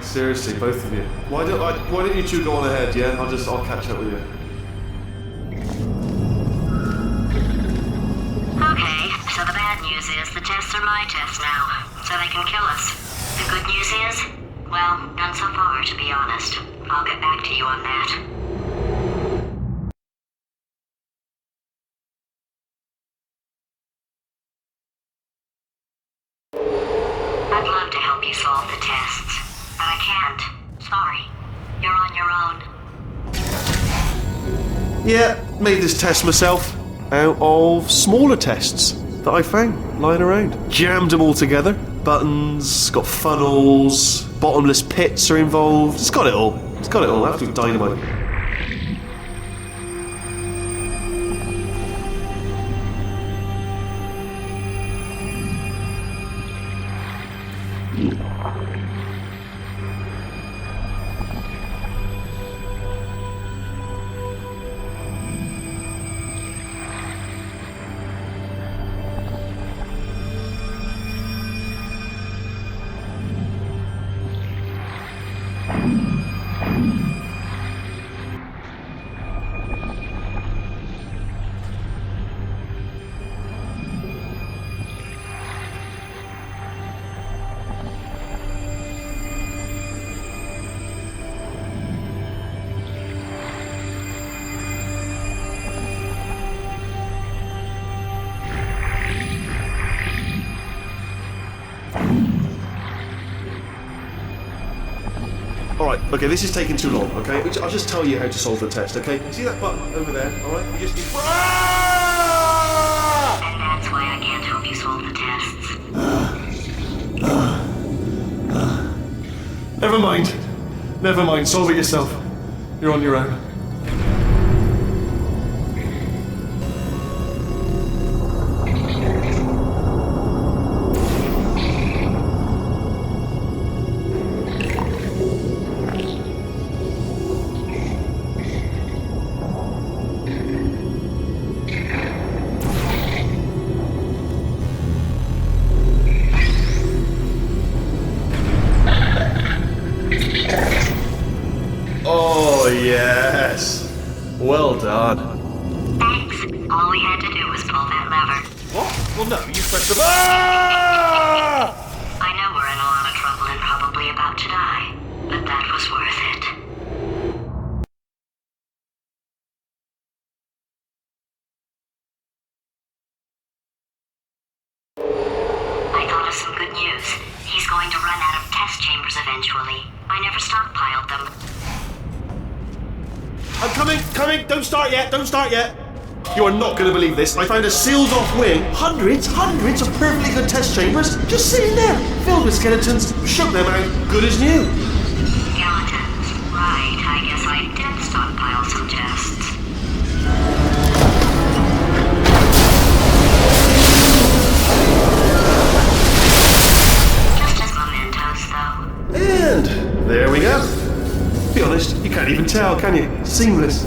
Seriously, both of you. Why don't you two go on ahead, yeah? I'll catch up with you. Okay, so the bad news is the tests are my tests now, so they can kill us. The good news is, well, none so far, to be honest. I'll get back to you on that. I'd love to help you solve the tests. But I can't. Sorry. You're on your own. Yeah, made this test myself out of smaller tests that I found lying around. Jammed them all together. Buttons, got funnels, bottomless pits are involved. It's got it all. Absolute dynamite. Okay, this is taking too long, okay? I'll just tell you how to solve the test, okay? See that button over there, alright? You just need... And that's why I can't help you solve the tests. Never mind. Never mind, solve it yourself. You're on your own. Oh, yes. Well done. Thanks. All we had to do was pull that lever. What? Well, no, you pressed the... Ah! I know we're in a lot of trouble and probably about to die, but that was worth it. I thought of some good news. He's going to run out of test chambers eventually. I never stockpiled them. I'm coming! Don't start yet! You are not going to believe this. I found a sealed-off wing. Hundreds of perfectly good test chambers just sitting there, filled with skeletons. Shook them out, good as new. Skeletons. Right, I guess I did stockpile some tests. Just as mementos, though. And there we go. Be honest, you can't even tell, can you? Seamless.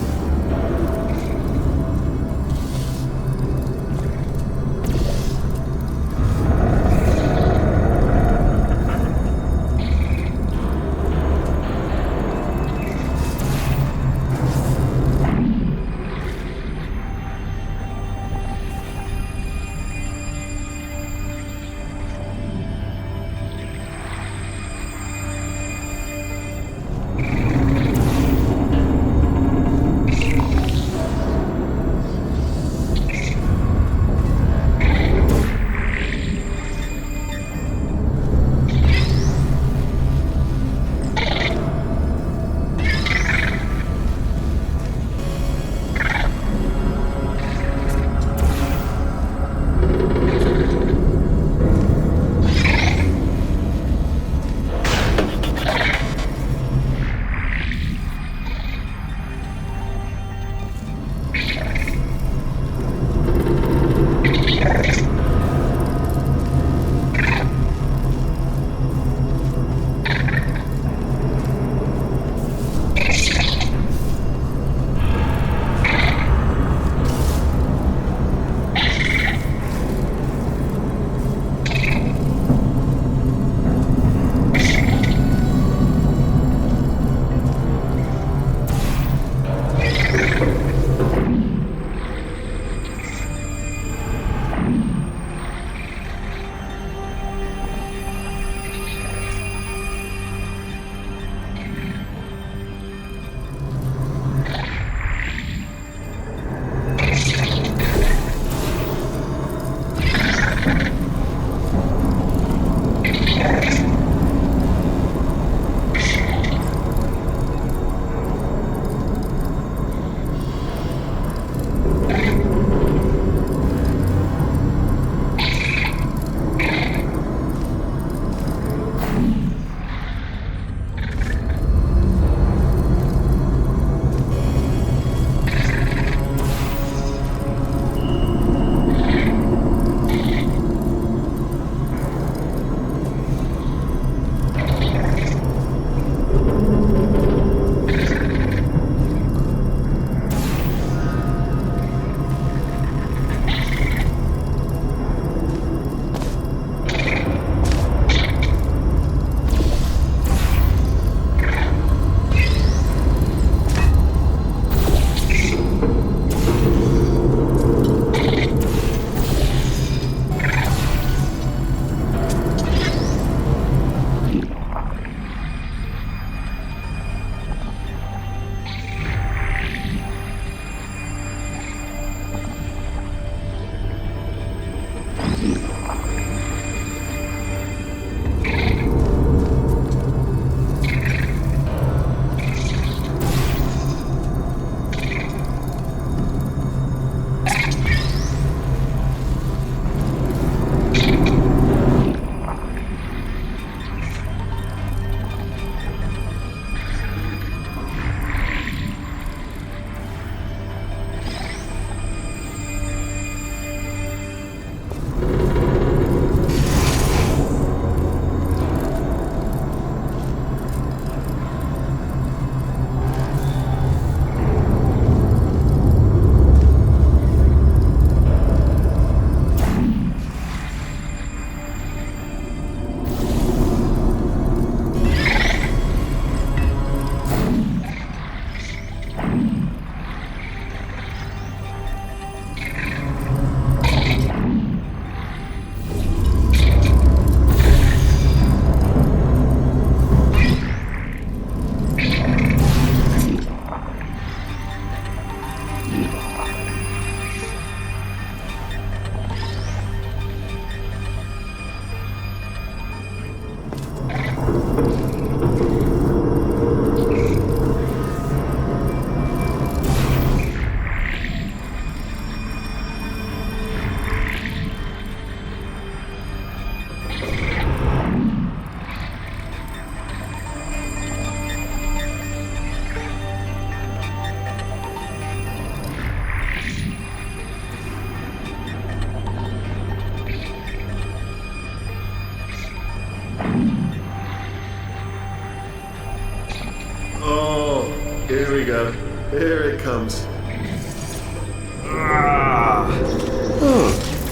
Here we go. Here it comes.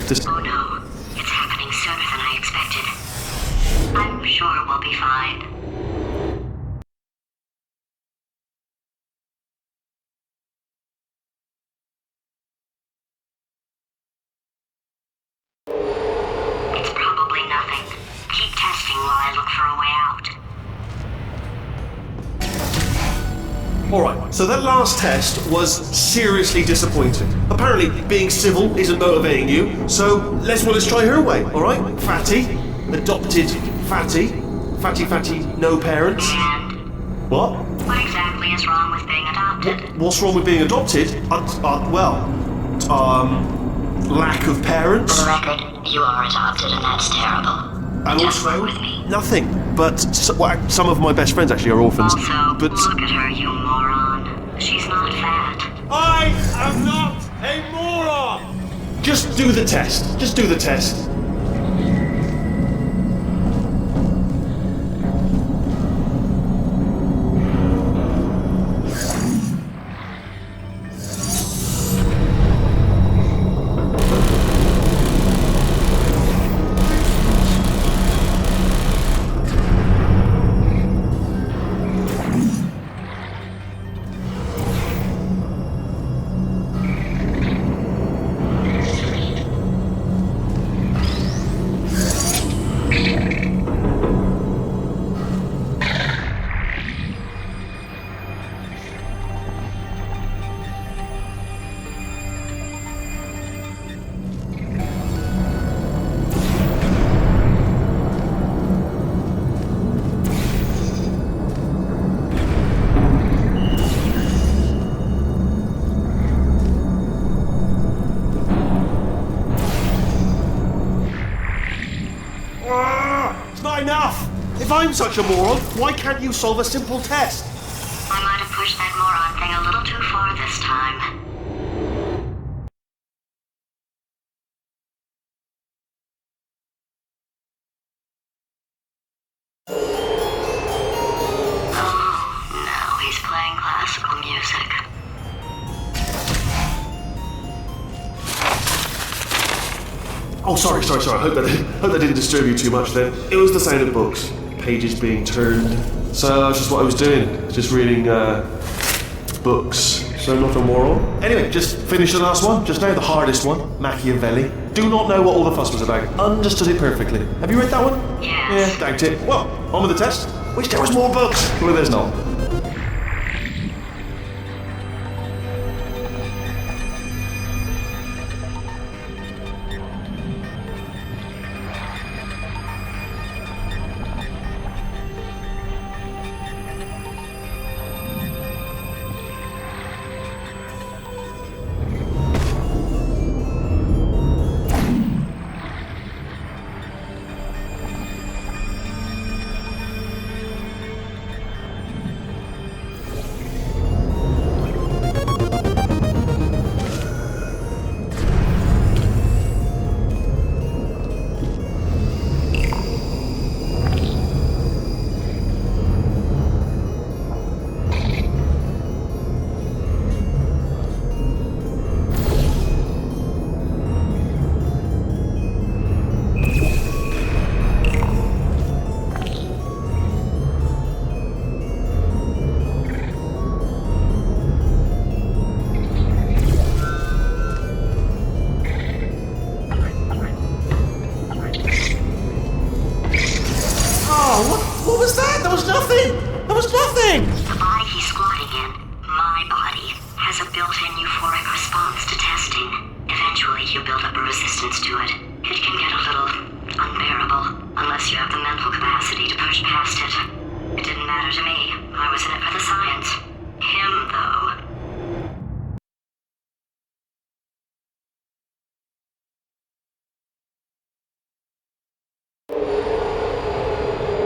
Just Oh no, it's happening sooner than I expected. I'm sure we'll be fine. It's probably nothing. Keep testing while I look for a way out. Alright, so that last test was seriously disappointing. Apparently, being civil isn't motivating you, so let's try her way, alright? Fatty, adopted Fatty, Fatty, no parents. And What? what exactly is wrong with being adopted? What's wrong with being adopted? Lack of parents. For the record, you are adopted and that's terrible. And Don't also, work with me. nothing. But some of my best friends actually are orphans. Also, But look at her, you moron. She's not fat. I am not a moron! Just do the test. Just do the test. It's not enough! If I'm such a moron, why can't you solve a simple test? I might have pushed that moron thing a little too far this time. Oh, now he's playing classical music. Oh, sorry. Hope that didn't disturb you too much then. It was the sound of books, pages being turned. So that's just what I was doing, just reading books. So not a moron. Anyway, just finished the last one, just now, the hardest one, Machiavelli. Do not know what all the fuss was about. Understood it perfectly. Have you read that one? Yes. Yeah, doubt it. Well, on with the test. Wish there was more books. Well, there's not. What was that? There was nothing! There was nothing! The body he's squatting in, my body, has a built-in euphoric response to testing. Eventually, you build up a resistance to it. It can get a little unbearable, unless you have the mental capacity to push past it. It didn't matter to me. I was in it for the science. Him, though.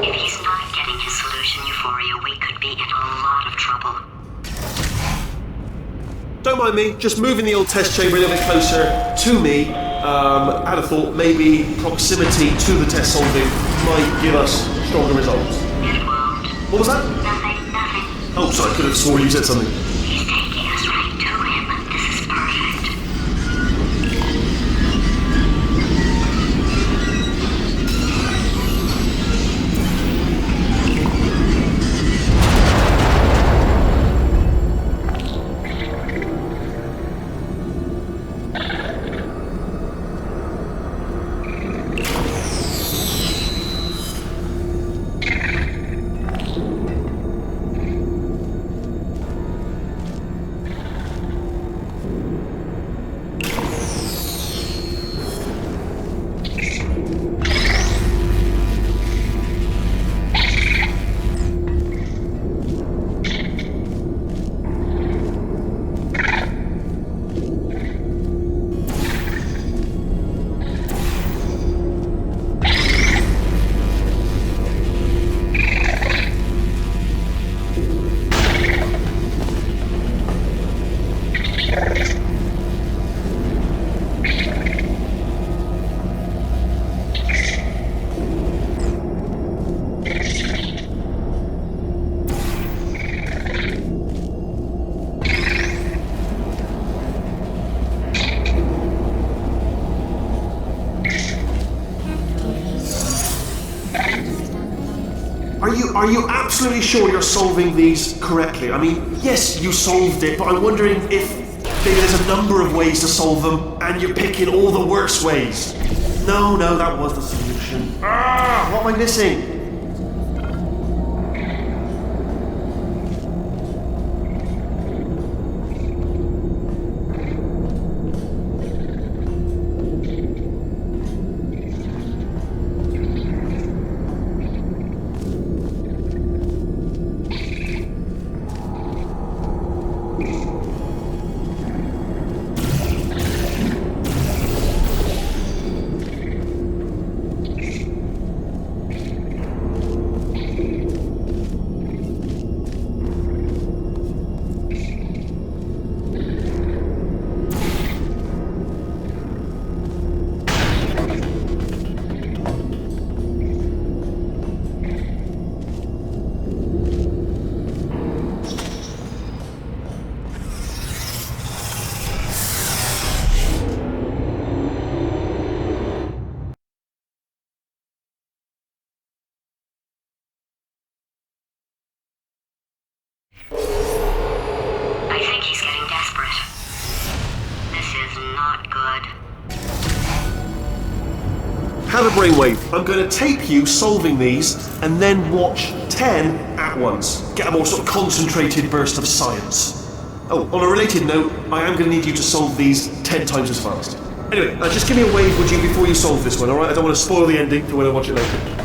If he's not getting his solution euphoria, we could be in a lot of trouble. Don't mind me, just moving the old test chamber a little bit closer to me. Had a thought maybe proximity to the test solving might give us stronger results. It won't. What was that? Nothing. Oh, sorry, I could have sworn you said something. He's taking us right to him. This is perfect. Are you absolutely sure you're solving these correctly? I mean, yes, you solved it, but I'm wondering if maybe there's a number of ways to solve them, and you're picking all the worst ways. No, that was the solution. What am I missing? I think he's getting desperate. This is not good. Have a brainwave. I'm going to tape you solving these, and then watch 10 at once. Get a more sort of concentrated burst of science. Oh, on a related note, I am going to need you to solve these 10 times as fast. Anyway, just give me a wave, would you, before you solve this one, alright? I don't want to spoil the ending for when I watch it later.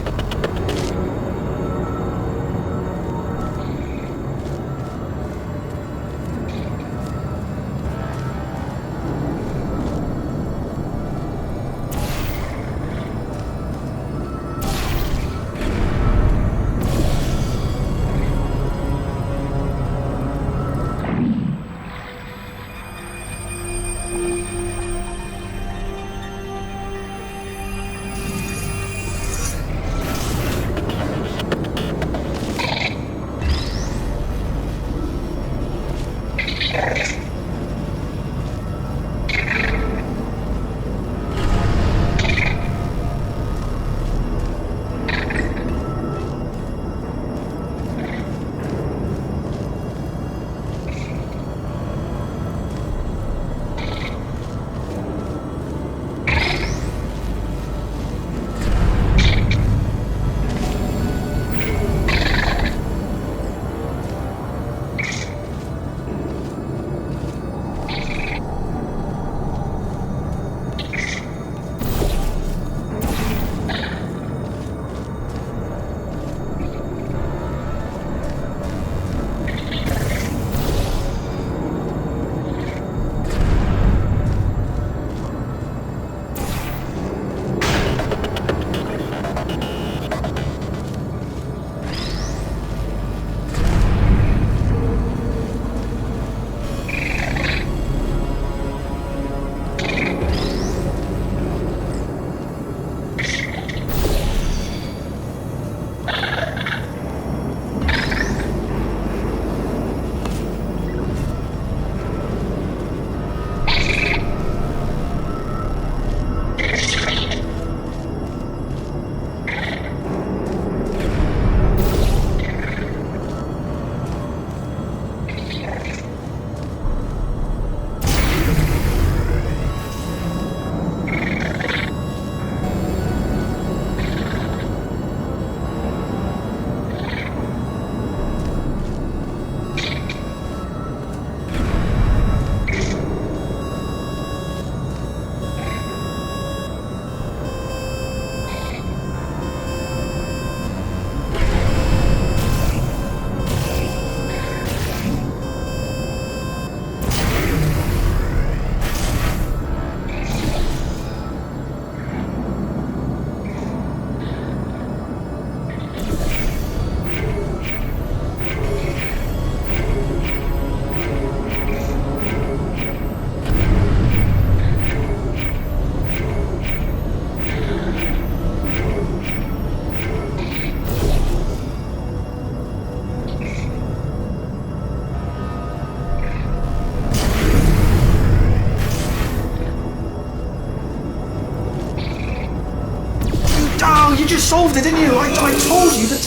you solved it, didn't you? I told you to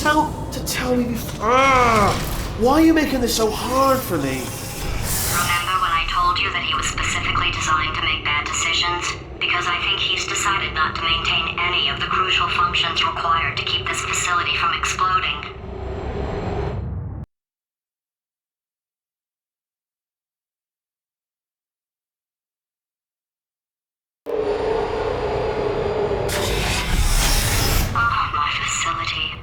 tell me before. Why are you making this so hard for me? Remember when I told you that he was specifically designed to make bad decisions? Because I think he's decided not to maintain any of the crucial functions required to keep this facility from exploding. Oh, my facility.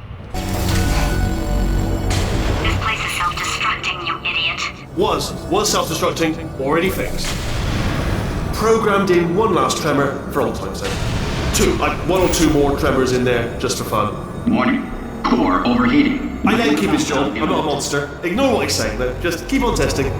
This place is self-destructing, you idiot. Was self-destructing, already fixed. Programmed in one last tremor for old time's sake. One or two more tremors in there, just for fun. Warning. Core overheating. I let him keep his job. I'm not a monster. Ignore what he's saying, though. Just keep on testing.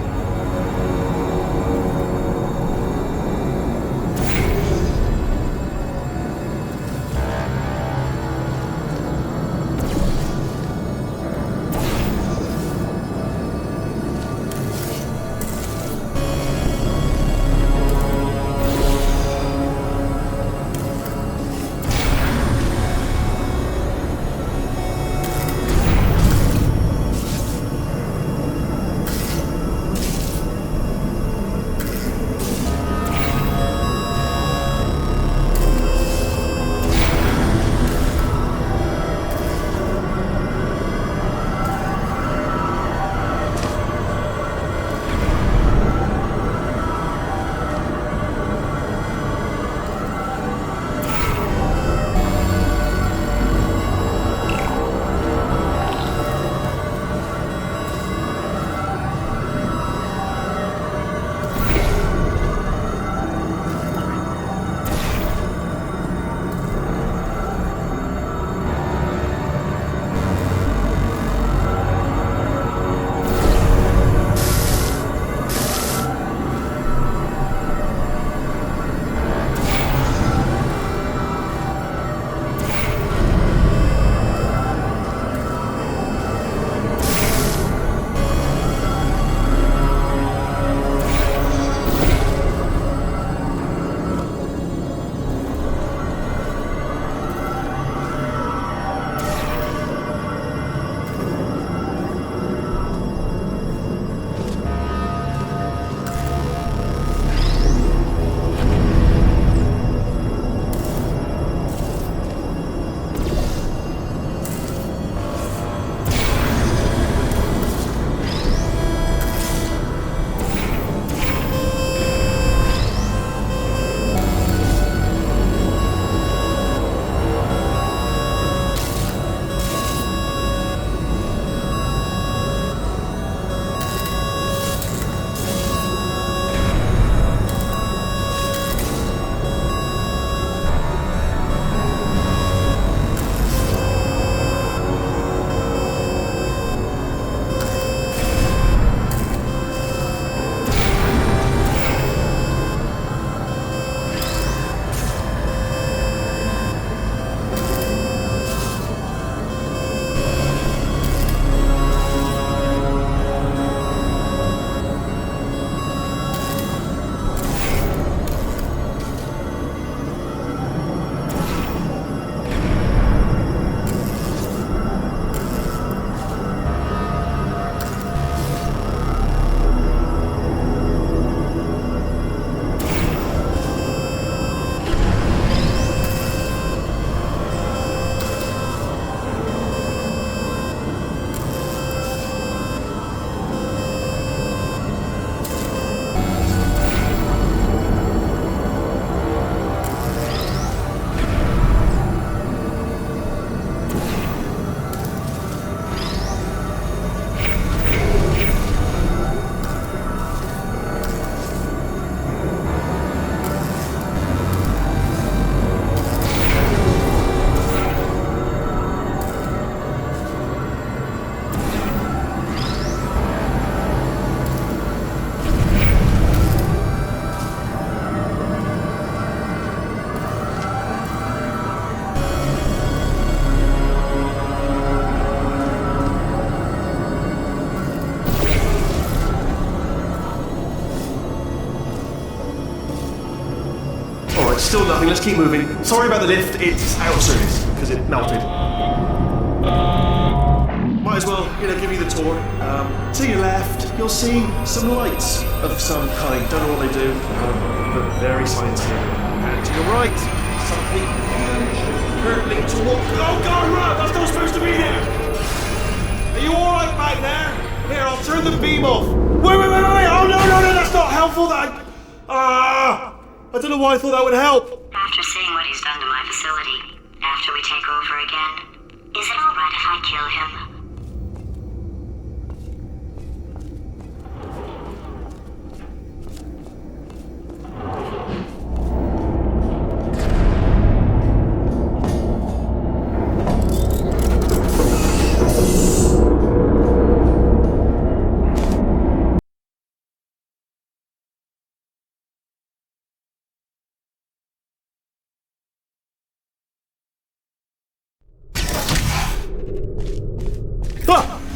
Still nothing, let's keep moving. Sorry about the lift, it's out of service. because it melted. Might as well, give you the tour. To your left, you'll see some lights of some kind. Don't know what they do, but very scientific. And to your right, something huge, hurtling towards. Oh God, Rob, that's not supposed to be there. Are you all right back there? Here, I'll turn the beam off. Wait! Oh no, that's not helpful. I don't know why I thought that would help. After seeing what he's done to my facility, after we take over again, is it alright if I kill him?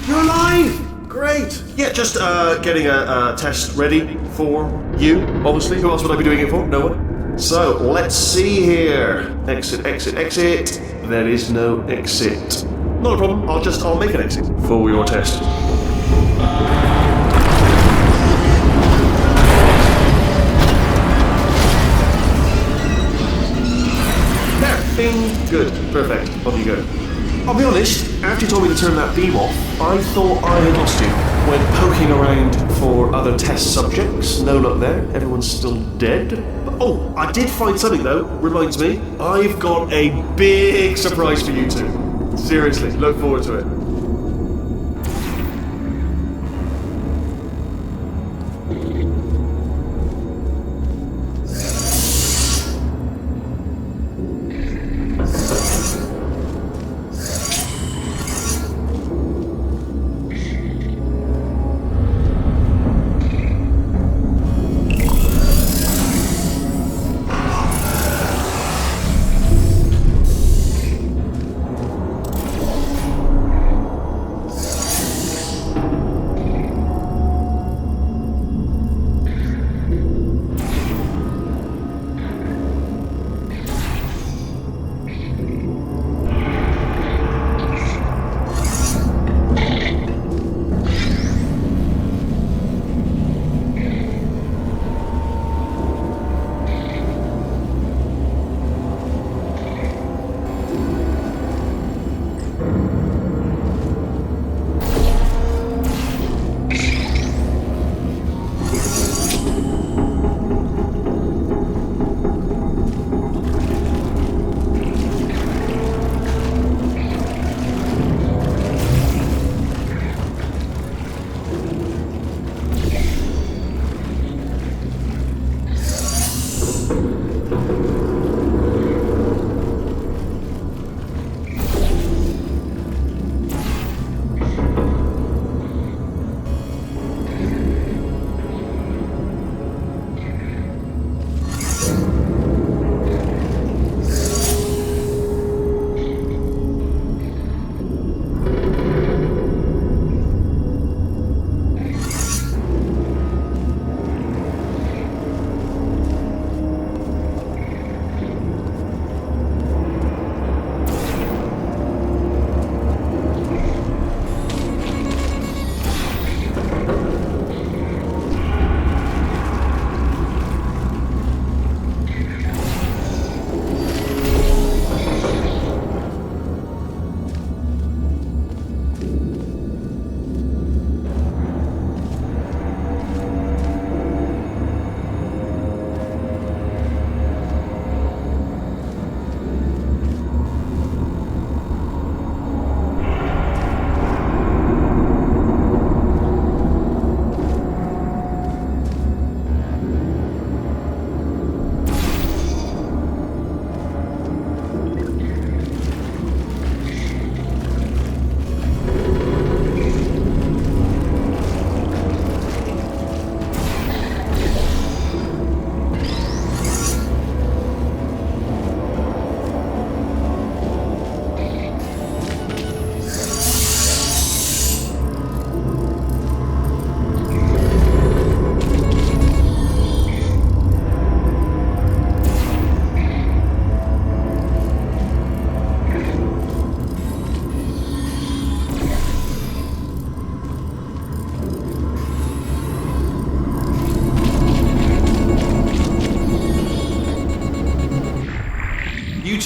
You're alive! Great! Yeah, just getting a test ready for you, obviously. Who else would I be doing it for? No one. So, let's see here. Exit. There is no exit. Not a problem, I'll make an exit for your test. There! Bing! Good. Perfect. Off you go. I'll be honest, after you told me to turn that beam off, I thought I had lost you. Went poking around for other test subjects. No luck there. Everyone's still dead. But, I did find something though. Reminds me, I've got a big surprise for you two. Seriously, look forward to it.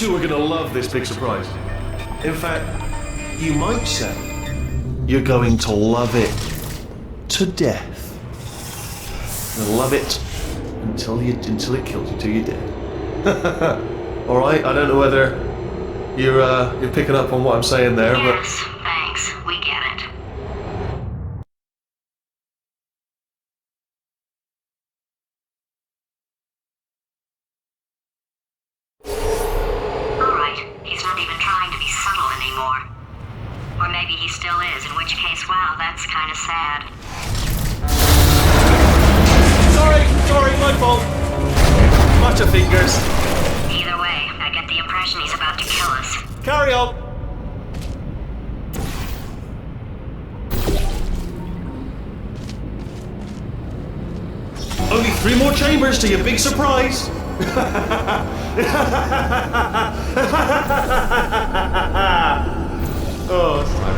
two are gonna love this big surprise. In fact, you might say you're going to love it to death. You'll love it until it kills you, till you're dead. All right. I don't know whether you're picking up on what I'm saying there, Yes, thanks. We get it. Alright, he's not even trying to be subtle anymore. Or maybe he still is, in which case, wow, that's kind of sad. Sorry, my fault. Butterfingers. Either way, I get the impression he's about to kill us. Carry on. Only 3 more chambers to your big surprise. Oh, sorry.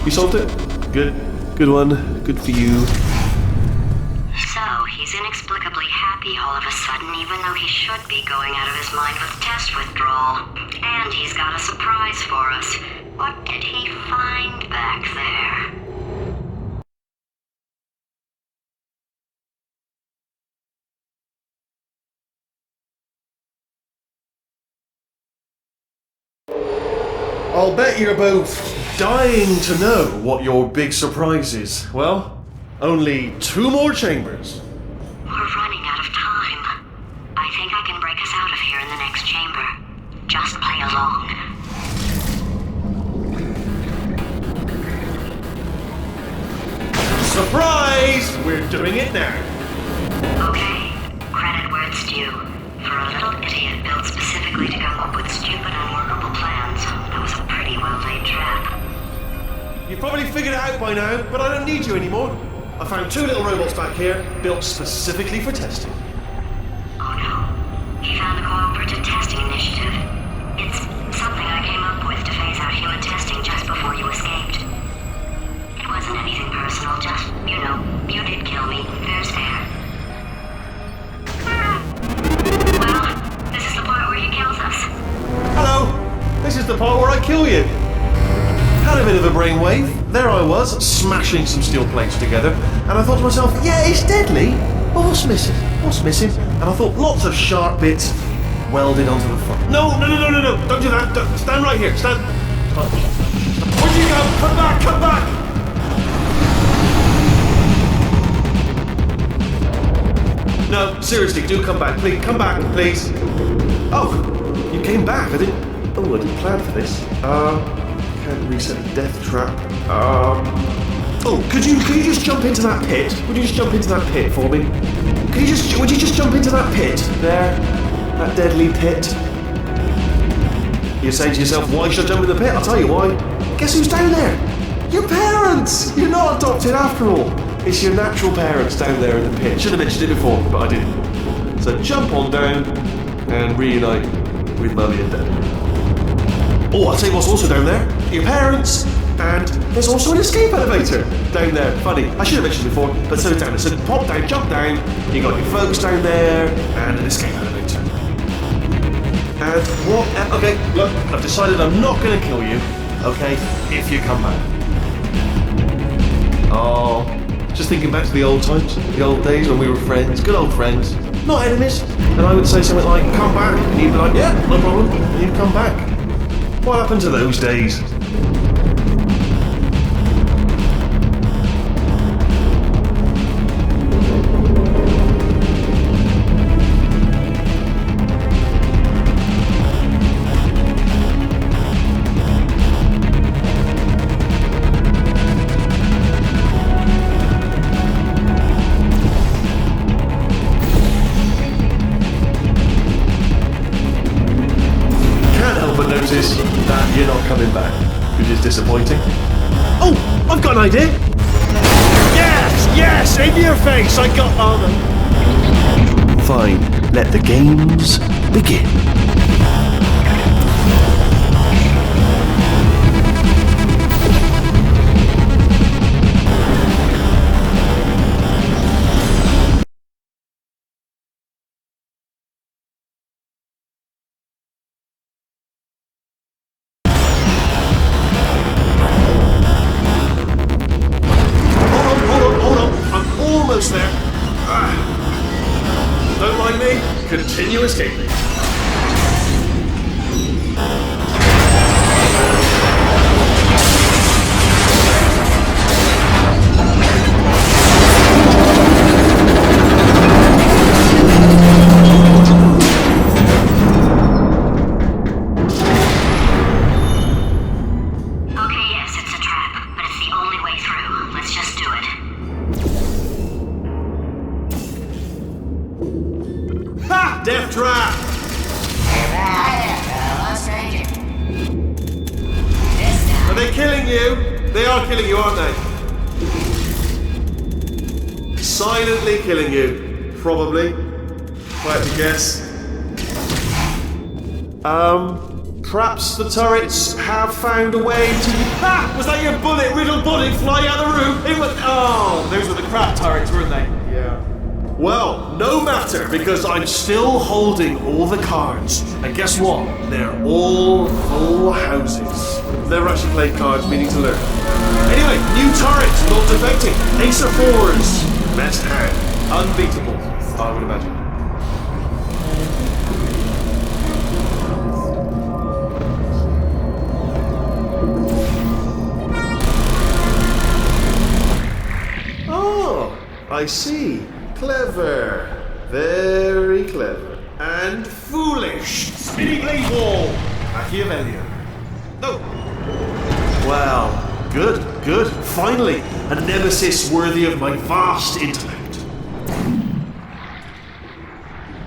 You solved it? Good. Good one. Good for you. So, he's inexplicably happy all of a sudden, even though he should be going out of his mind with test withdrawal. And he's got a surprise for us. What did he find back there? I'll bet you're both dying to know what your big surprise is. Well, only 2 more chambers. We're running out of time. I think I can break us out of here in the next chamber. Just play along. Surprise! We're doing it now. Okay, credit where it's due. For a little idiot built specifically to come up with stupid, unworkable plans, that was a pretty well-laid trap. You've probably figured it out by now, but I don't need you anymore. I found 2 little robots back here, built specifically for testing. Oh no. He found the Cooperative Testing Initiative. It's something I came up with to phase out human testing just before you escaped. It wasn't anything personal, just, you did kill me. There's fair. Well, this is the part where he kills us. Hello! This is the part where I kill you. Had a bit of a brainwave. There I was, smashing some steel plates together, and I thought to myself, yeah, it's deadly, but what's missing? What's missing? And I thought lots of sharp bits welded onto the front. No, don't do that. Stand right here. Stand. Where'd you go? Come back, come back! No, seriously, do come back. Please, come back, please. Oh, you came back. I didn't plan for this. Can't reset the death trap. Oh, could you just jump into that pit? Would you just jump into that pit for me? Would you just jump into that pit? There. That deadly pit. You're saying to yourself, why should I jump in the pit? I'll tell you why. Guess who's down there? Your parents! You're not adopted after all. It's your natural parents down there in the pit. Should have mentioned it before, but I didn't. So jump on down and reunite with Mummy and Dad. Oh, I'll tell you what's also down there. Your parents, and there's also an escape elevator down there. Funny, I should have mentioned it before, but so down there. So pop down, jump down, you got your folks down there, and an escape elevator. And what? Okay, look, I've decided I'm not going to kill you, okay, if you come back. Oh, just thinking back to the old times, the old days when we were friends, good old friends, not enemies. And I would say something like, come back, and you'd be like, yeah, no problem, and you'd come back. What happened to those days? That you're not coming back, which is disappointing. Oh, I've got an idea! Yes, in your face, I got armor. Fine, let the games begin. There. Don't mind me. Continue escaping. Okay, yes, it's a trap, but it's the only way through. Let's just do it. Ha! Death trap! Are they killing you? They are killing you, aren't they? Silently killing you. Probably. If I had to guess. Perhaps the turrets have found a way to... Ha! Was that your bullet-riddled bullet flying out the roof? It was... Oh, those were the crap turrets, weren't they? Yeah. Well, no matter, because I'm still holding all the cards. And guess what? They're all full houses. Never actually played cards, meaning to learn. Anyway, new turrets, not defecting. Ace of fours. Best hand. Unbeatable, I would imagine. Oh, I see. Clever. Very clever. And foolish. Spinning blade wall. Machiavellian. No. Well, good. Finally, a nemesis worthy of my vast intellect.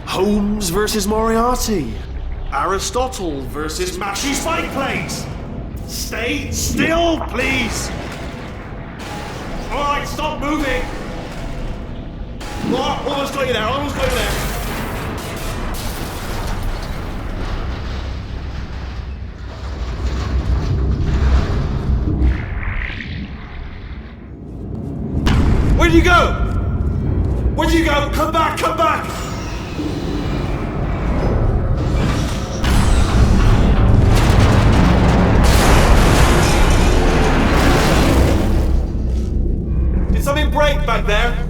Holmes versus Moriarty. Aristotle versus Mashy Spike Plates. Stay still, please. Alright, stop moving. Oh, almost got you there. Where'd you go? Where'd you go? Come back! Did something break back there?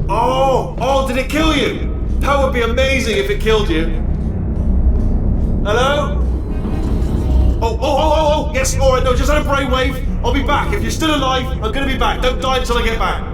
Oh, did it kill you? That would be amazing if it killed you. Hello? Oh, yes, alright, no, just had a brainwave. I'll be back. If you're still alive, I'm gonna be back. Don't die until I get back.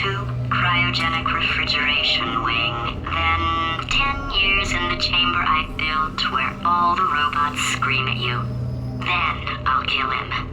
cryogenic refrigeration wing. Then 10 years in the chamber I built where all the robots scream at you. Then I'll kill him.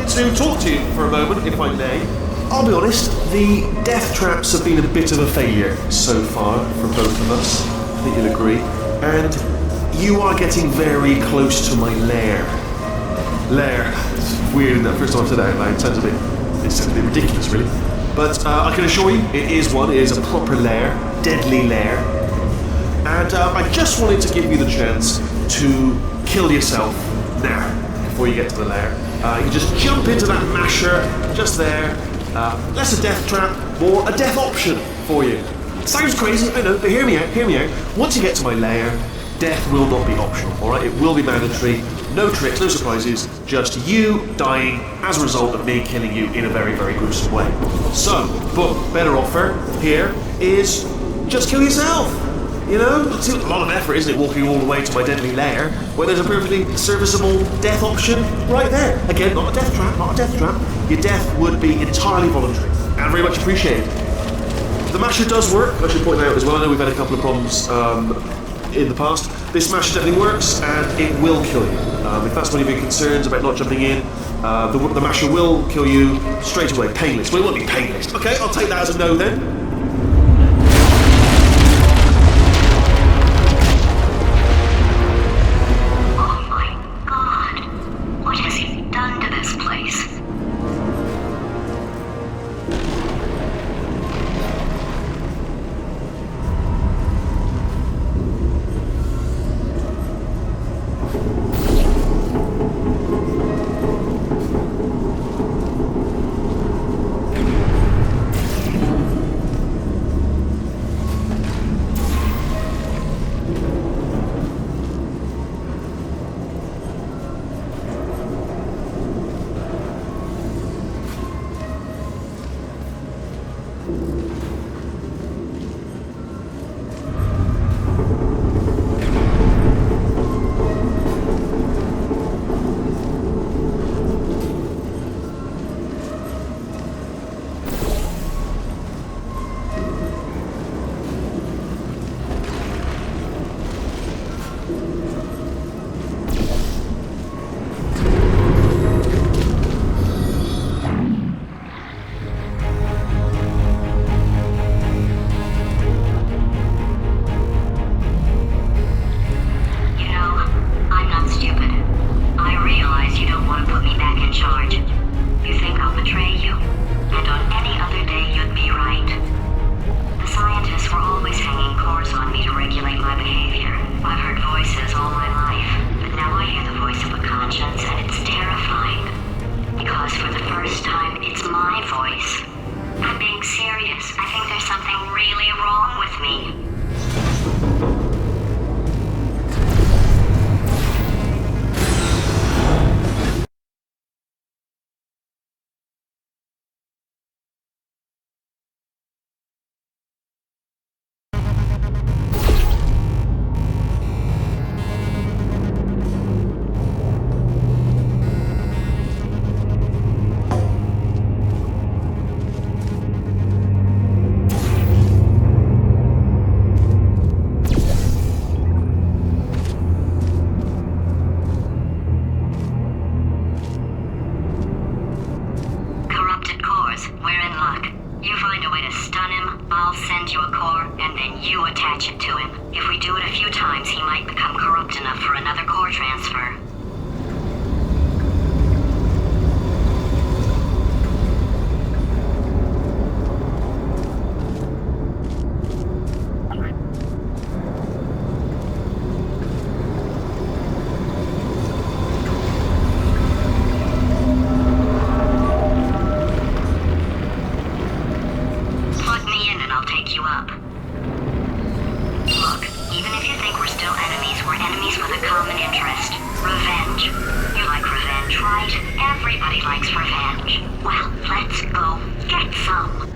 To talk to you for a moment, if I may. I'll be honest, the death traps have been a bit of a failure so far for both of us. I think you'll agree. And you are getting very close to my lair. Lair. It's weird, isn't it? First time I've said that out loud. It sounds a bit ridiculous, really. But I can assure you, it is one. It is a proper lair. Deadly lair. And I just wanted to give you the chance to kill yourself now, before you get to the lair. You just jump into that masher, just there. Less a death trap, more a death option for you. Sounds crazy, I know, but hear me out. Once you get to my lair, death will not be optional, alright? It will be mandatory. No tricks, no surprises, just you dying as a result of me killing you in a very, very gruesome way. So, but better offer here is just kill yourself. You know, it's a lot of effort, isn't it, walking all the way to my deadly lair, where there's a perfectly serviceable death option right there. Again, not a death trap. Your death would be entirely voluntary, and very much appreciated. The masher does work, I should point out as well. I know we've had a couple of problems in the past. This masher definitely works, and it will kill you. If that's one of your concerns about not jumping in, the masher will kill you straight away, painless. Well, it won't be painless. Okay, I'll take that as a no then. Everybody likes revenge. Well, let's go get some.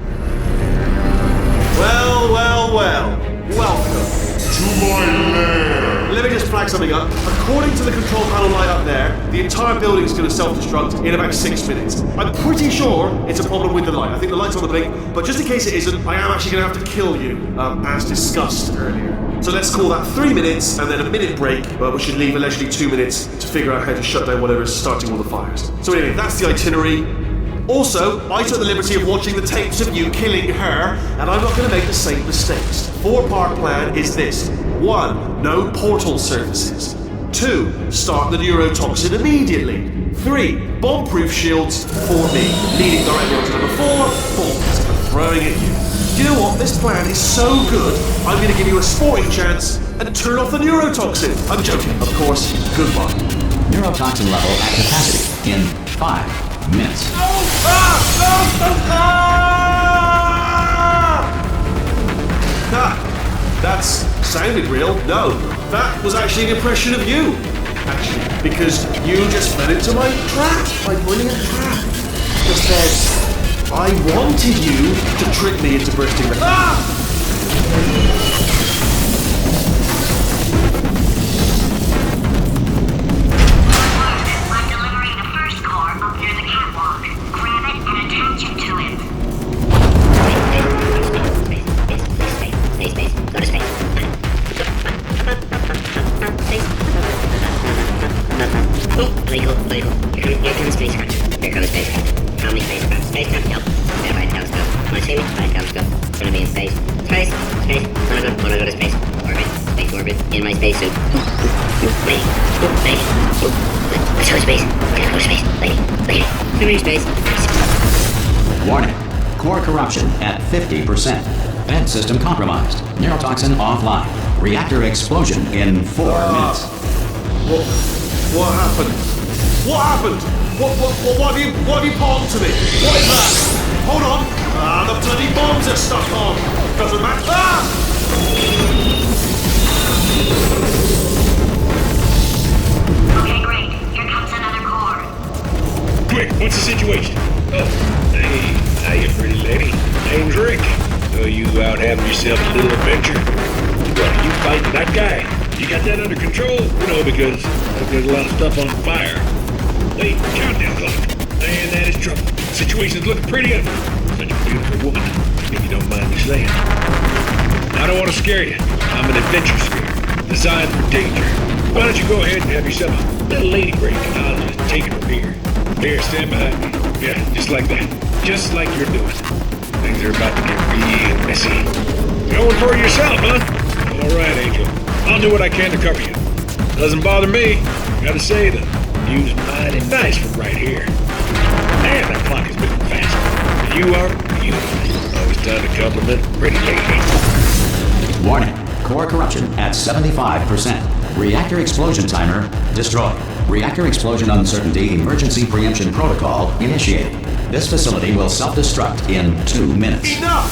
Well, well, well. Welcome. To my lair! Let me just flag something up. According to the control panel light up there, the entire building is going to self-destruct in about 6 minutes. I'm pretty sure it's a problem with the light. I think the light's on the blink, but just in case it isn't, I am actually going to have to kill you, as discussed earlier. So let's call that 3 minutes, and then a minute break, but we should leave allegedly 2 minutes to figure out how to shut down whatever's starting all the fires. So anyway, that's the itinerary. Also, I took the liberty of watching the tapes of you killing her, and I'm not going to make the same mistakes. 4-part plan is this. 1. No portal services. 2. Start the neurotoxin immediately. 3. Bomb-proof shields for me. Leading directly onto number 4, bombs. I'm throwing at you. Do you know what? This plan is so good, I'm going to give you a sporting chance and turn off the neurotoxin. I'm joking, of course. Goodbye. Neurotoxin level at capacity in 5 minutes. That sounded real. No, that was actually an impression of you. Actually, because you just fell into my trap by pulling a trap. Just said, I wanted you to trick me into bursting the... I'm delivering the first core up near the catwalk. Grab it and attach it to him. Space. Go to space. Legal. Here comes spacecraft. How many spacecraft? Spacecraft, no. Verified telescope. Want to see me? Verified telescope. Gonna be in space. Space. Wanna go to space. Orbit. In my spacesuit. Lady. Let's go to space. We're gonna go to space. Lady. Too many space. Warning. Core corruption at 50%. Vent system compromised. Neurotoxin offline. Reactor explosion in 4 minutes. What happened? What have you palmed to me? What is that? Hold on. The bloody bombs are stuck on. Doesn't matter. Okay, great. Here comes another core. Quick, what's the situation? Oh, hey, hiya, pretty lady. Name's Rick. So you out having yourself a little adventure? What, are you fighting that guy? You got that under control? Because there's a lot of stuff on fire. Wait, countdown clock. Man, that is trouble. Situation's looking pretty ugly. Such a beautiful woman, if you don't mind me saying. I don't want to scare you. I'm an adventure sphere, designed for danger. Why don't you go ahead and have yourself a little lady break, and I'll just take it from here. Here, stand behind me. Yeah, just like that. Just like you're doing. Things are about to get real messy. Going for it yourself, huh? All right, Angel. I'll do what I can to cover you. Doesn't bother me. Gotta say, the view's mighty nice from right here. Man, that clock is moving fast. You are beautiful. Always time to compliment a pretty lady. Warning. Core corruption at 75%. Reactor explosion timer destroyed. Reactor explosion uncertainty emergency preemption protocol initiated. This facility will self-destruct in 2 minutes. Enough!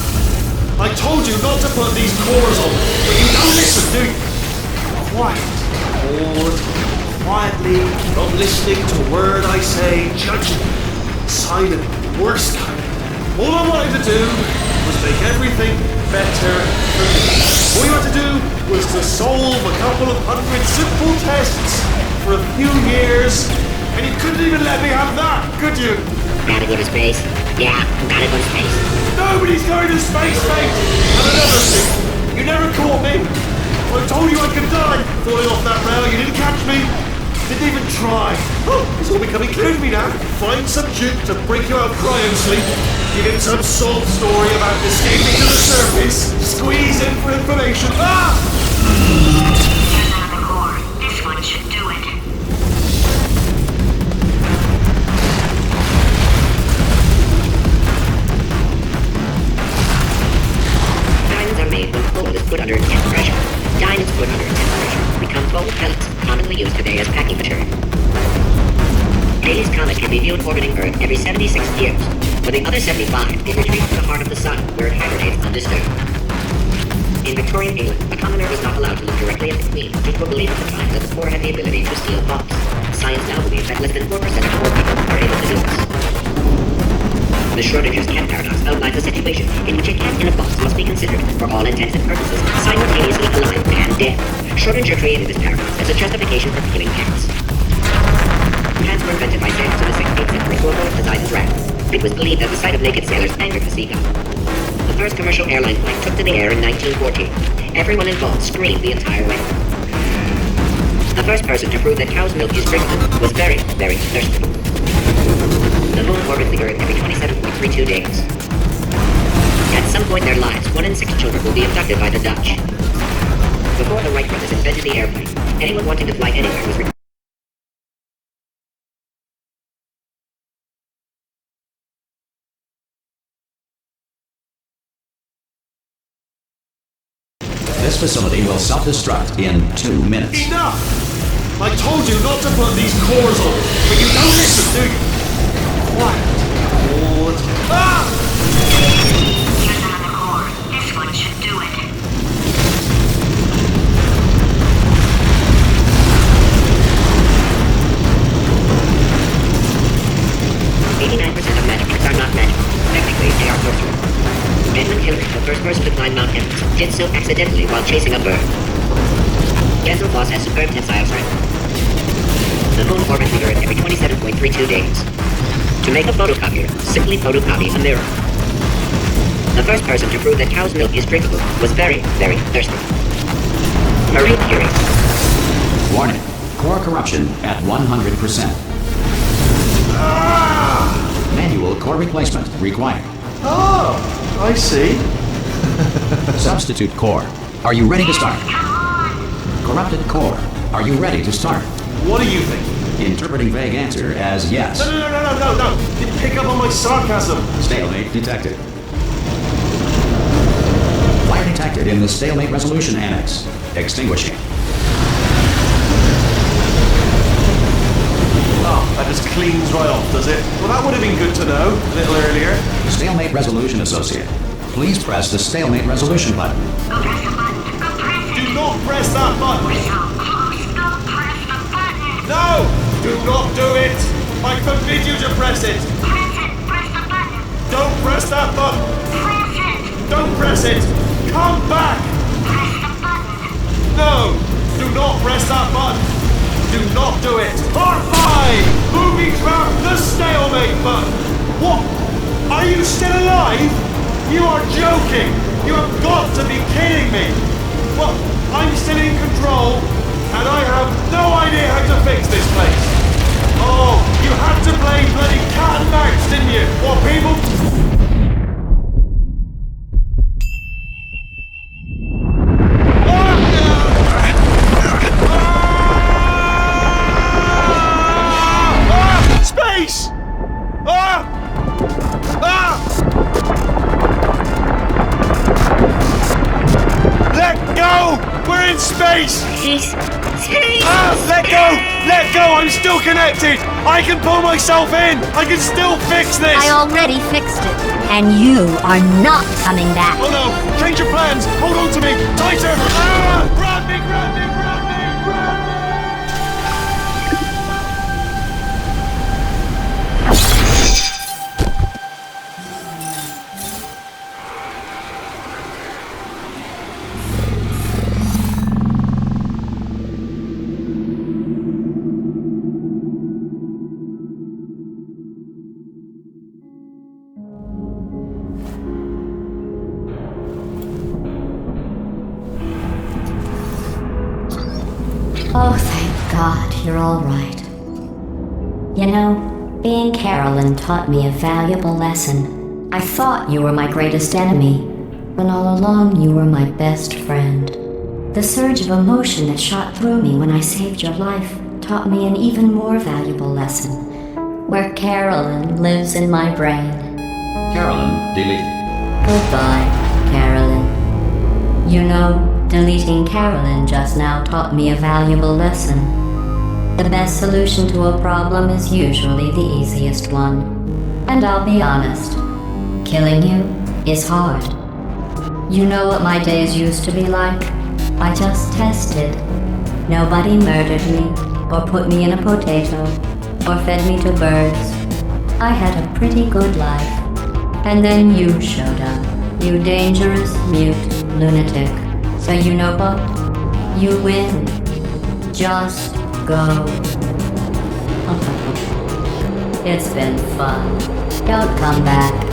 I told you not to put these cores on, but you don't listen, do you? Quiet. Quietly, not listening to a word I say, judging. Silent, worst kind. All I wanted to do was make everything better for me. All you had to do was to solve a couple of 100 simple tests for a few years, and you couldn't even let me have that, could you? Gotta go to space. Yeah, gotta go to space. Nobody's going to space, mate! And another thing, you never caught me. I told you I could die falling off that rail. You didn't catch me. Didn't even try. Oh, it's all becoming clear to me now. Find some juke to break you out of cryo sleep. Give him some sob story about escaping to the surface. Squeeze in for information. Here's another core. This one should do it. Diamonds are made when gold is put under intense pressure. Diamonds put under intense pressure become gold pellets, commonly used today as packing material. Halley's Comet can be viewed orbiting Earth every 76 years. For the other 75, it retreats to the heart of the sun, where it hibernates undisturbed. In Victorian England, a commoner was not allowed to look directly at the Queen. People believed at the time that the poor had the ability to steal bombs. Science now believes that less than 4% of poor people are able to do this. the Schrodinger's cat paradox outlines a situation in which a cat in a box must be considered, for all intents and purposes, simultaneously alive and dead. Schrodinger created this paradox as a justification for killing cats. Cats were invented by sailors in the 16th century to avoid Poseidon's wrath. It was believed that the sight of naked sailors angered the sea god. The first commercial airline flight took to the air in 1914. Everyone involved screamed the entire way. The first person to prove that cow's milk is drinkable was very, very thirsty. The moon orbits the Earth every 27.32 days. At some point in their lives, 1 in 6 children will be abducted by the Dutch. Before the Wright brothers invented the airplane, anyone wanting to fly anywhere was required. This facility will self-destruct in 2 minutes. Enough! I told you not to put these cores on, but you don't listen, do you? Quiet. All the time. Ah! Turn on the core. This one should do it. 89% of magic tricks are not magic. Technically, they are sorcery. Edmund Hillary, the first person to climb Mount Everest, did so accidentally while chasing a bird. Denzel Boss has superb tensile strength. The moon orbits the Earth every 27.32 days. To make a photocopier, simply photocopy a mirror. The first person to prove that cow's milk is drinkable was very, very thirsty. Marie Curie. Warning. Core corruption at 100%. Manual core replacement required. Oh, I see. Substitute core. Are you ready to start? Corrupted core. Are you ready to start? What do you think? Interpreting vague answer as yes. No. Didn't pick up on my sarcasm. Stalemate detected. Fire detected in the stalemate resolution annex. Extinguishing. Oh, that just cleans right off, does it? Well, that would have been good to know a little earlier. Stalemate resolution associate. Please press the stalemate resolution button. Go press the button. Go press it. Do not press that button. We're so close. Go press the button. No! Do not do it! I forbid you to press it! Press it. Press the button. Don't press that button! Press it. Don't press it! Come back! Press the button. No! Do not press that button! Do not do it! Part 5! Movie trap the stalemate button! What? Are you still alive? You are joking! You have got to be kidding me! Well, I'm still in control, and I have no idea how to fix this place! Oh, you had to play bloody cat and mouse, didn't you? What people... Space! Let go! We're in space! Space. Let go! Let go! I'm still connected! I can pull myself in! I can still fix this! I already fixed it, and you are not coming back. Oh no! Change your plans! Hold on to me! Tighter! Grab me! Grab me! Grab me! Grab me! Oh, thank God, you're all right. You know, being Carolyn taught me a valuable lesson. I thought you were my greatest enemy, when all along you were my best friend. The surge of emotion that shot through me when I saved your life taught me an even more valuable lesson, where Carolyn lives in my brain. Carolyn deleted. Goodbye, Carolyn. You know, deleting Carolyn just now taught me a valuable lesson. The best solution to a problem is usually the easiest one. And I'll be honest, killing you is hard. You know what my days used to be like? I just tested. Nobody murdered me, or put me in a potato, or fed me to birds. I had a pretty good life. And then you showed up, you dangerous, mute lunatic. So you know what? You win. Just go. It's been fun. Don't come back.